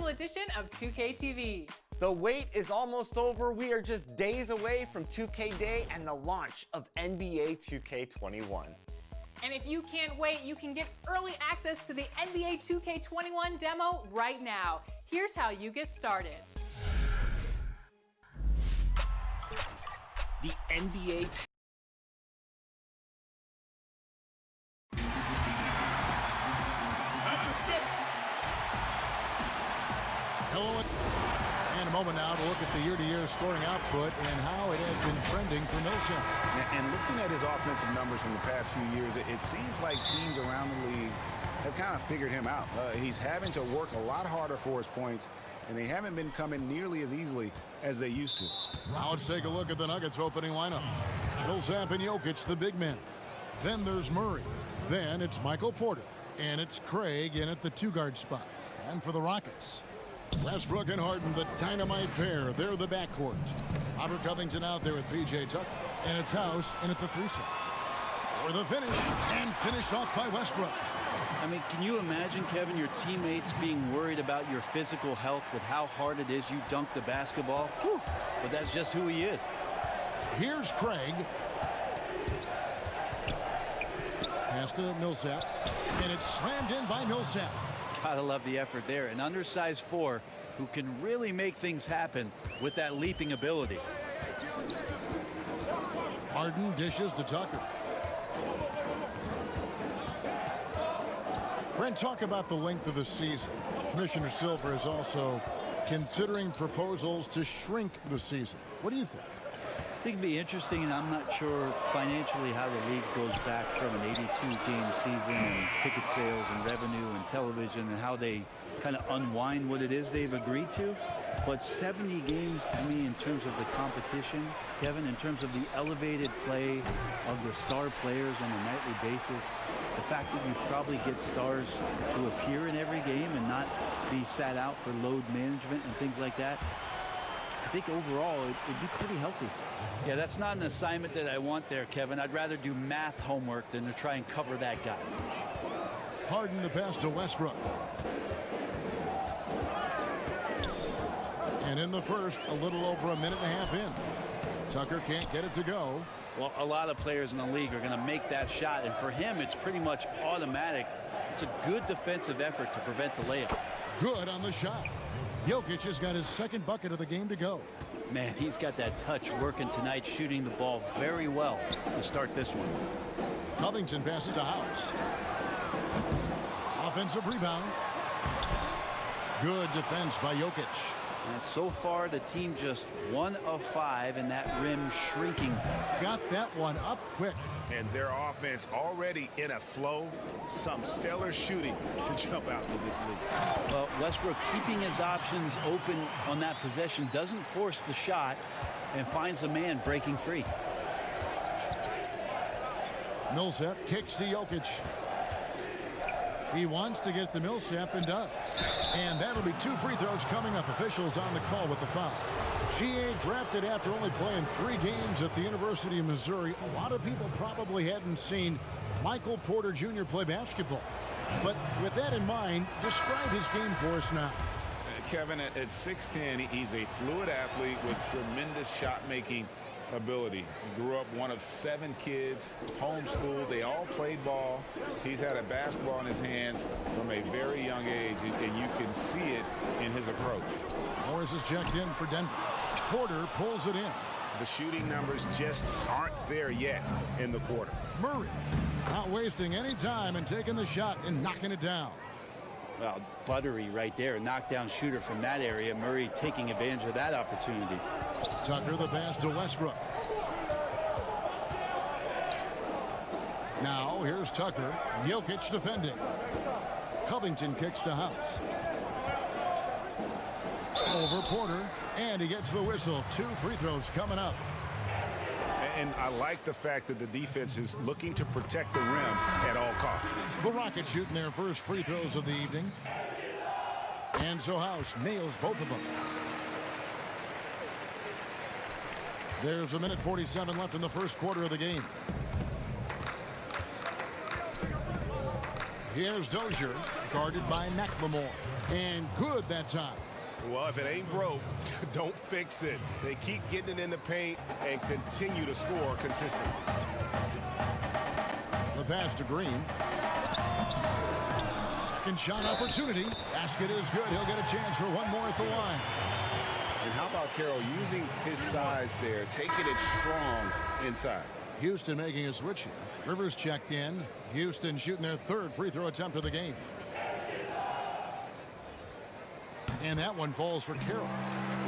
special edition of 2K TV. The wait is almost over. We are just days away from 2K Day and the launch of NBA 2K21. And if you can't wait, you can get early access to the NBA 2K21 demo right now. Here's how you get started. The NBA Hello, and a moment now to look at the year-to-year scoring output and how it has been trending for Millsap. And looking at his offensive numbers from the past few years, it seems like teams around the league have kind of figured him out. He's having to work a lot harder for his points, and they haven't been coming nearly as easily as they used to. Now let's take a look at the Nuggets opening lineup. Millsap and Jokic, the big men. Then there's Murray. Then it's Michael Porter. And it's Craig in at the two-guard spot. And for the Rockets, Westbrook and Harden, the dynamite pair. They're the backcourt. Robert Covington out there with P.J. Tucker. And it's House in at the three slot. For the finish, and finished off by Westbrook. I mean, can you imagine, Kevin, your teammates being worried about your physical health with how hard it is you dunk the basketball? Whew. But that's just who he is. Here's Craig. Pass to Millsap. And it's slammed in by Millsap. Gotta love the effort there. An undersized four who can really make things happen with that leaping ability. Harden dishes to Tucker. Brent, talk about the length of the season. Commissioner Silver is also considering proposals to shrink the season. What do you think? I think it'd be interesting, and I'm not sure financially how the league goes back from an 82-game season and ticket sales and revenue and television and how they kind of unwind what it is they've agreed to. But 70 games to me in terms of the competition, Kevin, in terms of the elevated play of the star players on a nightly basis, the fact that you probably get stars to appear in every game and not be sat out for load management and things like that, I think overall it'd be pretty healthy. Yeah, that's not an assignment that I want there, Kevin. I'd rather do math homework than to try and cover that guy. Harden the pass to Westbrook. And in the first, a little over a minute and a half in. Tucker can't get it to go. Well, a lot of players in the league are going to make that shot, and for him, it's pretty much automatic. It's a good defensive effort to prevent the layup. Good on the shot. Jokic has got his second bucket of the game to go. Man, he's got that touch working tonight, shooting the ball very well to start this one. Covington passes to House. Offensive rebound. Good defense by Jokic. And so far, the team just 1 of 5, and that rim shrinking. Got that one up quick. And their offense already in a flow. Some stellar shooting to jump out to this league. Well, Westbrook keeping his options open on that possession, doesn't force the shot, and finds a man breaking free. Millsap kicks to Jokic. He wants to get to Millsap and does. And that'll be 2 free throws coming up. Officials on the call with the foul. GA drafted after only playing 3 games at the University of Missouri. A lot of people probably hadn't seen Michael Porter Jr. play basketball. But with that in mind, describe his game for us now. Kevin, at 6'10", he's a fluid athlete with tremendous shot-making ability. He grew up one of 7 kids, homeschooled. They all played ball. He's had a basketball in his hands from a very young age, and you can see it in his approach. Morris is checked in for Denver. Porter pulls it in. The shooting numbers just aren't there yet in the quarter. Murray not wasting any time and taking the shot and knocking it down. Well, buttery right there. Knockdown shooter from that area. Murray taking advantage of that opportunity. Tucker the pass to Westbrook. Now here's Tucker. Jokic defending. Covington kicks to House. Over Porter, and he gets the whistle. 2 free throws coming up. And I like the fact that the defense is looking to protect the rim at all costs. The Rockets shooting their first free throws of the evening. And so House nails both of them. There's a minute 47 left in the first quarter of the game. Here's Dozier, guarded by McLemore. And good that time. Well, if it ain't broke, don't fix it. They keep getting it in the paint and continue to score consistently. The pass to Green. Second shot opportunity. Basket is good. He'll get a chance for one more at the line. And how about Carroll using his size there, taking it strong inside? Houston making a switch here. Rivers checked in. Houston shooting their third free throw attempt of the game. And that one falls for Carroll.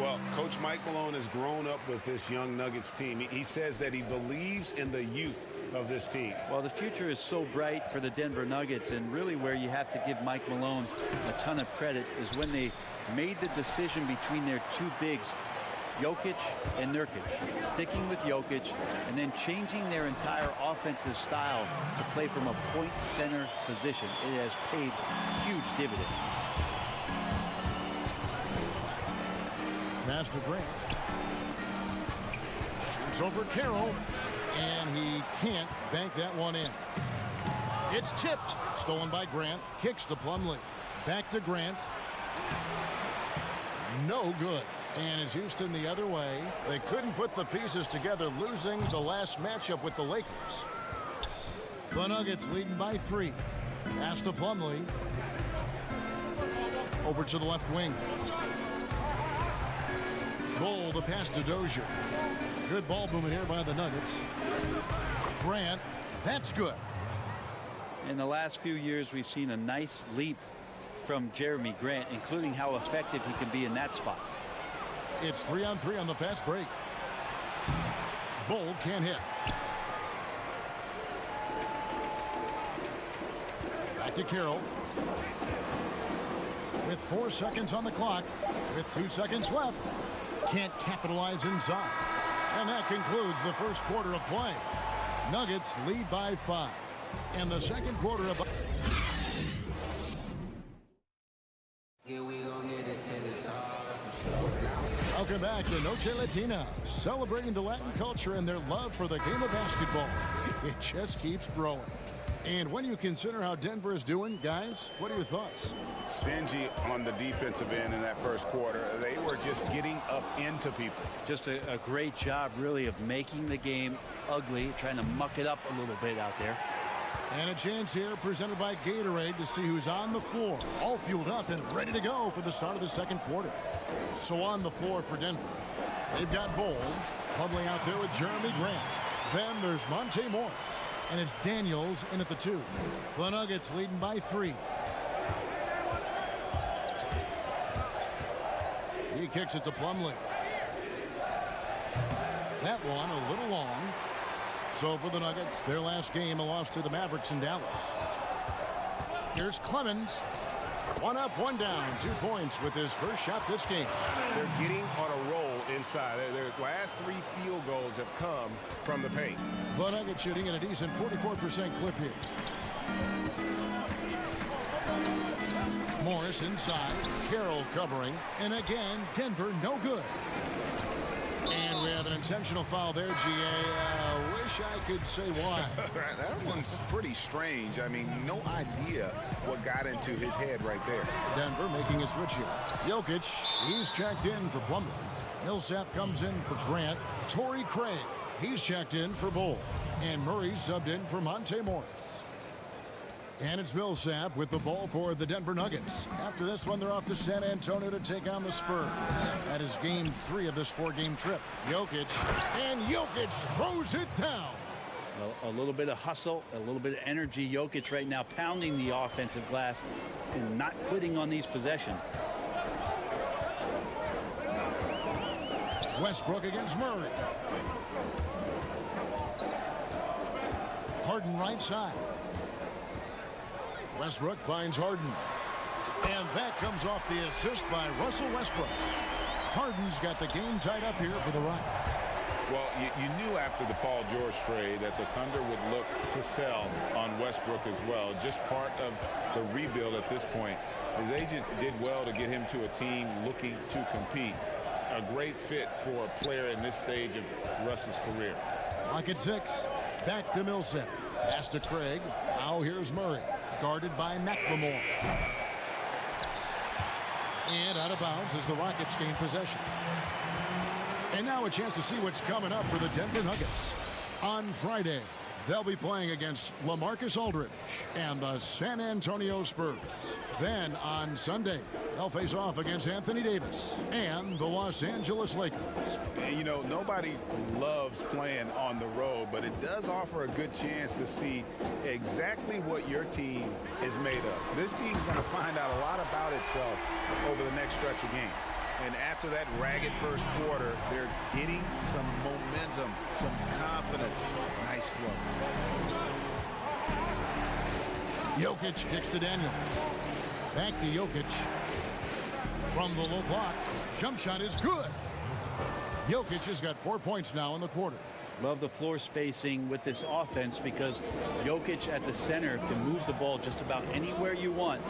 Well, Coach Mike Malone has grown up with this young Nuggets team. He says that he believes in the youth of this team. Well, the future is so bright for the Denver Nuggets, and really where you have to give Mike Malone a ton of credit is when they made the decision between their two bigs, Jokic and Nurkic, sticking with Jokic and then changing their entire offensive style to play from a point center position. It has paid huge dividends. Master Grant shoots over Carroll, and he can't bank that one in. It's tipped. Stolen by Grant. Kicks to Plumlee. Back to Grant. No good. And it's Houston the other way. They couldn't put the pieces together, losing the last matchup with the Lakers. The Nuggets leading by 3. Pass to Plumlee. Over to the left wing. Goal, the pass to Dozier. Good ball movement here by the Nuggets. Grant, that's good. In the last few years, we've seen a nice leap from Jeremy Grant, including how effective he can be in that spot. It's 3-on-3 on the fast break. Bull can't hit. Back to Carroll. With 4 seconds on the clock, with 2 seconds left, can't capitalize inside. And that concludes the first quarter of play. Nuggets lead by 5. And the second quarter of... Welcome back to Noche Latina, celebrating the Latin culture and their love for the game of basketball. It just keeps growing. And when you consider how Denver is doing, guys, what are your thoughts? Stingy on the defensive end in that first quarter. They were just getting up into people. Just a great job, really, of making the game ugly, trying to muck it up a little bit out there. And a chance here presented by Gatorade to see who's on the floor, all fueled up and ready to go for the start of the second quarter. So on the floor for Denver, they've got Bowles, huddling out there with Jeremy Grant. Then there's Monte Morris, and it's Daniels in at the 2. The Nuggets leading by 3. He kicks it to Plumlee. That one a little long. So for the Nuggets, their last game, a loss to the Mavericks in Dallas. Here's Clemens. 1 up, 1 down, 2 points with his first shot this game. They're getting on a roll inside. Their last 3 field goals have come from the paint. The Nuggets shooting at a decent 44% clip here. Morris inside. Carroll covering. And again, Denver no good. And we have an intentional foul there, GA. Wish I could say why. That one's pretty strange. I mean, no idea what got into his head right there. Denver making a switch here. Jokic, he's checked in for Plumlee. Millsap comes in for Grant. Torrey Craig, he's checked in for Bull. And Murray subbed in for Monte Morris. And it's Millsap with the ball for the Denver Nuggets. After this one, they're off to San Antonio to take on the Spurs. That is game 3 of this 4-game trip. Jokic, and Jokic throws it down. A little bit of hustle, a little bit of energy. Jokic right now pounding the offensive glass and not quitting on these possessions. Westbrook against Murray. Harden right side. Westbrook finds Harden. And that comes off the assist by Russell Westbrook. Harden's got the game tied up here for the Rockets. Well, you knew after the Paul George trade that the Thunder would look to sell on Westbrook as well. Just part of the rebuild at this point. His agent did well to get him to a team looking to compete. A great fit for a player in this stage of Russ's career. Clock at 6. Back to Millsap. Pass to Craig. Now here's Murray. guarded by McLemore. And out of bounds as the Rockets gain possession. And now a chance to see what's coming up for the Denver Nuggets. On Friday, they'll be playing against LaMarcus Aldridge and the San Antonio Spurs. Then on Sunday, they'll face off against Anthony Davis and the Los Angeles Lakers. And, you know, nobody loves playing on the road, but it does offer a good chance to see exactly what your team is made of. This team's going to find out a lot about itself over the next stretch of games. And after that ragged first quarter, they're getting some momentum, some confidence. Nice flow. Jokic kicks to Daniels. Back to Jokic. From the low block. Jump shot is good. Jokic has got 4 points now in the quarter. Love the floor spacing with this offense because Jokic at the center can move the ball just about anywhere you want.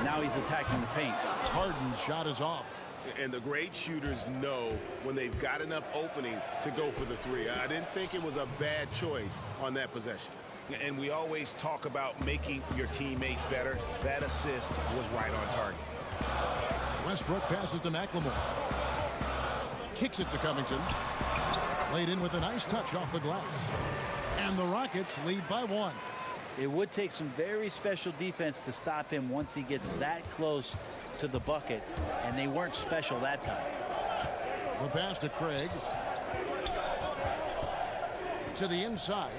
Now he's attacking the paint. Harden's shot is off. And the great shooters know when they've got enough opening to go for the three. I didn't think it was a bad choice on that possession. And we always talk about making your teammate better. That assist was right on target. Westbrook passes to McLemore. Kicks it to Covington. Laid in with a nice touch off the glass. And the Rockets lead by 1. It would take some very special defense to stop him once he gets that close to the bucket, and they weren't special that time. The pass to Craig. To the inside.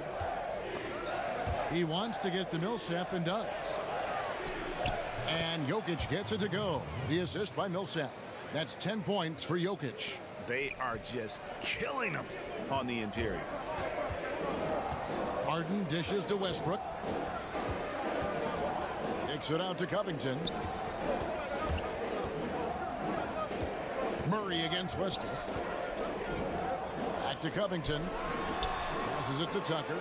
He wants to get to Millsap and does. And Jokic gets it to go. The assist by Millsap. That's 10 points for Jokic. They are just killing them on the interior. Harden dishes to Westbrook. Kicks it out to Covington. Murray against Westbrook. Back to Covington. Passes it to Tucker.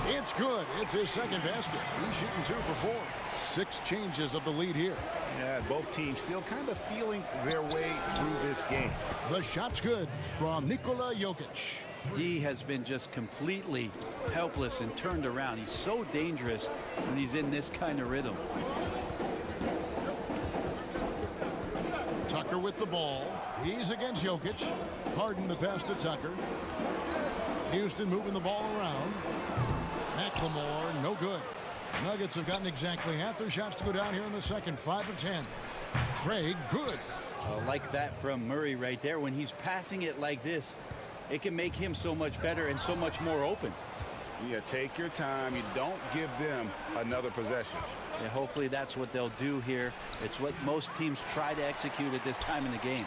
It's good. It's his second basket. He's shooting 2 for 4. 6 changes of the lead here. Yeah, both teams still kind of feeling their way through this game. The shot's good from Nikola Jokic. D has been just completely helpless and turned around. He's so dangerous when he's in this kind of rhythm. Tucker with the ball. He's against Jokic. Harden the pass to Tucker. Houston moving the ball around. McLemore, no good. Nuggets have gotten exactly half their shots to go down here in the second. 5 of 10. Craig, good. Like that from Murray right there. When he's passing it like this, it can make him so much better and so much more open. Yeah, take your time. You don't give them another possession. Yeah, hopefully that's what they'll do here. It's what most teams try to execute at this time in the game.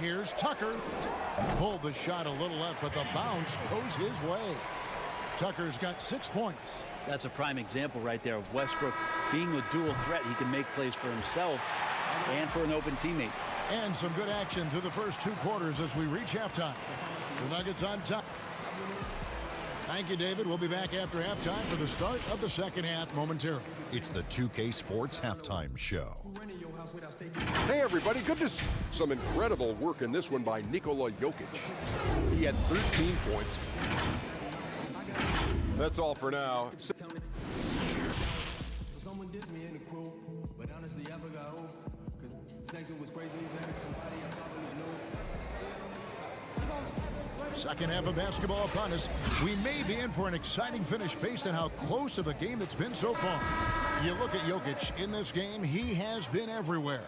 Here's Tucker. Pulled the shot a little left, but the bounce goes his way. Tucker's got 6 points. That's a prime example right there of Westbrook being a dual threat. He can make plays for himself and for an open teammate. And some good action through the first 2 quarters as we reach halftime. The Nuggets on top. Thank you, David. We'll be back after halftime for the start of the second half momentarily. It's the 2K Sports Halftime Show. Hey, everybody. Good to see some incredible work in this one by Nikola Jokic. He had 13 points. That's all for now. Someone dissed me in the crew, but honestly, I forgot who. Because Snakes was crazy. Somebody I probably knew. Second half of basketball upon us. We may be in for an exciting finish based on how close of a game it's been so far. You look at Jokic in this game, he has been everywhere.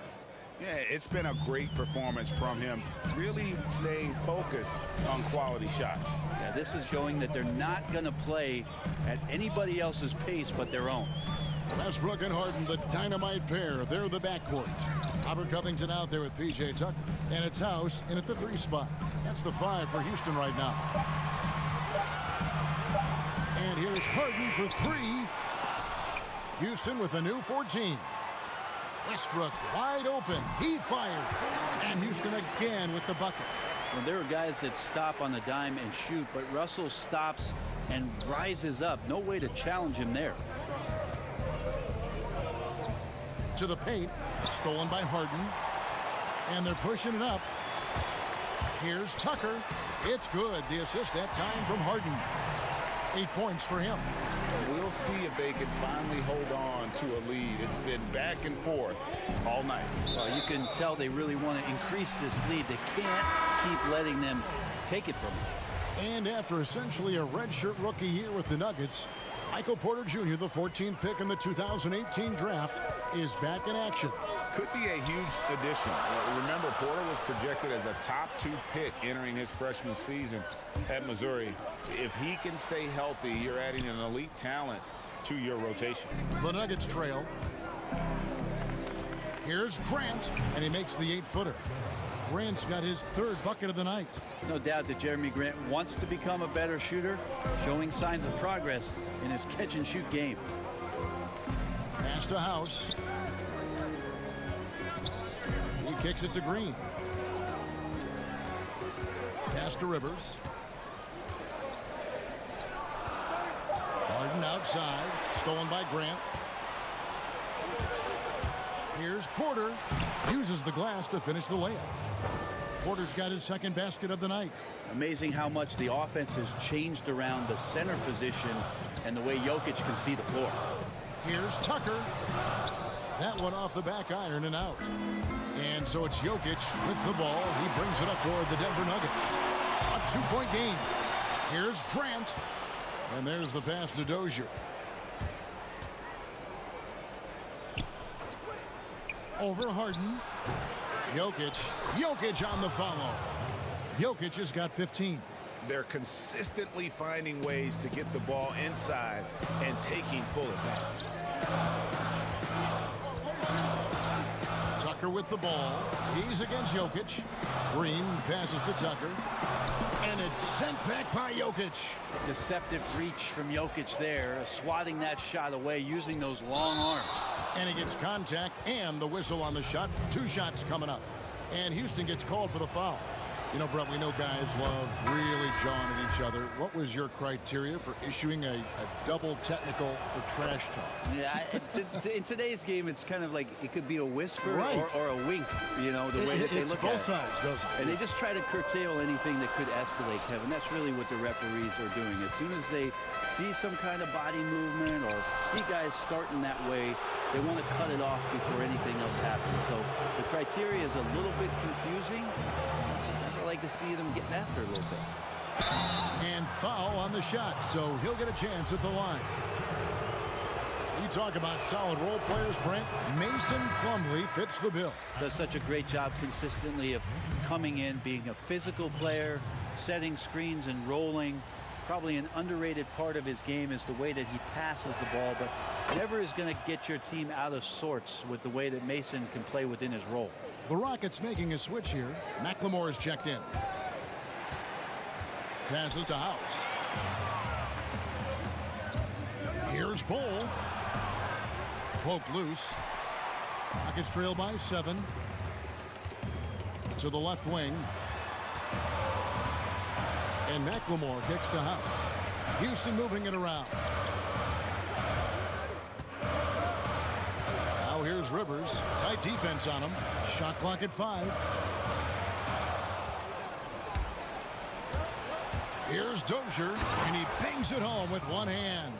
Yeah, it's been a great performance from him. Really staying focused on quality shots. Yeah, this is showing that they're not going to play at anybody else's pace but their own. Westbrook and Harden, the dynamite pair. They're the backcourt. Robert Covington out there with P.J. Tucker. And it's House in at the 3 spot. That's the 5 for Houston right now. And here's Harden for 3. Houston with a new 14. Westbrook wide open. He fired. And Houston again with the bucket. Well, there are guys that stop on the dime and shoot, but Russell stops and rises up. No way to challenge him there. To the paint. Stolen by Harden. And they're pushing it up. Here's Tucker. It's good. The assist that time from Harden. 8 points for him. We'll see if they can finally hold on to a lead. It's been back and forth all night. Well, you can tell they really want to increase this lead. They can't keep letting them take it from them. And after essentially a redshirt rookie year with the Nuggets, Michael Porter Jr., the 14th pick in the 2018 draft, is back in action. Could be a huge addition. Remember, Porter was projected as a top 2 pick entering his freshman season at Missouri. If he can stay healthy, you're adding an elite talent to your rotation. The Nuggets trail. Here's Grant, and he makes the 8-footer. Grant's got his 3rd bucket of the night. No doubt that Jeremy Grant wants to become a better shooter, showing signs of progress in his catch-and-shoot game. Pass to House. He kicks it to Green. Pass to Rivers. Harden outside, stolen by Grant. Here's Porter. Uses the glass to finish the layup. Porter's got his 2nd basket of the night. Amazing how much the offense has changed around the center position and the way Jokic can see the floor. Here's Tucker. That one off the back iron and out. And so it's Jokic with the ball. He brings it up for the Denver Nuggets. A 2-point game. Here's Grant. And there's the pass to Dozier. Over Harden. Jokic on the follow. Jokic has got 15. They're consistently finding ways to get the ball inside and taking full advantage. Tucker with the ball. He's against Jokic. Green passes to Tucker. And it's sent back by Jokic. Deceptive reach from Jokic there, swatting that shot away using those long arms. And he gets contact and the whistle on the shot. 2 shots coming up. And Houston gets called for the foul. You know, Brett, we know guys love really jawing at each other. What was your criteria for issuing a double technical for trash talk? Yeah, in today's game, it's kind of like it could be a whisper right. or a wink, you know, the way that they look at it. It's both sides, doesn't it? And they just try to curtail anything that could escalate, Kevin. That's really what the referees are doing. As soon as they see some kind of body movement or see guys starting that way, they want to cut it off before anything else happens. So the criteria is a little bit confusing. Sometimes I like to see them getting after a little bit. And foul on the shot, so he'll get a chance at the line. You talk about solid role players, Brent. Mason Plumlee fits the bill. Does such a great job consistently of coming in, being a physical player, setting screens and rolling. Probably an underrated part of his game is the way that he passes the ball, but never is going to get your team out of sorts with the way that Mason can play within his role. The Rockets making a switch here. McLemore is checked in. Passes to House. Here's Bull. Poke loose. Rockets trail by 7. To the left wing. And McLemore kicks to House. Houston moving it around. Now here's Rivers. Tight defense on him. Shot clock at 5. Here's Dozier, and he bangs it home with one hand.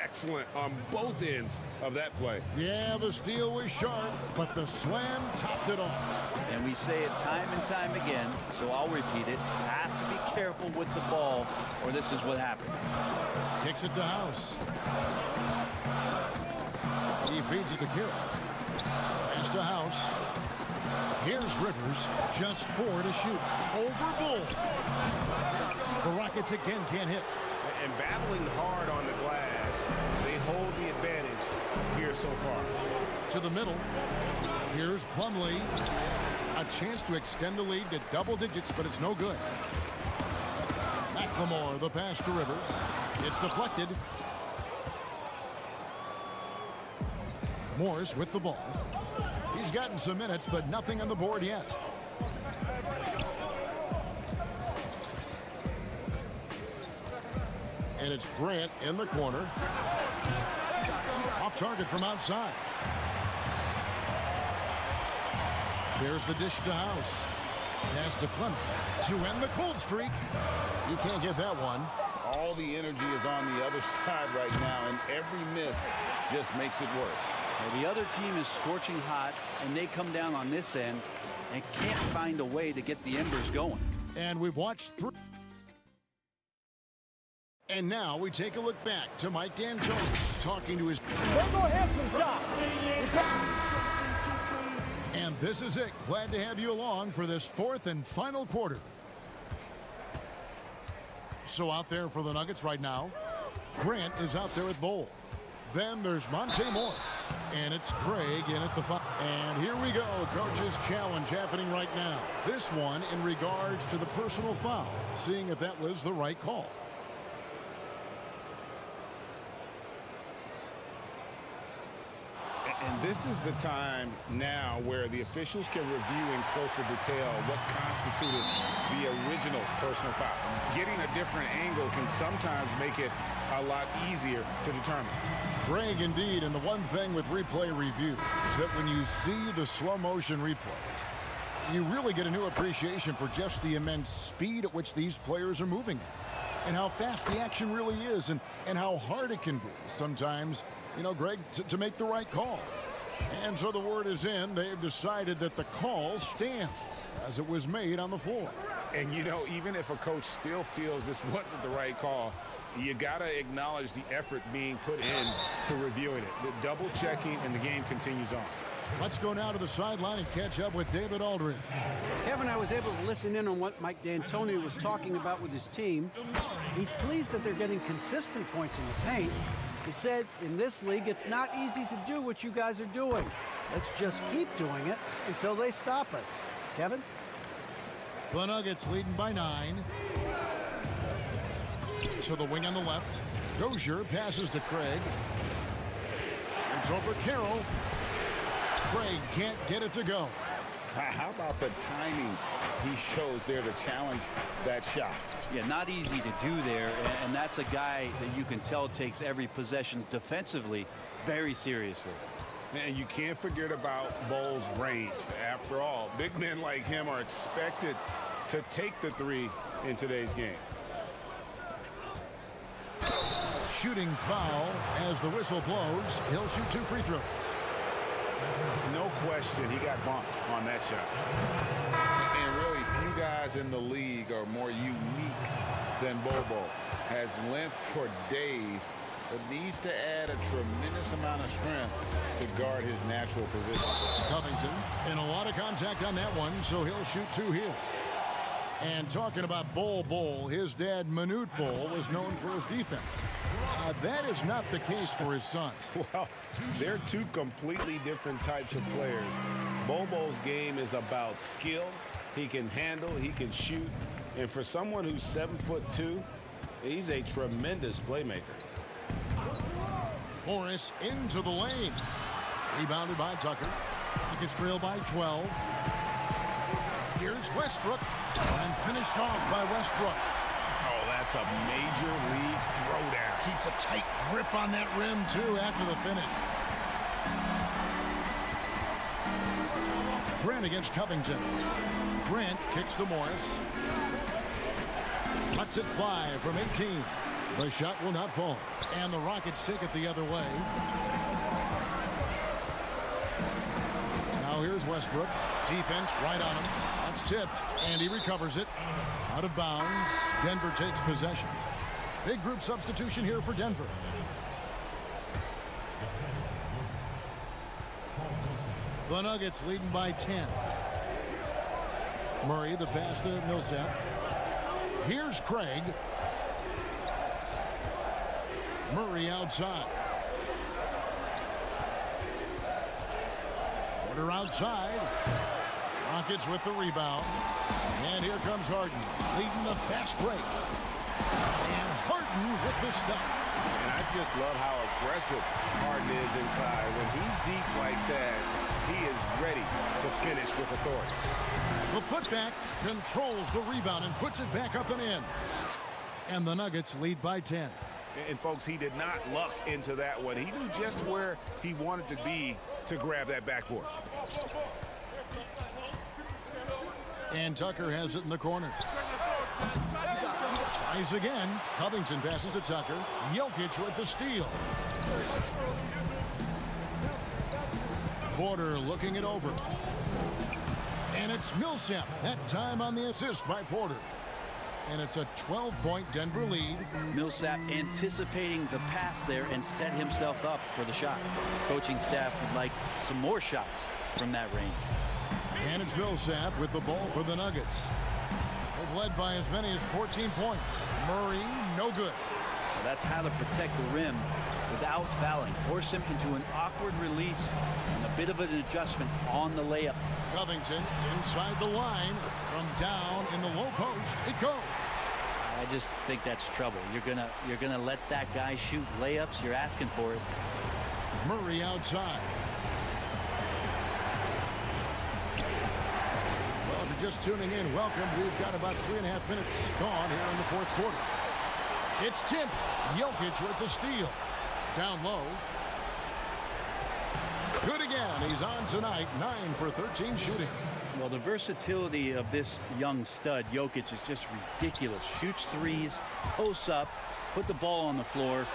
Excellent on both ends of that play. Yeah, the steal was sharp, but the slam topped it off. And we say it time and time again, so I'll repeat it. Have to be careful with the ball, or this is what happens. Kicks it to House. He feeds it to Kira. Pass to House. Here's Rivers, just 4 to shoot. Over Bull. The Rockets again can't hit. And battling hard on the glass, they hold the advantage here so far. To the middle. Here's Plumlee. A chance to extend the lead to double digits, but it's no good. McLemore, the pass to Rivers. It's deflected. Morris with the ball. He's gotten some minutes, but nothing on the board yet. And it's Grant in the corner. Off target from outside. There's the dish to House. Pass to Clemens to end the cold streak. You can't get that one. all the energy is on the other side right now, and every miss just makes it worse. Well, the other team is scorching hot, and they come down on this end and can't find a way to get the embers going. And we've watched through. And now we take a look back to Mike D'Antoni talking to his. And this is it. Glad to have you along for this fourth and final quarter. So out there for the Nuggets right now, Grant is out there at Bowl. Then there's Monte Morris, and it's Craig in at the five. And here we go, coach's challenge happening right now. This one in regards to the personal foul, seeing if that was the right call. And this is the time now where the officials can review in closer detail what constituted the original personal foul. Getting a different angle can sometimes make it a lot easier to determine. Greg, indeed, and the one thing with replay review is that when you see the slow motion replay, you really get a new appreciation for just the immense speed at which these players are moving at, and how fast the action really is, and how hard it can be sometimes, you know, Greg, to make the right call. And so the word is in. They've decided that the call stands as it was made on the floor. And, you know, even if a coach still feels this wasn't the right call, you got to acknowledge the effort being put in to reviewing it. The double checking, and the game continues on. Let's go now to the sideline and catch up with David Aldridge. Kevin, I was able to listen in on what Mike D'Antoni was talking about with his team. He's pleased that they're getting consistent points in the paint. He said, in this league, it's not easy to do what you guys are doing. Let's just keep doing it until they stop us. Kevin? The Nuggets leading by 9. To the wing on the left. Dozier passes to Craig. Shoots over Carroll. Craig can't get it to go. How about the timing he shows there to challenge that shot? Yeah, not easy to do there, and that's a guy that you can tell takes every possession defensively very seriously. And you can't forget about Bowles' range. After all, big men like him are expected to take the three in today's game. Shooting foul as the whistle blows. He'll shoot 2 free throws. No question he got bumped on that shot. And really, few guys in the league are more unique than Bobo. Has length for days, but needs to add a tremendous amount of strength to guard his natural position. Covington in a lot of contact on that one, so he'll shoot 2 here. And talking about Bol, his dad, Manute Bol, was known for his defense. That is not the case for his son. Well, they're two completely different types of players. Bobo's game is about skill. He can handle, he can shoot. And for someone who's 7'2", he's a tremendous playmaker. Morris into the lane. Rebounded by Tucker. He gets trailed by 12. Here's Westbrook. And finished off by Westbrook. Oh, that's a major league throwdown. Keeps a tight grip on that rim, too, after the finish. Grant against Covington. Grant kicks to Morris. Lets it fly from 18. The shot will not fall. And the Rockets take it the other way. Now here's Westbrook. Defense right on him. That's tipped. And he recovers it. Out of bounds. Denver takes possession. Big group substitution here for Denver. The Nuggets leading by 10. Murray, the pass to Millsap. Here's Craig. Murray outside. Porter outside. Rockets with the rebound. And here comes Harden, leading the fast break. And Harden with the stuff. And I just love how aggressive Harden is inside. When he's deep like that, he is ready to finish with authority. The putback controls the rebound and puts it back up and in. And the Nuggets lead by 10. And folks, he did not luck into that one. He knew just where he wanted to be to grab that backboard. And Tucker has it in the corner. Tries again. Covington passes to Tucker. Jokic with the steal. Porter looking it over. And it's Millsap. That time on the assist by Porter. And it's a 12-point Denver lead. Millsap anticipating the pass there and set himself up for the shot. The coaching staff would like some more shots from that range. And it's Millsap with the ball for the Nuggets. They've led by as many as 14 points. Murray, no good. So that's how to protect the rim without fouling. Force him into an awkward release and a bit of an adjustment on the layup. Covington inside the line from down in the low post. It goes. I just think that's trouble. You're gonna let that guy shoot layups. You're asking for it. Murray outside. Well, if you're just tuning in, welcome. We've got about 3.5 minutes gone here in the fourth quarter. It's tipped. Jokic with the steal. Down low. Good again. He's on tonight. 9 for 13 shooting. Well, the versatility of this young stud, Jokic, is just ridiculous. Shoots threes, posts up, put the ball on the floor.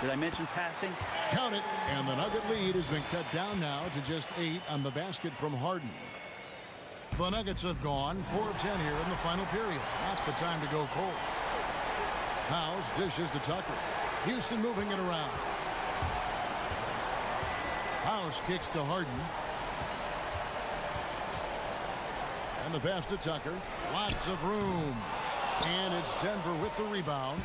Did I mention passing? Count it. And the Nugget lead has been cut down now to just 8 on the basket from Harden. The Nuggets have gone 4 of 10 here in the final period. Not the time to go cold. House dishes to Tucker. Houston moving it around. House kicks to Harden. And the pass to Tucker. Lots of room. And it's Denver with the rebound.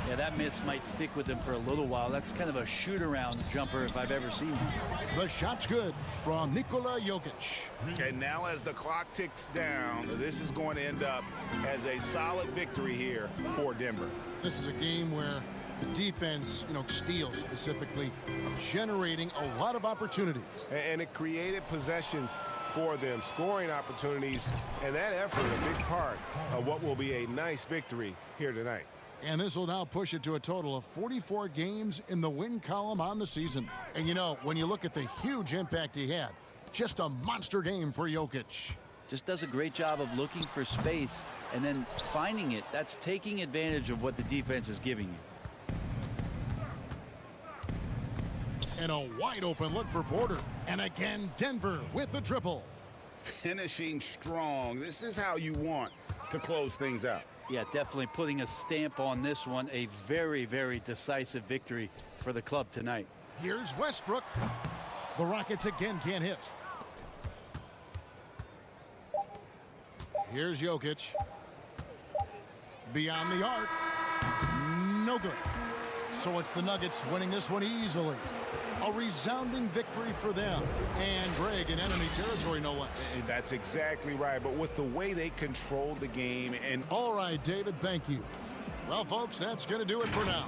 Yeah, that miss might stick with him for a little while. That's kind of a shoot-around jumper if I've ever seen one. The shot's good from Nikola Jokic. And now as the clock ticks down, this is going to end up as a solid victory here for Denver. This is a game where the defense, steals specifically, generating a lot of opportunities. And it created possessions for them, scoring opportunities, and that effort a big part of what will be a nice victory here tonight. And this will now push it to a total of 44 games in the win column on the season. And when you look at the huge impact he had, just a monster game for Jokic. Just does a great job of looking for space and then finding it. That's taking advantage of what the defense is giving you. And a wide open look for Porter. And again, Denver with the triple. Finishing strong. This is how you want to close things out. Yeah, definitely putting a stamp on this one. A very, very decisive victory for the club tonight. Here's Westbrook. The Rockets again can't hit. Here's Jokic. Beyond the arc. No good. So it's the Nuggets winning this one easily. A resounding victory for them. And Greg in enemy territory, no less. That's exactly right. But with the way they controlled the game and... All right, David, thank you. Well, folks, that's going to do it for now.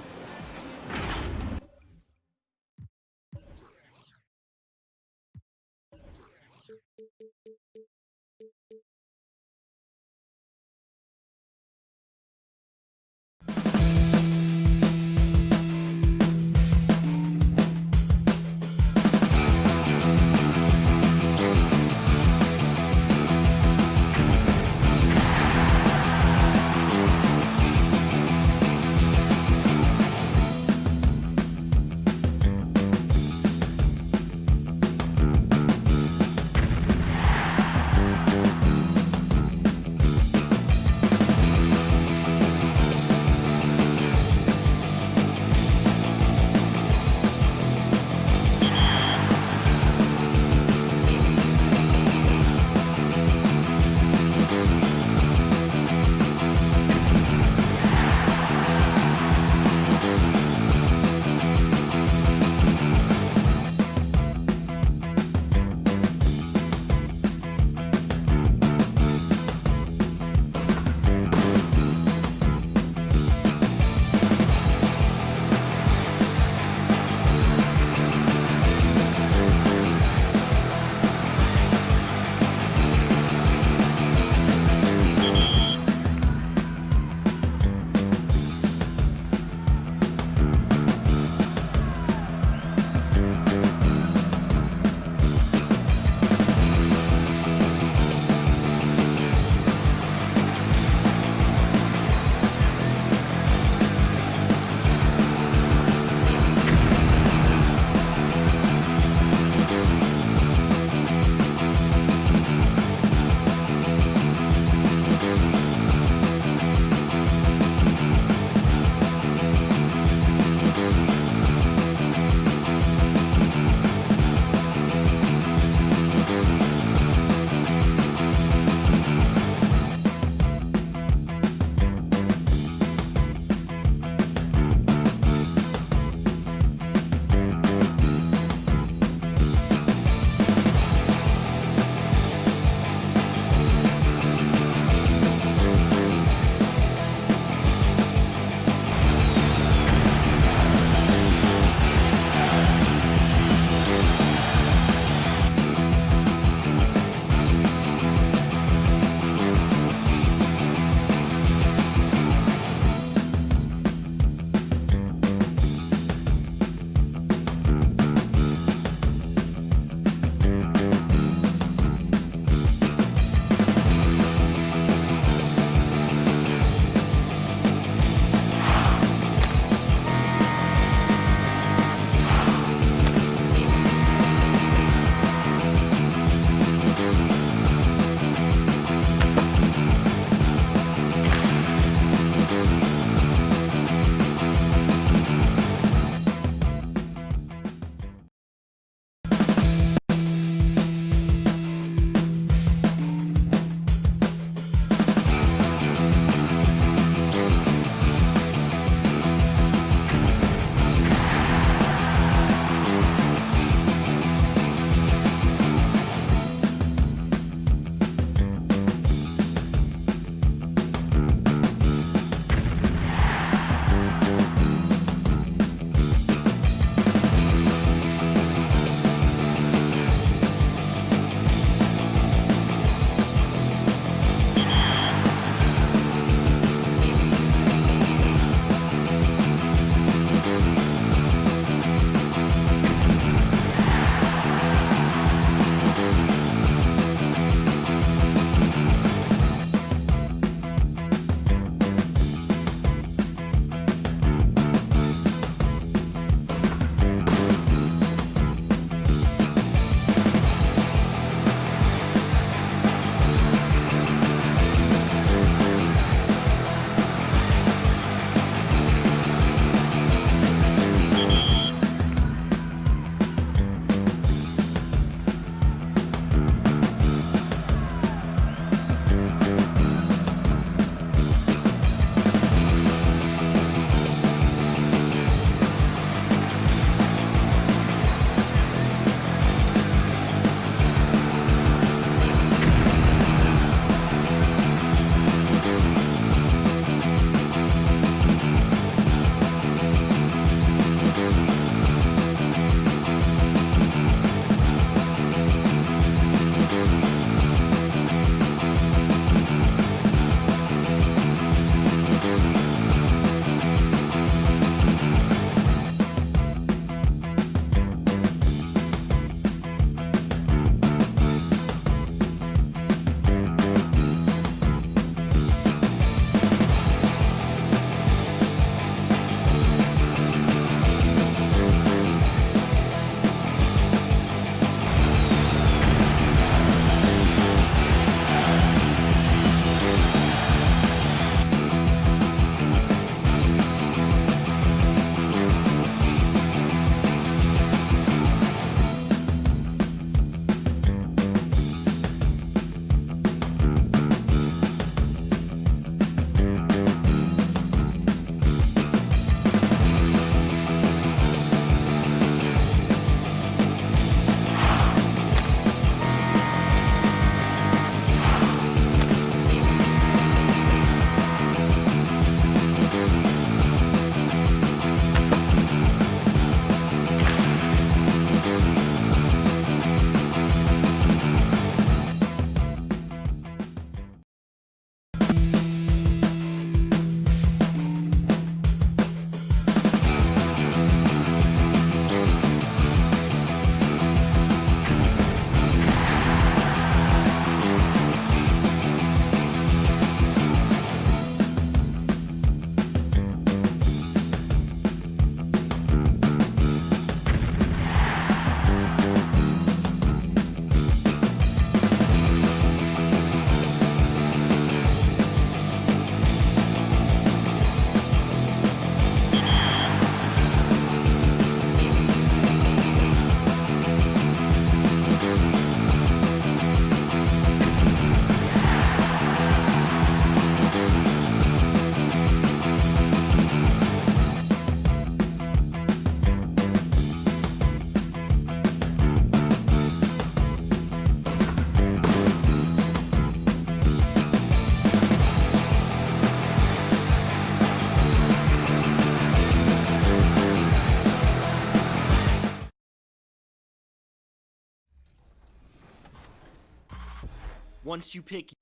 once you pick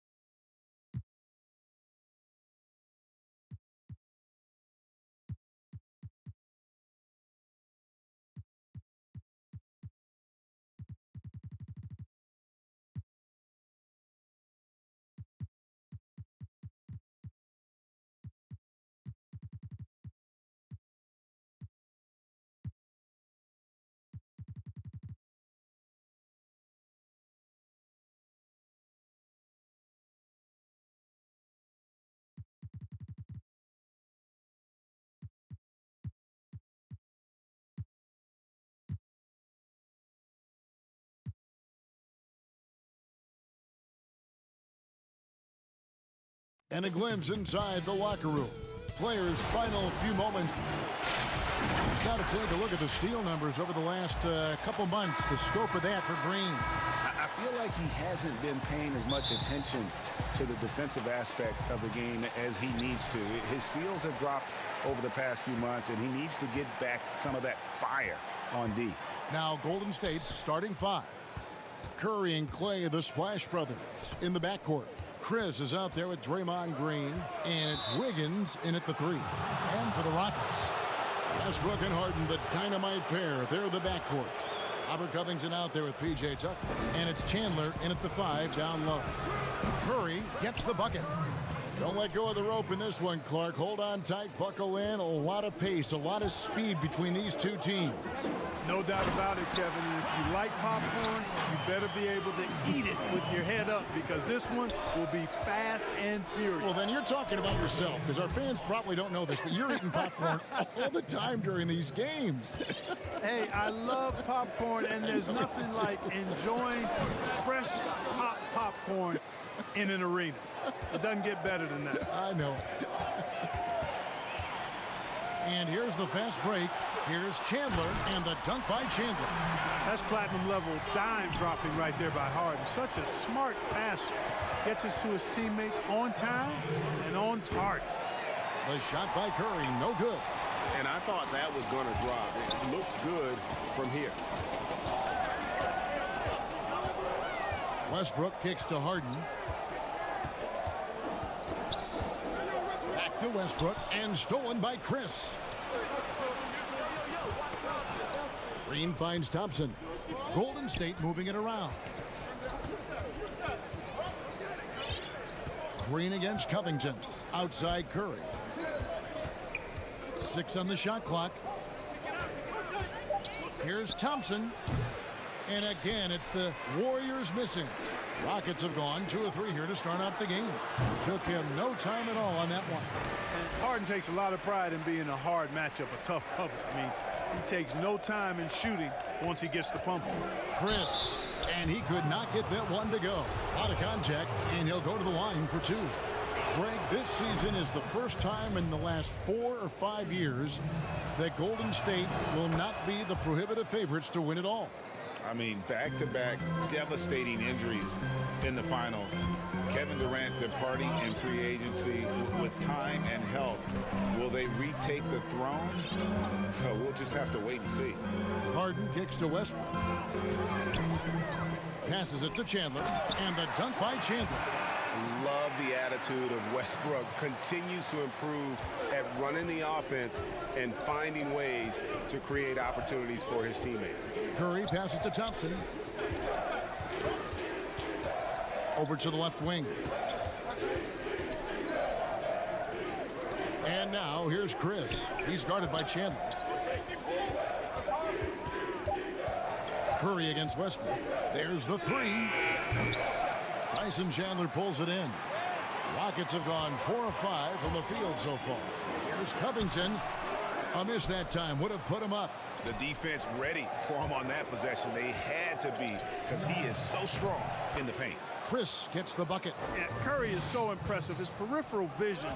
And a glimpse inside the locker room. Players' final few moments. Got to take a look at the steal numbers over the last couple months. The scope of that for Green. I feel like he hasn't been paying as much attention to the defensive aspect of the game as he needs to. His steals have dropped over the past few months, and he needs to get back some of that fire on D. Now Golden State's starting five. Curry and Clay, the Splash Brothers, in the backcourt. Chris is out there with Draymond Green, and it's Wiggins in at the 3. And for the Rockets, Westbrook and Harden, the dynamite pair. They're the backcourt. Robert Covington out there with P.J. Tucker, and it's Chandler in at the 5 down low. Curry gets the bucket. Don't let go of the rope in this one, Clark. Hold on tight, buckle in. A lot of pace, a lot of speed between these two teams. No doubt about it, Kevin. And if you like popcorn, you better be able to eat it with your head up, because this one will be fast and furious. Well, then you're talking about yourself, because our fans probably don't know this, but you're eating popcorn all the time during these games. Hey, I love popcorn, and there's nothing like enjoying fresh popcorn in an arena. It doesn't get better than that. I know. And here's the fast break. Here's Chandler, and the dunk by Chandler. That's platinum level dime dropping right there by Harden. Such a smart passer. Gets us to his teammates on time and on target. The shot by Curry, no good. And I thought that was going to drop. It looked good from here. Westbrook kicks to Harden. Back to Westbrook, and stolen by Chris. Green finds Thompson. Golden State moving it around. Green against Covington. Outside Curry. 6 on the shot clock. Here's Thompson. And again, it's the Warriors missing. Rockets have gone 2 or 3 here to start out the game. Took him no time at all on that one. And Harden takes a lot of pride in being a hard matchup, a tough cover. I mean, he takes no time in shooting once he gets the pump. Chris, and he could not get that one to go. Out of contact, and he'll go to the line for 2. Greg, this season is the first time in the last 4 or 5 years that Golden State will not be the prohibitive favorites to win it all. I mean, back-to-back devastating injuries in the finals. Kevin Durant departing in free agency with time and help. Will they retake the throne? We'll just have to wait and see. Harden kicks to Westbrook. Passes it to Chandler, and the dunk by Chandler. Love the attitude of Westbrook. Continues to improve at running the offense and finding ways to create opportunities for his teammates. Curry passes to Thompson. Over to the left wing. And now here's Chris. He's guarded by Chandler. Curry against Westbrook. There's the 3. Tyson Chandler pulls it in. Rockets have gone 4 of 5 from the field so far. Here's Covington. A miss that time. Would have put him up. The defense ready for him on that possession. They had to be, because he is so strong in the paint. Chris gets the bucket. Yeah, Curry is so impressive. His peripheral vision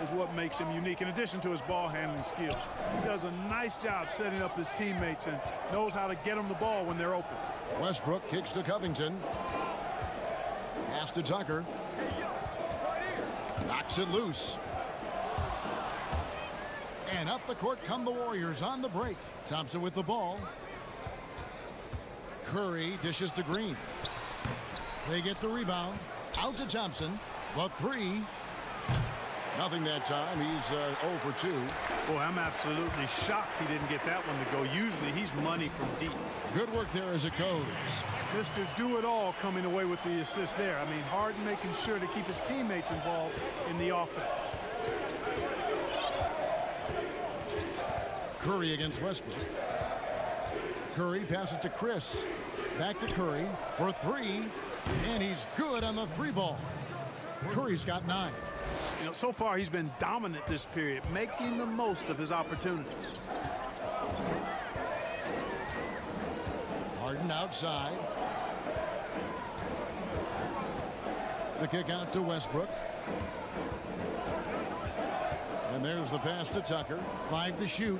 is what makes him unique, in addition to his ball handling skills. He does a nice job setting up his teammates and knows how to get them the ball when they're open. Westbrook kicks to Covington. Pass to Tucker. Knocks it loose. And up the court come the Warriors on the break. Thompson with the ball. Curry dishes to Green. They get the rebound. Out to Thompson. The three. Nothing that time. He's 0 for 2. Boy, I'm absolutely shocked he didn't get that one to go. Usually he's money from deep. Good work there as it goes. Mr. Do-It-All coming away with the assist there. I mean, Harden making sure to keep his teammates involved in the offense. Curry against Westbrook. Curry passes to Chris. Back to Curry for 3. And he's good on the 3 ball. Curry's got 9. You know, so far he's been dominant this period, making the most of his opportunities. Harden outside. The kick out to Westbrook. And there's the pass to Tucker. 5 to shoot.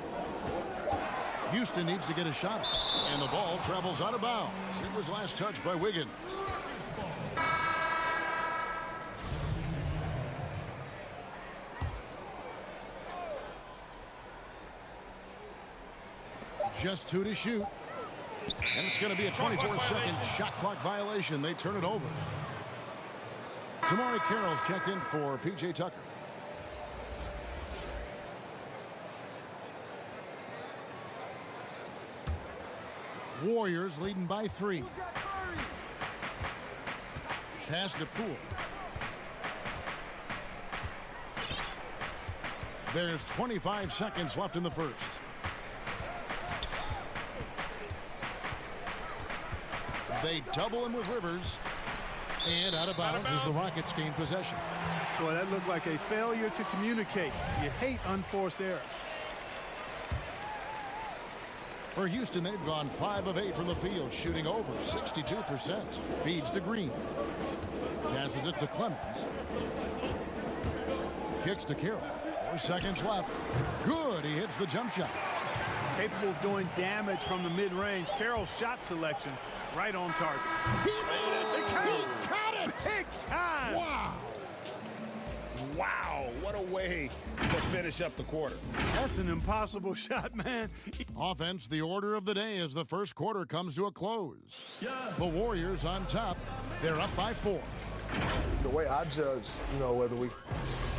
Houston needs to get a shot. And the ball travels out of bounds. It was last touched by Wiggins. Just 2 to shoot. And it's going to be a 24-second shot clock violation. They turn it over. Tamari Carroll's checked in for P.J. Tucker. Warriors leading by 3. Pass to Poole. There's 25 seconds left in the first. They double him with Rivers. And out of bounds as the Rockets gain possession. Boy, that looked like a failure to communicate. You hate unforced errors. For Houston, they've gone 5 of 8 from the field, shooting over 62%. Feeds to Green. Passes it to Clemens. Kicks to Carroll. 4 seconds left. Good. He hits the jump shot. Capable of doing damage from the mid-range. Carroll's shot selection right on target. He made it. He caught it. Big time. Wow. Wow, what a way to finish up the quarter. That's an impossible shot, man. Offense, the order of the day as the first quarter comes to a close. The Warriors on top. They're up by 4. The way I judge, whether we...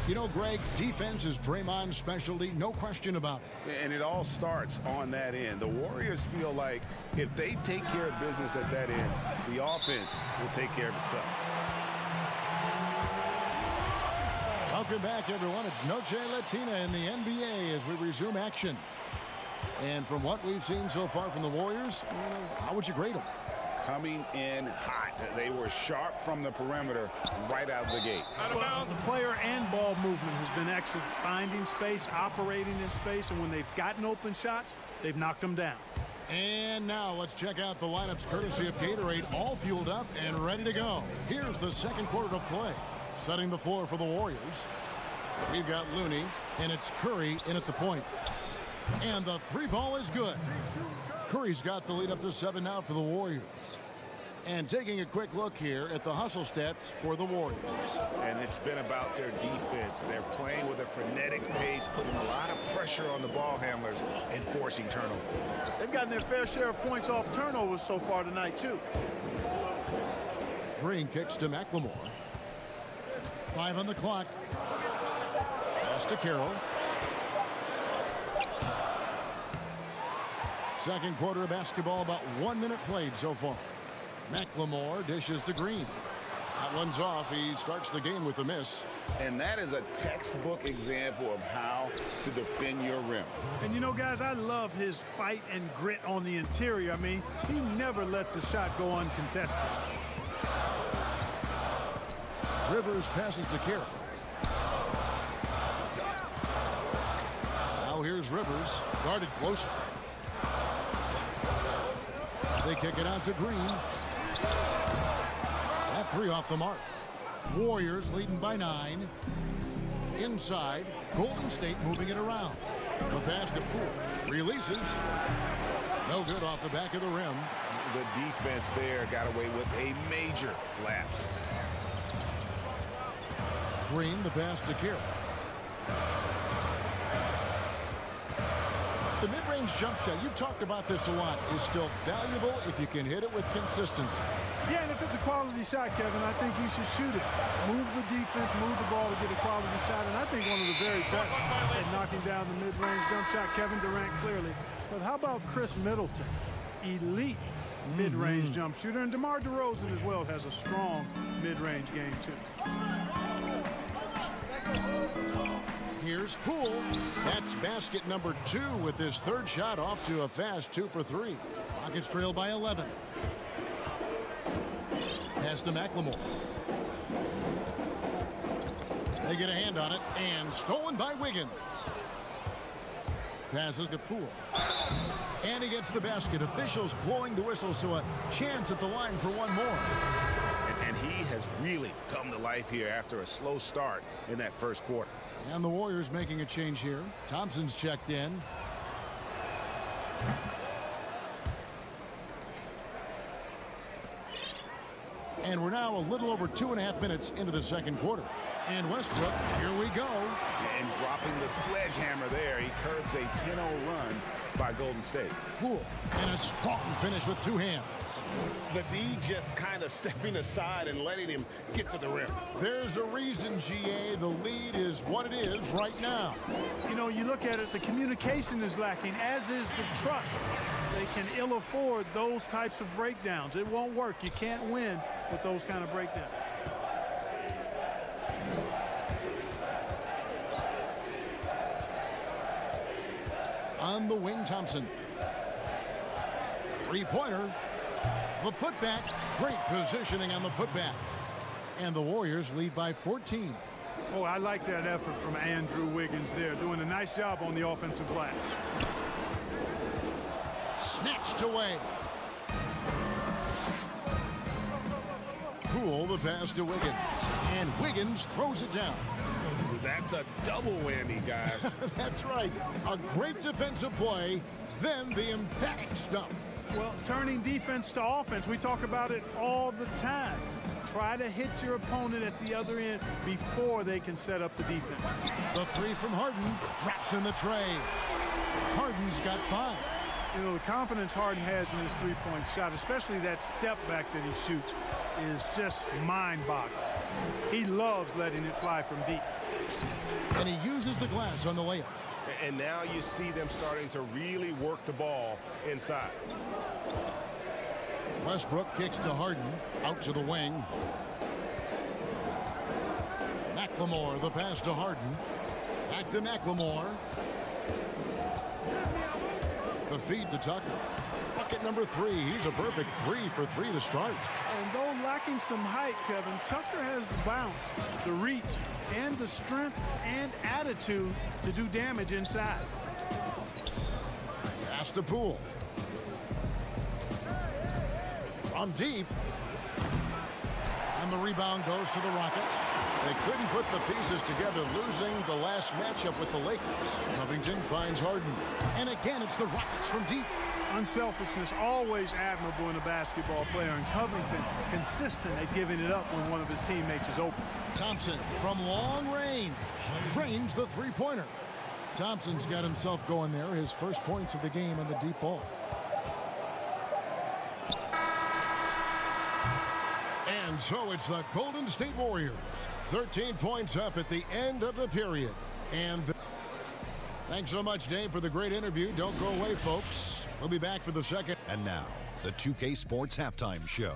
You know, Greg, defense is Draymond's specialty, no question about it. And it all starts on that end. The Warriors feel like if they take care of business at that end, the offense will take care of itself. Welcome back, everyone. It's Noche Latina in the NBA as we resume action. And from what we've seen so far from the Warriors, how would you grade them? Coming in hot. They were sharp from the perimeter right out of the gate. Well, the player and ball movement has been excellent. Finding space, operating in space, and when they've gotten open shots, they've knocked them down. And now let's check out the lineups courtesy of Gatorade, all fueled up and ready to go. Here's the second quarter of play. Setting the floor for the Warriors. We've got Looney, and it's Curry in at the point. And the 3 ball is good. Curry's got the lead up to 7 now for the Warriors. And taking a quick look here at the hustle stats for the Warriors. And it's been about their defense. They're playing with a frenetic pace, putting a lot of pressure on the ball handlers and forcing turnovers. They've gotten their fair share of points off turnovers so far tonight, too. Green kicks to McLemore. 5 on the clock. Pass to Carroll. Second quarter of basketball, about 1 minute played so far. McLemore dishes to Green. That one's off. He starts the game with a miss. And that is a textbook example of how to defend your rim. And you know, guys, I love his fight and grit on the interior. I mean, he never lets a shot go uncontested. Rivers passes to Carroll. Now here's Rivers, guarded closer. They kick it out to Green. That 3 off the mark. Warriors leading by 9. Inside, Golden State moving it around. The pass to Poole. Releases. No good off the back of the rim. The defense there got away with a major lapse. Green, the pass to Carroll. The mid-range jump shot, you've talked about this a lot, is still valuable if you can hit it with consistency. Yeah, and if it's a quality shot, Kevin, I think you should shoot it. Move the defense, move the ball to get a quality shot, and I think one of the very best at knocking down the mid-range jump shot, Kevin Durant clearly. But how about Chris Middleton? Elite mid-range jump shooter, and DeMar DeRozan as well has a strong mid-range game too. Here's Poole. That's basket number 2 with his third shot off to a fast 2 for 3. Rockets trail by 11. Pass to McLemore. They get a hand on it, and stolen by Wiggins. Passes to Poole. And he gets the basket. Officials blowing the whistle, so a chance at the line for one more. And he has really come to life here after a slow start in that first quarter. And the Warriors making a change here. Thompson's checked in. And we're now a little over 2.5 minutes into the second quarter. And Westbrook, here we go. And dropping the sledgehammer there, he curbs a 10-0 run by Golden State. Poole, and a strong finish with 2 hands. The D just kind of stepping aside and letting him get to the rim. There's a reason, GA, the lead is what it is right now. You know, you look at it, the communication is lacking, as is the trust. They can ill afford those types of breakdowns. It won't work. You can't win with those kind of breakdowns. On the wing, Thompson. Three-pointer. The putback. Great positioning on the putback. And the Warriors lead by 14. Oh, I like that effort from Andrew Wiggins there, doing a nice job on the offensive glass. Snatched away. Poole, the pass to Wiggins. And Wiggins throws it down. That's a double whammy, guys. That's right. A great defensive play, then the emphatic stuff. Well, turning defense to offense, we talk about it all the time. Try to hit your opponent at the other end before they can set up the defense. The 3 from Harden drops in the tray. Harden's got 5. You know, the confidence Harden has in his three-point shot, especially that step back that he shoots, is just mind-boggling. He loves letting it fly from deep. And he uses the glass on the layup. And now you see them starting to really work the ball inside. Westbrook kicks to Harden, out to the wing. McLemore, the pass to Harden. Back to McLemore. The feed to Tucker. Bucket number 3. He's a perfect 3 for 3 to start. And though lacking some height, Kevin, Tucker has the bounce, the reach, and the strength and attitude to do damage inside. Pass to Poole. From deep. And the rebound goes to the Rockets. They couldn't put the pieces together, losing the last matchup with the Lakers. Covington finds Harden. And again, it's the Rockets from deep. Unselfishness, always admirable in a basketball player, and Covington consistent at giving it up when one of his teammates is open. Thompson from long range drains the three-pointer. Thompson's got himself going there, his first points of the game on the deep ball. And so it's the Golden State Warriors, 13 points up at the end of the period. And thanks so much, Dave, for the great interview. Don't go away, folks. We'll be back for the second. And now, the 2K Sports Halftime Show.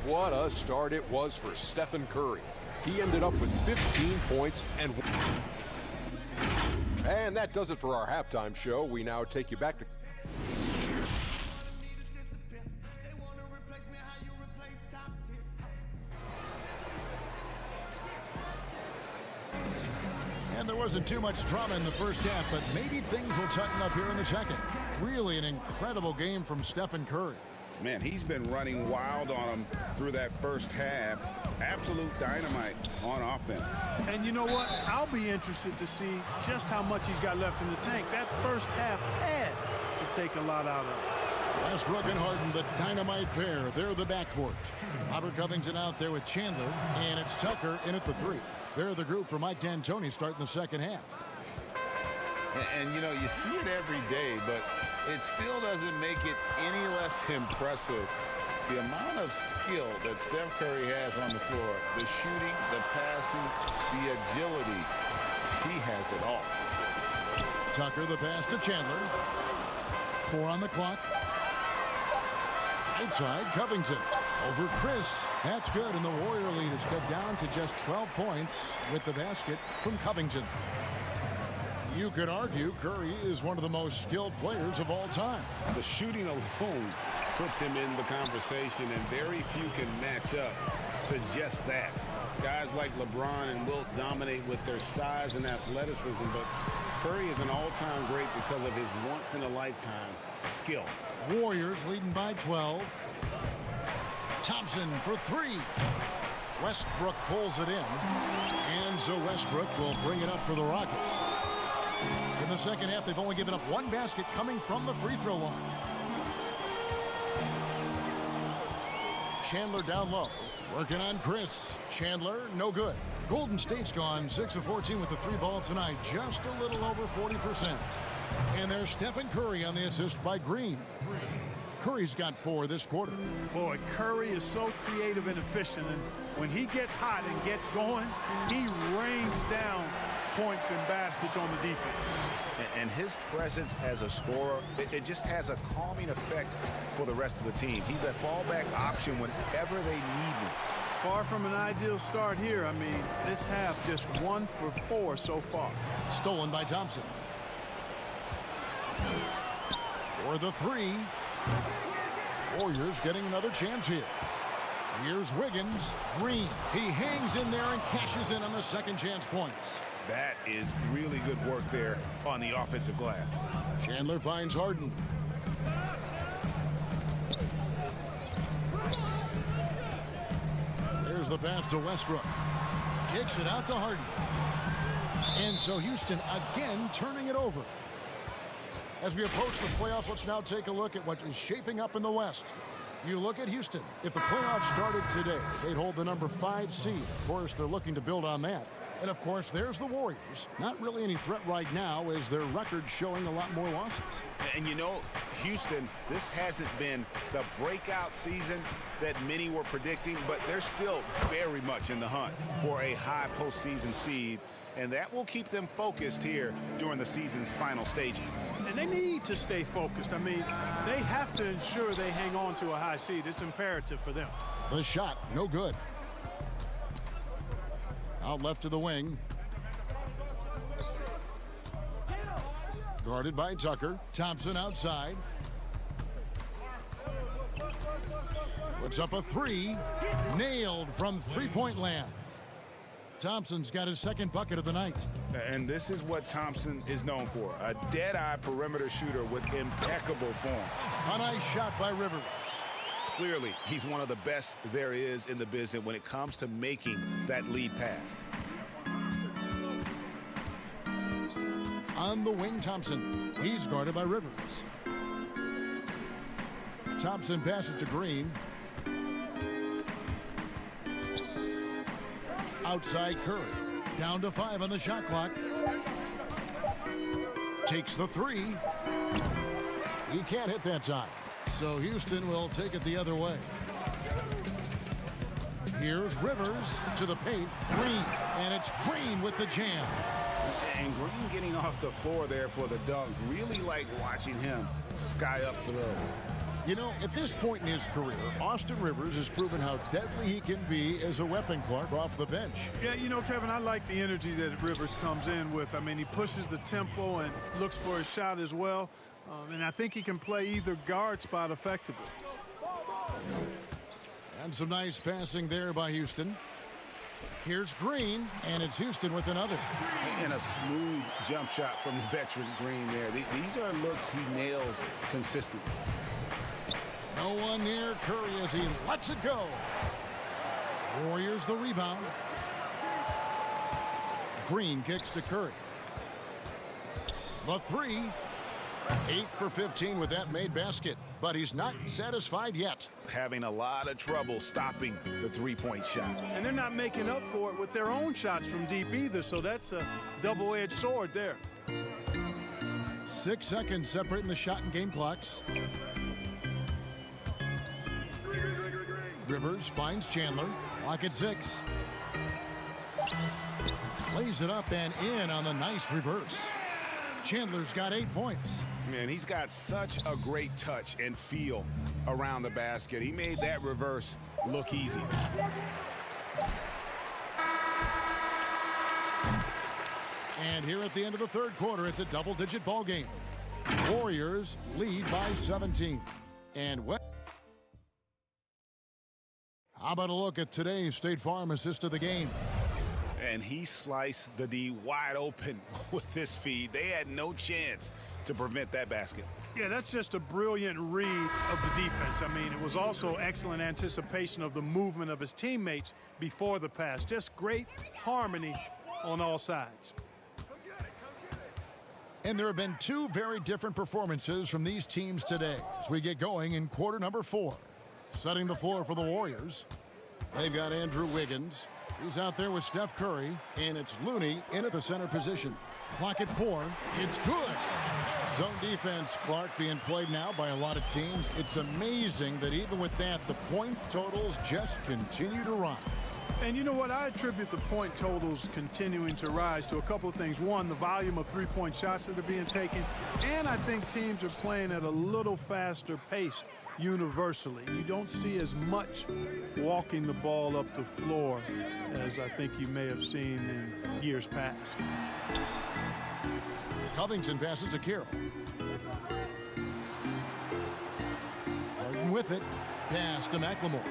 What a start it was for Stephen Curry. He ended up with 15 points and that does it for our halftime show. We now take you back to And there wasn't too much drama in the first half, but maybe things will tighten up here in the second. Really an incredible game from Stephen Curry. Man, he's been running wild on him through that first half. Absolute dynamite on offense. And you know what? I'll be interested to see just how much he's got left in the tank. That first half had to take a lot out of it. Westbrook and Harden, the dynamite pair. They're the backcourt. Robert Covington out there with Chandler, and it's Tucker in at the 3. They're the group for Mike D'Antoni starting the second half. And you know, you see it every day, but it still doesn't make it any less impressive The amount of skill that Steph Curry has on the floor, the shooting, the passing, the agility, he has it all. Tucker, the pass to Chandler. 4 on the clock. Outside, Covington. Over Chris. That's good, and the Warrior lead is cut down to just 12 points with the basket from Covington. You could argue Curry is one of the most skilled players of all time. The shooting alone puts him in the conversation, and very few can match up to just that. Guys like LeBron and Wilt dominate with their size and athleticism, but Curry is an all-time great because of his once-in-a-lifetime skill. Warriors leading by 12. Thompson for 3. Westbrook pulls it in, and so Westbrook will bring it up for the Rockets. In the second half, they've only given up 1 basket coming from the free throw line. Chandler down low, working on Chris. Chandler, no good. Golden State's gone 6 of 14 with the 3 ball tonight, just a little over 40%. And there's Stephen Curry on the assist by Green. Curry's got 4 this quarter. Boy, Curry is so creative and efficient, and when he gets hot and gets going, he rains down points and baskets on the defense. And his presence as a scorer, it just has a calming effect for the rest of the team. He's a fallback option whenever they need him. Far from an ideal start here. I mean, this half just 1 for 4 so far. Stolen by Thompson. For the 3. Warriors getting another chance here. Here's Wiggins. Green. He hangs in there and cashes in on the second chance points. That is really good work there on the offensive glass. Chandler finds Harden. There's the pass to Westbrook. Kicks it out to Harden. And so Houston again turning it over. As we approach the playoffs, let's now take a look at what is shaping up in the West. You look at Houston. If the playoffs started today, they'd hold the number 5 seed. Of course, they're looking to build on that. And, of course, there's the Warriors. Not really any threat right now as their record showing a lot more losses. And, you know, Houston, this hasn't been the breakout season that many were predicting, but they're still very much in the hunt for a high postseason seed. And that will keep them focused here during the season's final stages. And they need to stay focused. I mean, they have to ensure they hang on to a high seed. It's imperative for them. The shot, no good. Out left to the wing. Guarded by Tucker. Thompson outside. Puts up a 3. Nailed from three-point land. Thompson's got his second bucket of the night. And this is what Thompson is known for. A dead-eye perimeter shooter with impeccable form. A nice shot by Rivers. Clearly, he's one of the best there is in the business when it comes to making that lead pass. On the wing, Thompson. He's guarded by Rivers. Thompson passes to Green. Outside Curry. Down to 5 on the shot clock. Takes the 3. He can't hit that time. So Houston will take it the other way. Here's Rivers to the paint. Green. And it's Green with the jam. And Green getting off the floor there for the dunk. Really like watching him sky up for those. You know, at this point in his career, Austin Rivers has proven how deadly he can be as a weapon, Clark, off the bench. Yeah, you know, Kevin, I like the energy that Rivers comes in with. I mean, he pushes the tempo and looks for a shot as well. And I think he can play either guard spot effectively. And some nice passing there by Houston. Here's Green, and it's Houston with another. And a smooth jump shot from the veteran Green there. These are looks he nails consistently. No one near Curry as he lets it go. Warriors the rebound. Green kicks to Curry. The 3. 8 for 15 with that made basket, but he's not satisfied yet. Having a lot of trouble stopping the three-point shot. And they're not making up for it with their own shots from deep either, so that's a double-edged sword there. 6 seconds separating the shot and game clocks. Rivers finds Chandler. Clock at 6. Lays it up and in on the nice reverse. Chandler's got 8 points. Man, he's got such a great touch and feel around the basket. He made that reverse look easy. And here at the end of the third quarter, it's a double-digit ball game. Warriors lead by 17. And how about a look at today's State Farm assist of the game? And he sliced the D wide open with this feed. They had no chance to prevent that basket. Yeah, that's just a brilliant read of the defense. I mean, it was also excellent anticipation of the movement of his teammates before the pass. Just great harmony on all sides. And there have been 2 very different performances from these teams today as we get going in quarter number 4. Setting the floor for the Warriors, they've got Andrew Wiggins. He's out there with Steph Curry, and it's Looney in at the center position. Clock at 4. It's good. Zone defense, Clark, being played now by a lot of teams. It's amazing that even with that, the point totals just continue to rise. And you know what? I attribute the point totals continuing to rise to a couple of things. One, the volume of three-point shots that are being taken. And I think teams are playing at a little faster pace universally. You don't see as much walking the ball up the floor as I think you may have seen in years past. Covington passes to Carroll. Harden with it. Pass to McLemore.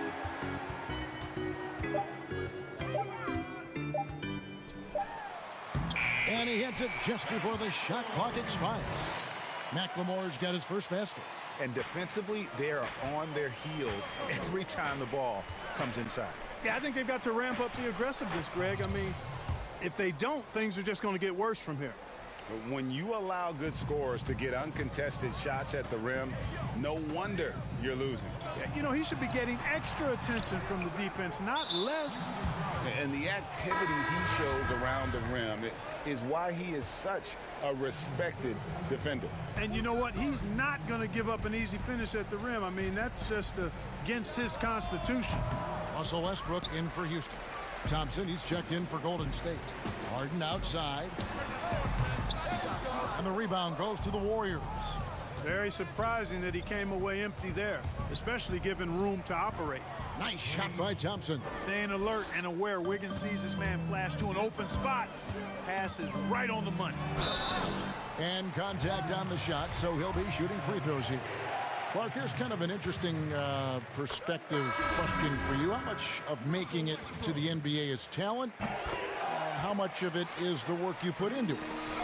And he hits it just before the shot clock expires. McLemore's got his first basket. And defensively, they are on their heels every time the ball comes inside. Yeah, I think they've got to ramp up the aggressiveness, Greg. I mean, if they don't, things are just going to get worse from here. When you allow good scorers to get uncontested shots at the rim, no wonder you're losing. You know, he should be getting extra attention from the defense, not less. And the activity he shows around the rim is why he is such a respected defender. And you know what? He's not going to give up an easy finish at the rim. I mean, that's just against his constitution. Russell Westbrook in for Houston. Thompson, he's checked in for Golden State. Harden outside. And the rebound goes to the Warriors. Very surprising that he came away empty there, especially given room to operate. Nice shot by Thompson. Staying alert and aware. Wiggins sees his man flash to an open spot. Pass is right on the money. And contact on the shot, so he'll be shooting free throws here. Clark, here's kind of an interesting perspective question for you. How much of making it to the NBA is talent? How much of it is the work you put into it?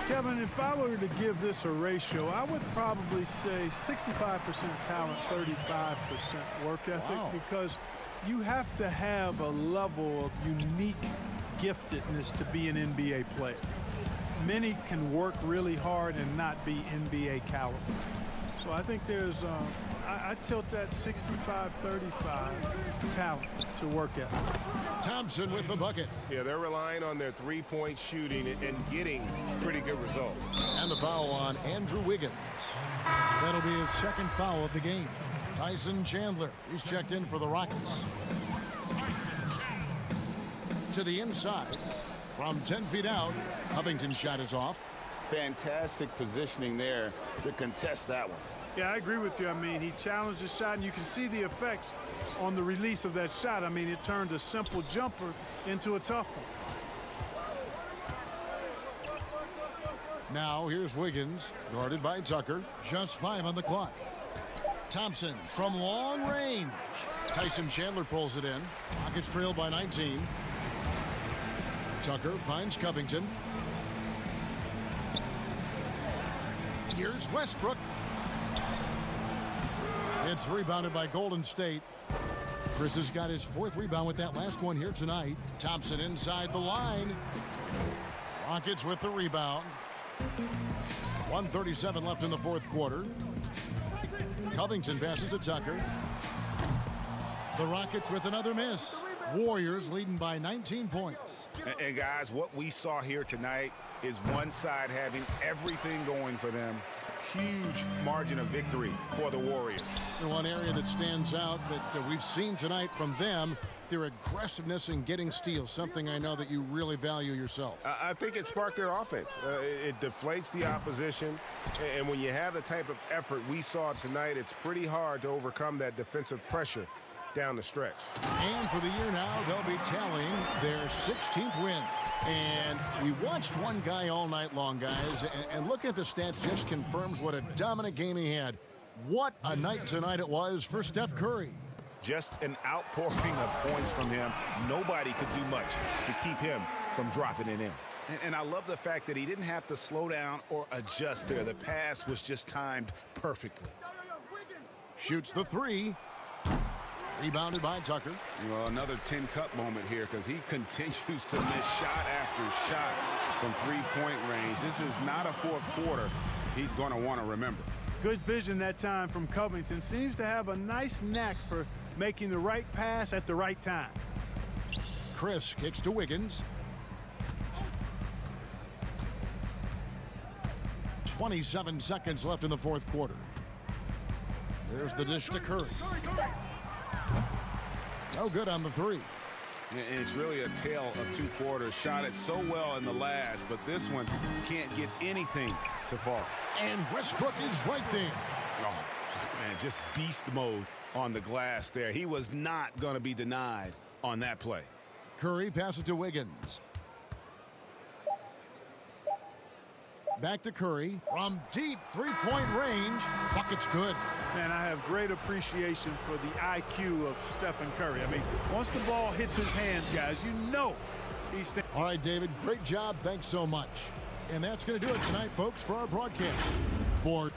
Kevin, if I were to give this a ratio, I would probably say 65% talent, 35% work ethic, because you have to have a level of unique giftedness to be an NBA player. Many can work really hard and not be NBA caliber. So I think there's, I tilt that 65-35 talent to work ethic. Thompson with the bucket. Yeah, they're relying on their three-point shooting and getting pretty good results. And the foul on Andrew Wiggins. That'll be his second foul of the game. Tyson Chandler, he's checked in for the Rockets. To the inside. From 10 feet out, Covington's shot is off. Fantastic positioning there to contest that one. Yeah, I agree with you. I mean, he challenged the shot, and you can see the effects on the release of that shot. I mean, it turned a simple jumper into a tough one. Now, here's Wiggins, guarded by Tucker. Just 5 on the clock. Thompson from long range. Tyson Chandler pulls it in. Rockets trail by 19. Tucker finds Covington. Here's Westbrook. It's rebounded by Golden State. Chris has got his 4th rebound with that last one here tonight. Thompson inside the line. Rockets with the rebound. 1:37 left in the 4th quarter. Covington passes to Tucker. The Rockets with another miss. Warriors leading by 19 points. And guys, what we saw here tonight is one side having everything going for them. Huge margin of victory for the Warriors. And one area that stands out that we've seen tonight from them, their aggressiveness in getting steals, something I know that you really value yourself. I think it sparked their offense. It deflates the opposition, and when you have the type of effort we saw tonight, it's pretty hard to overcome that defensive pressure down the stretch. And for the year now, they'll be tallying their 16th win. And we watched one guy all night long, guys, and looking at the stats just confirms what a dominant game he had. What a night tonight it was for Steph Curry. Just an outpouring of points from him. Nobody could do much to keep him from dropping it in. And I love the fact that he didn't have to slow down or adjust there. The pass was just timed perfectly. Shoots the three. Rebounded by Tucker. Well, another 10-cup moment here because he continues to miss shot after shot from three-point range. This is not a fourth quarter he's going to want to remember. Good vision that time from Covington. Seems to have a nice knack for making the right pass at the right time. Chris kicks to Wiggins. 27 seconds left in the fourth quarter. There's the dish to Curry. No good on the three. And it's really a tale of two quarters. Shot it so well in the last, but this one can't get anything to fall. And Westbrook is right there. Oh, man, just beast mode on the glass there. He was not going to be denied on that play. Curry passes to Wiggins. Back to Curry from deep three-point range. Bucket's good. Man, I have great appreciation for the IQ of Stephen Curry. I mean, once the ball hits his hands, guys, you know he's... All right, David, great job. Thanks so much. And that's going to do it tonight, folks, for our broadcast. For